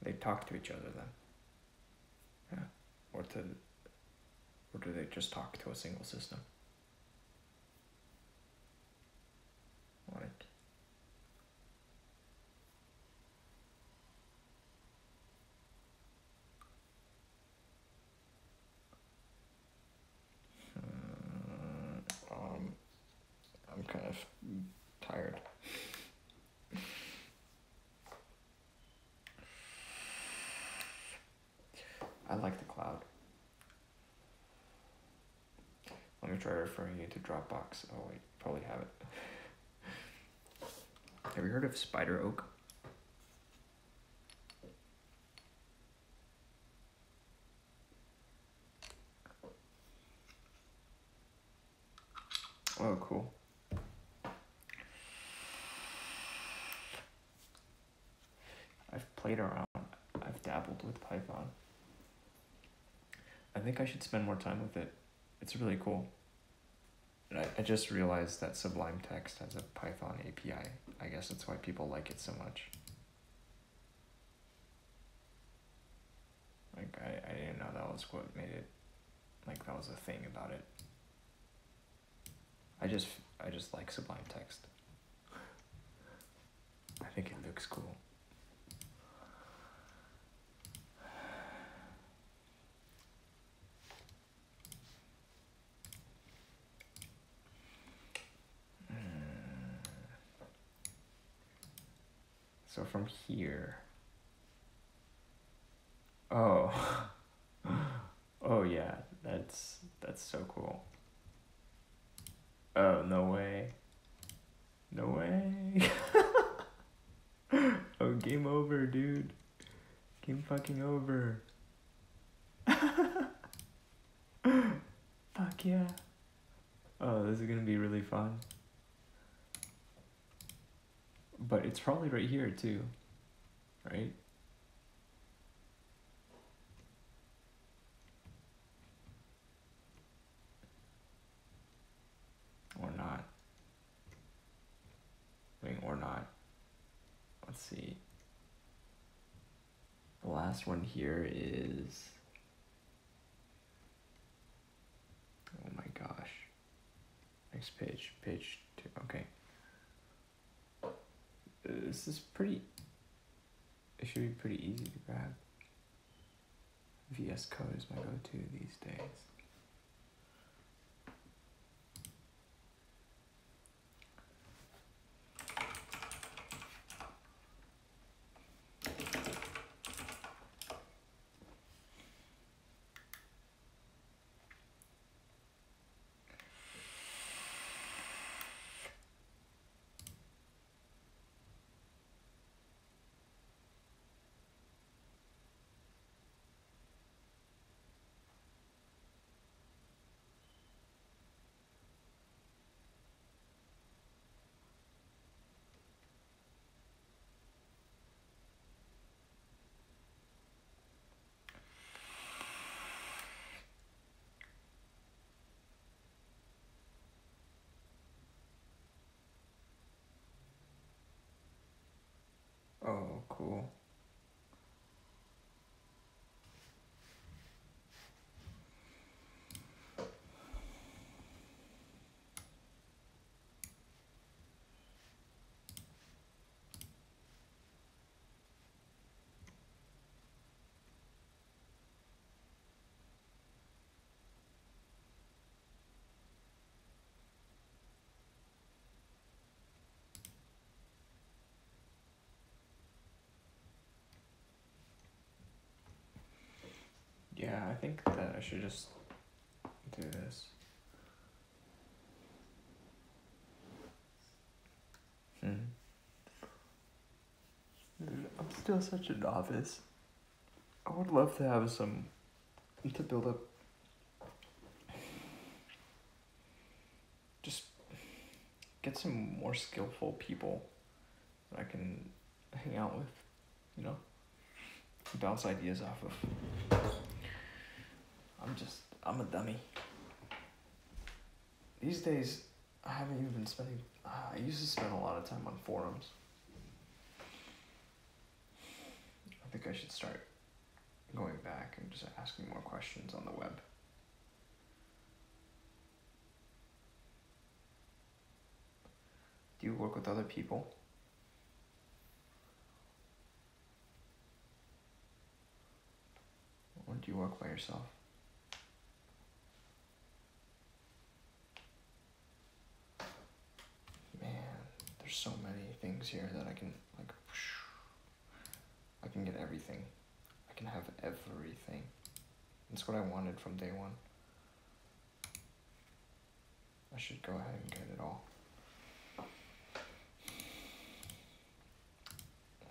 Speaker 1: They talk to each other then. Yeah. Or do they just talk to a single system? Like, I'm kind of tired. I like the cloud. Let me try referring you to Dropbox. Oh wait, probably have it. Have you heard of Spider Oak? Oh, cool. I've played around. I've dabbled with Python. I think I should spend more time with it. It's really cool. And I just realized that Sublime Text has a Python API. I guess that's why people like it so much. Like, I didn't know that was what made it, like, that was a thing about it. I just like Sublime Text. I think it looks cool. So from here, oh, oh yeah, that's so cool. Oh, no way. No way. Oh, game over, dude. Game fucking over. Fuck yeah. Oh, this is gonna be really fun. But it's probably right here too, right? Or not. I mean, or not. Let's see. The last one here is... Oh my gosh. Next page. Page 2. Okay. This is pretty... It should be pretty easy to grab. VS Code is my go-to these days. Oh, cool. Yeah, I think that I should just do this. I'm still such a novice. I would love to have to build up get some more skillful people that I can hang out with, you know, bounce ideas off of. I'm a dummy. These days, I haven't even been spending, I used to spend a lot of time on forums. I think I should start going back and just asking more questions on the web. Do you work with other people? Or do you work by yourself? Man, there's so many things here that I can, like, I can get everything. I can have everything. That's what I wanted from day one. I should go ahead and get it all.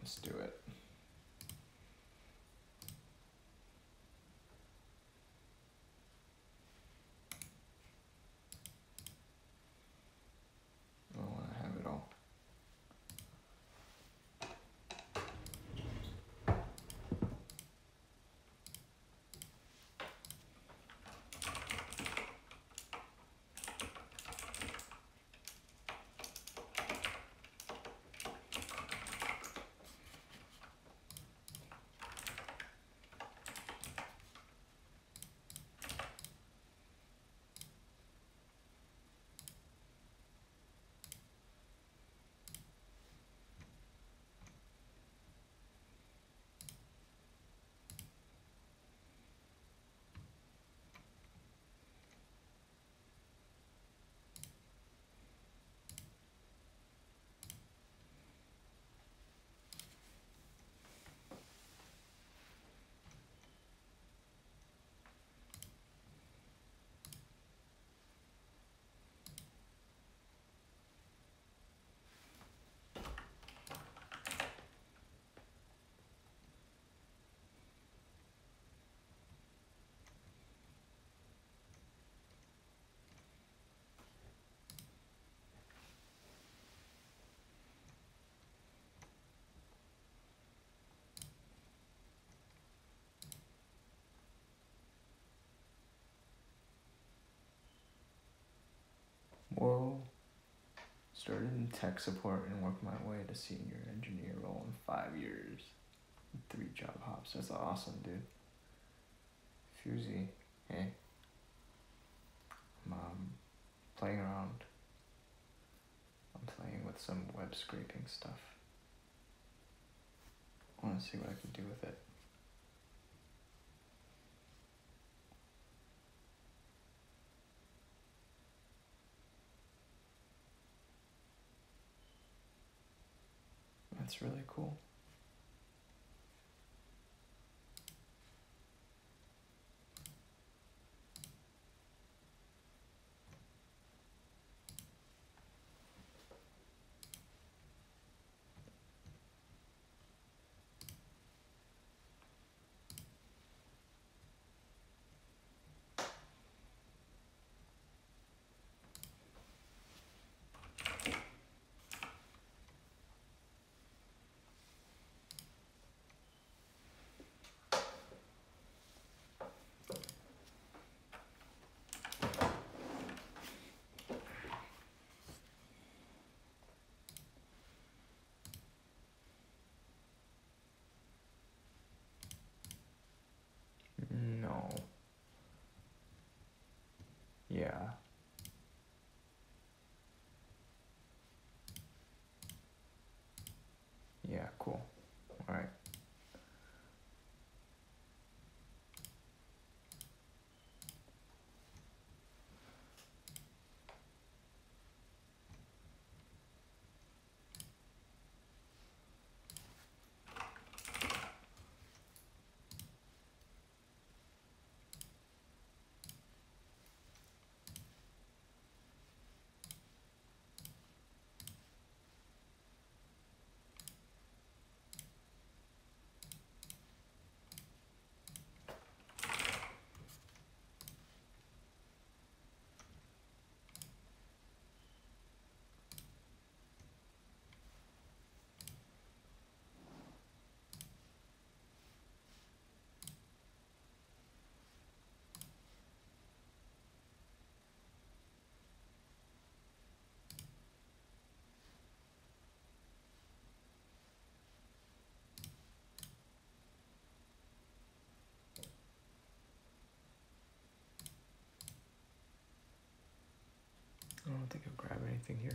Speaker 1: Let's do it. I want to have it all. Whoa. Started in tech support and worked my way to senior engineer role in 5 years. 3 job hops. That's awesome, dude. Fusey, hey. I'm playing around. I'm playing with some web scraping stuff. I want to see what I can do with it. That's really cool. No. Yeah. Yeah, cool. Alright. don't think I'll grab anything here.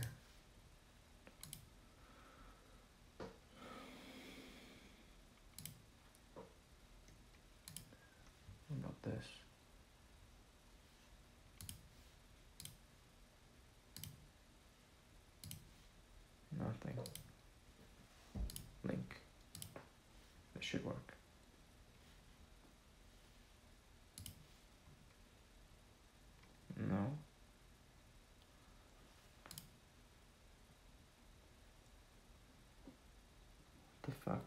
Speaker 1: What about this? Nothing. Link. This should work. No. What the fuck?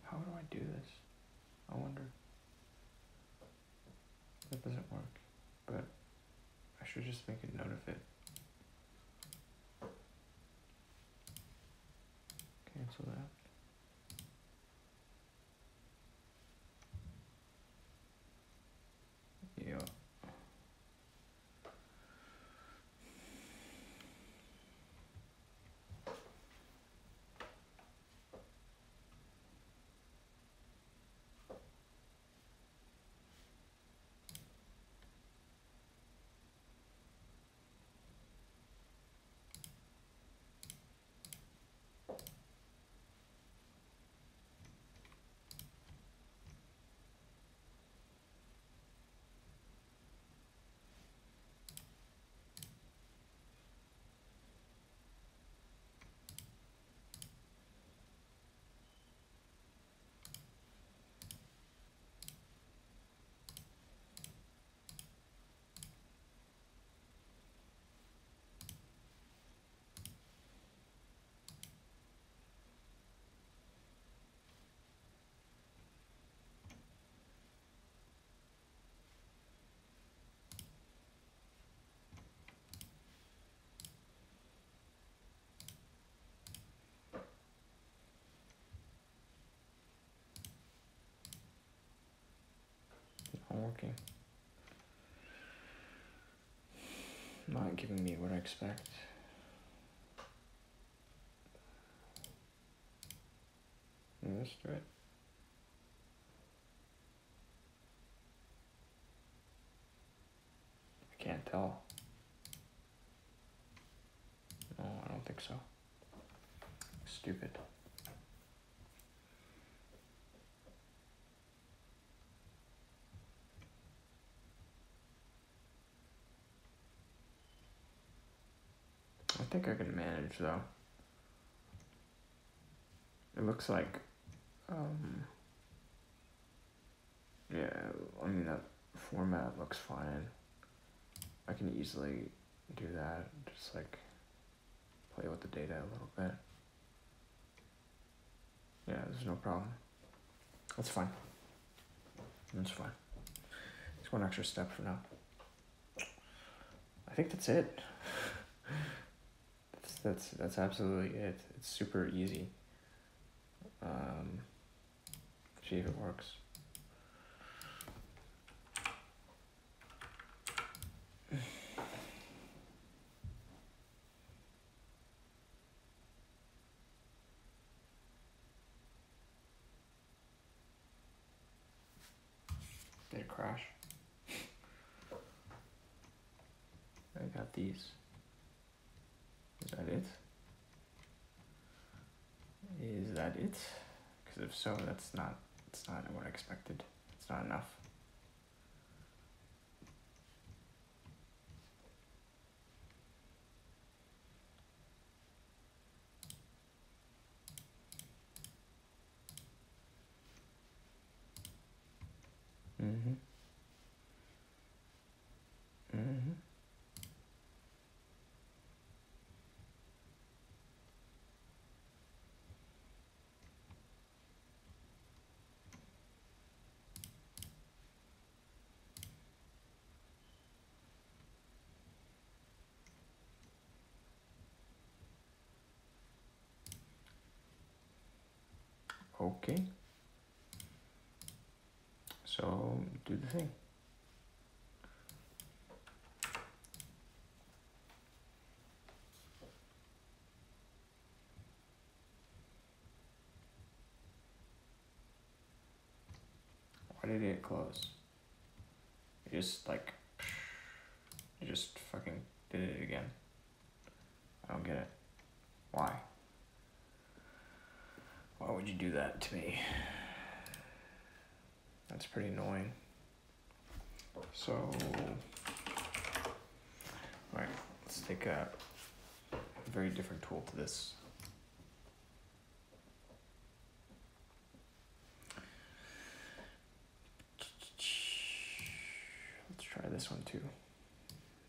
Speaker 1: How do I do this? I wonder. That doesn't work, but I should just make a note of it. Cancel that. Yeah. Not working. Not giving me what I expect. Let's do it. I can't tell. No, I don't think so. Stupid. I think I can manage though. It looks like, yeah, I mean that format looks fine. I can easily do that, just like play with the data a little bit. Yeah, there's no problem. That's fine. That's fine. Just one extra step for now. I think that's it. That's absolutely it. It's super easy. See if it works. Did it crash? I got these. Is that it? Is that it? Because if so, it's not what I expected. It's not enough. Mm-hmm. Mm-hmm. Okay. So do the thing. did it close? It just like, it just fucking did it again. I don't get it. Why? Why would you do that to me? That's pretty annoying. So, alright, let's take a very different tool to this. Let's try this one too.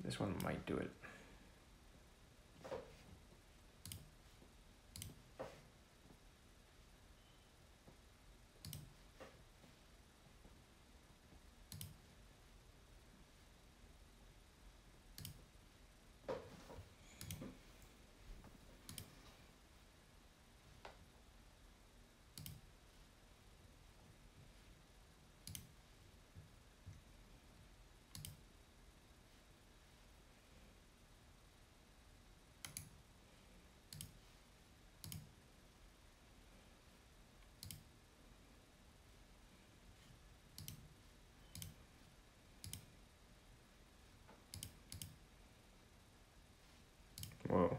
Speaker 1: This one might do it. Whoa.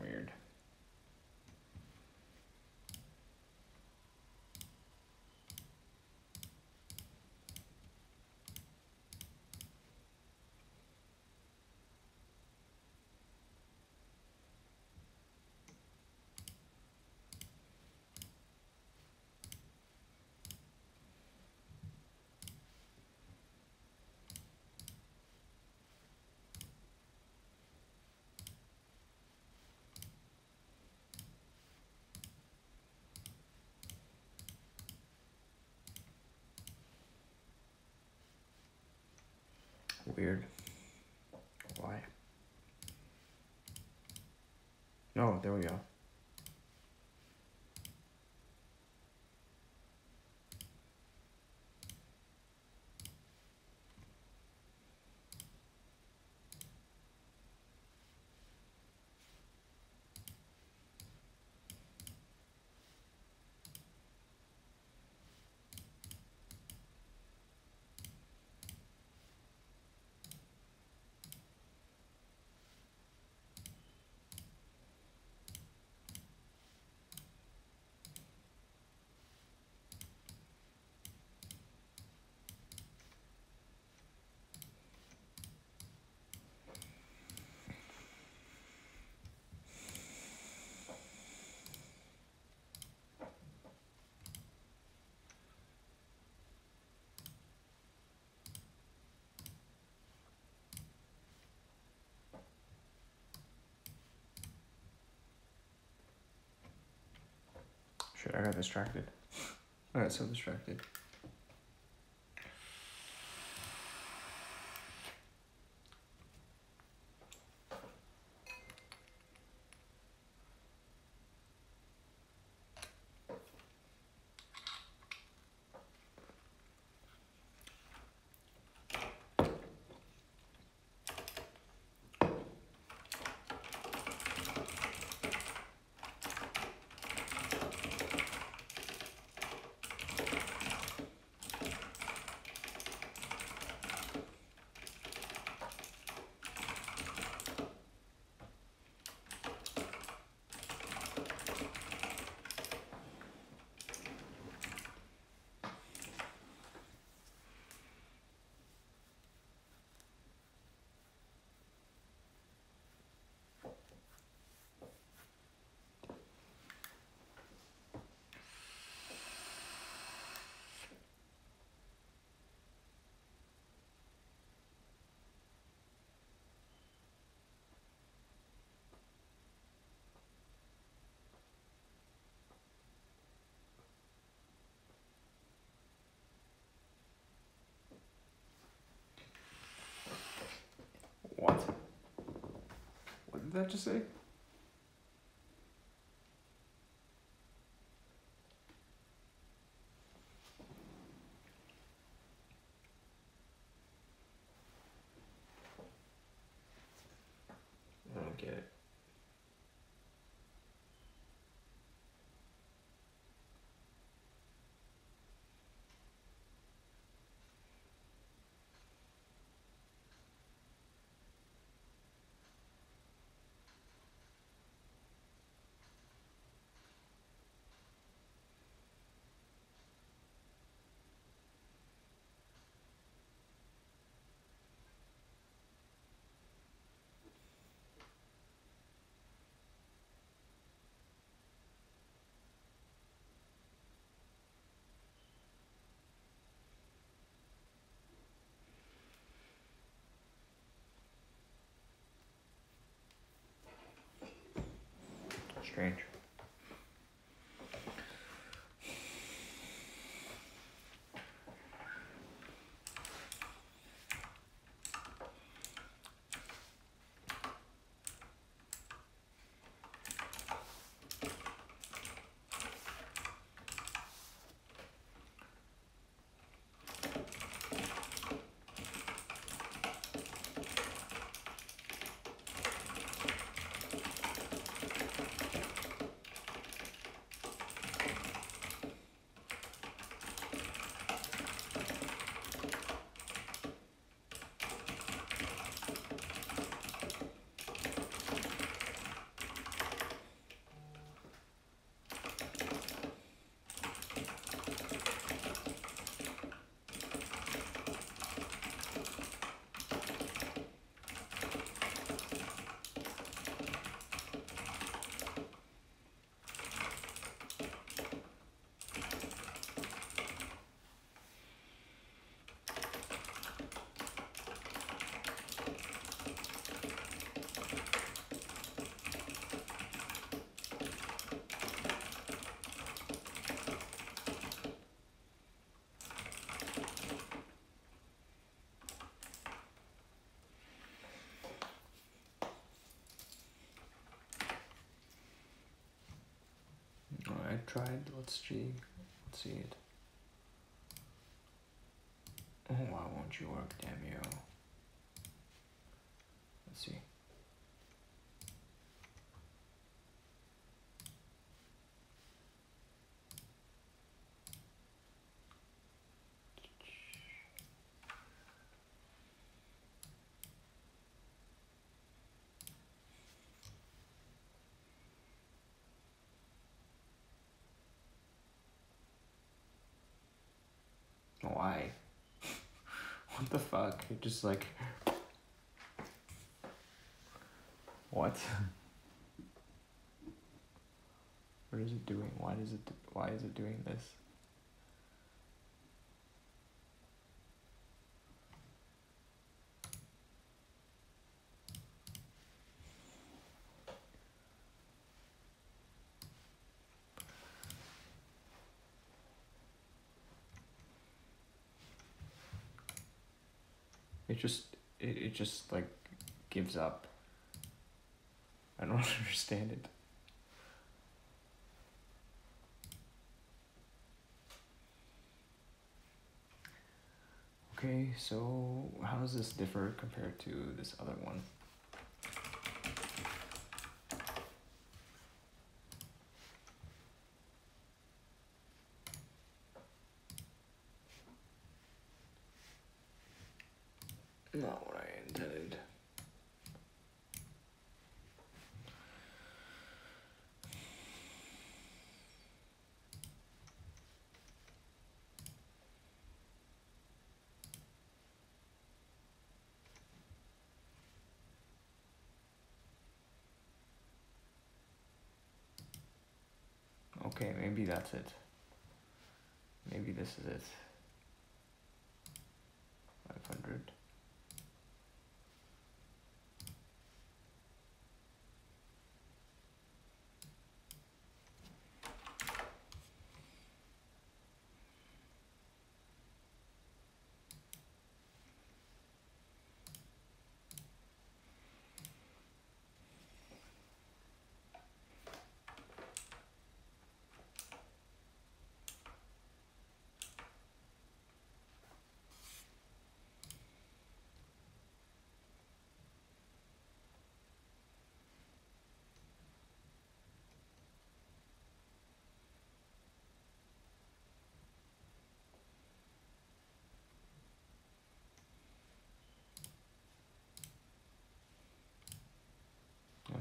Speaker 1: Weird. Weird. Why? No, there we go. Shit, I got distracted. I got so distracted. that just say? I don't get it. Strange. I tried. Let's see it. Oh, why won't you work, damn you? Let's see. Why? What the fuck? It just like... What? What is it doing? Why is it doing this? It just like gives up. I don't understand it. Okay, so how does this differ compared to this other one? Not what I intended. Okay, maybe that's it. Maybe this is it. 500.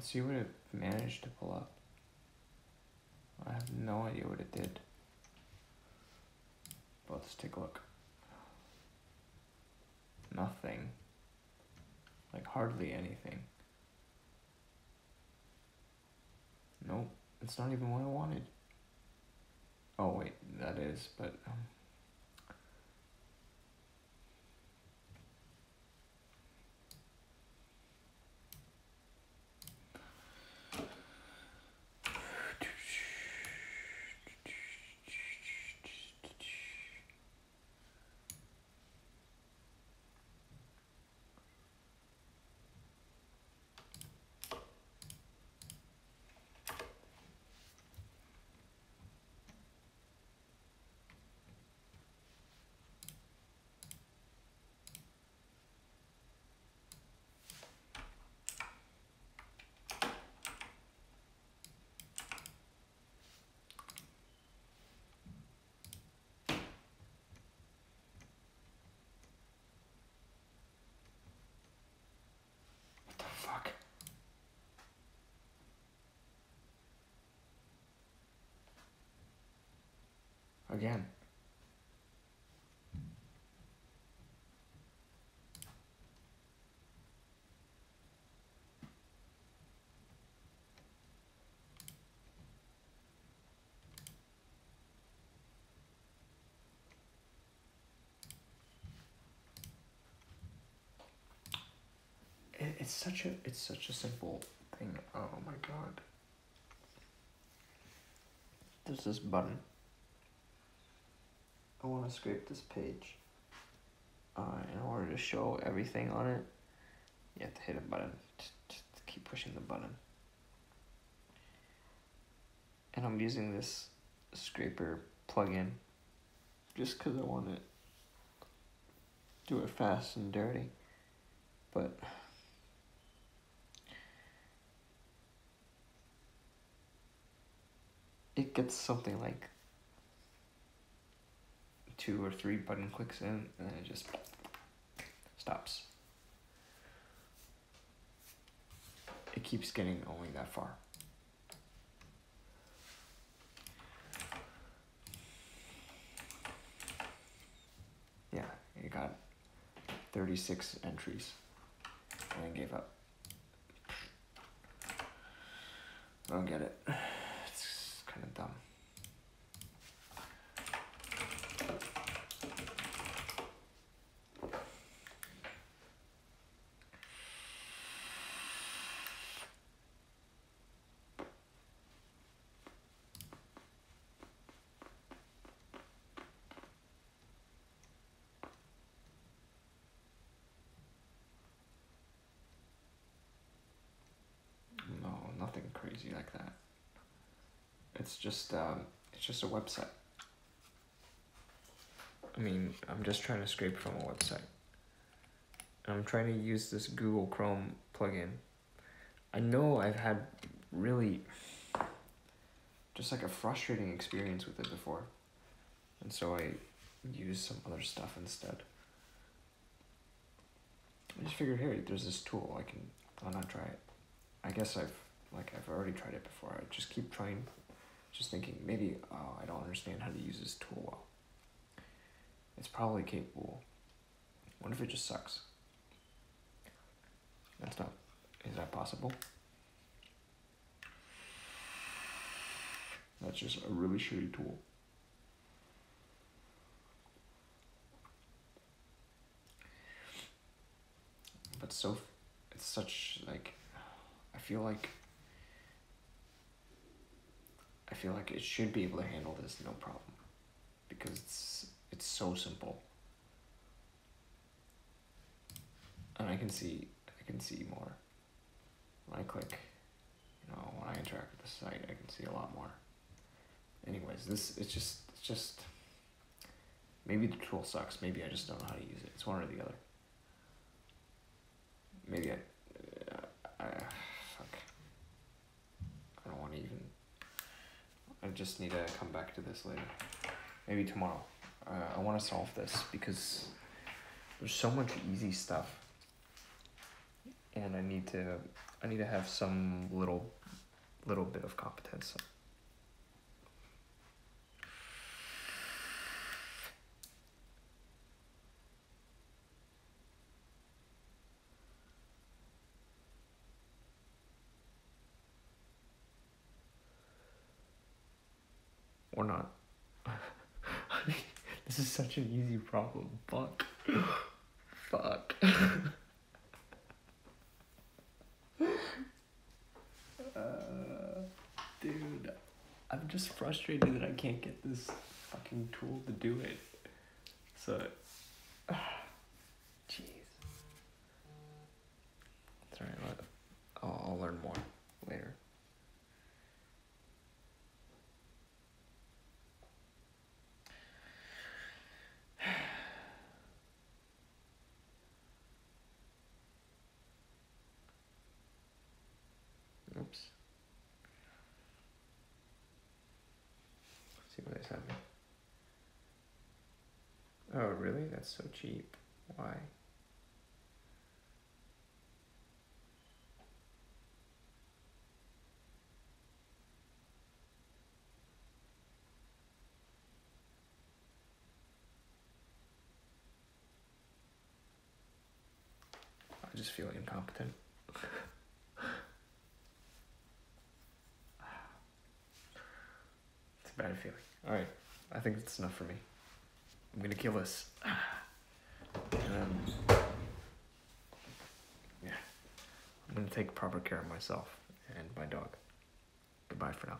Speaker 1: Let's see what it managed to pull up. I have no idea what it did. But let's take a look. Nothing. Like hardly anything. Nope, it's not even what I wanted. Oh wait, that is, but what the fuck? Again. It's such a simple thing. Oh my god. There's this button. I want to scrape this page. In order to show everything on it, you have to hit a button. Just keep pushing the button. And I'm using this scraper plugin just because I want to do it fast and dirty. But it gets something like 2 or 3 button clicks in, and then it just stops. It keeps getting only that far. Yeah, it got 36 entries, and I gave up. I don't get it. It's kind of dumb. No, nothing crazy like that. It's just a website. I mean, I'm just trying to scrape from a website. I'm trying to use this Google Chrome plugin. I know I've had really just like a frustrating experience with it before. And so I used some other stuff instead. I just figured, hey, there's this tool, why not try it? I guess I've already tried it before. I just keep trying, just thinking, maybe, I don't understand how to use this tool well. It's probably capable. What if it just sucks? Is that possible? That's just a really shitty tool. But it's such, like, I feel like it should be able to handle this no problem. Because it's so simple. And I can see more. When I click, when I interact with the site, I can see a lot more. Anyways, it's just, maybe the tool sucks. Maybe I just don't know how to use it. It's one or the other. Maybe fuck. I don't want to even, I just need to come back to this later. Maybe tomorrow. I want to solve this because there's so much easy stuff. And I need to I need to have some little bit of competence. Or not. This is such an easy problem. Fuck. Fuck. Dude, I'm just frustrated that I can't get this fucking tool to do it. So, jeez. It's alright, I'll learn more later. Oops. Let's see what they sent me. Oh, really? That's so cheap. Why? I just feel incompetent. It's a bad feeling. Alright, I think that's enough for me. I'm gonna kill this. Yeah. I'm gonna take proper care of myself and my dog. Goodbye for now.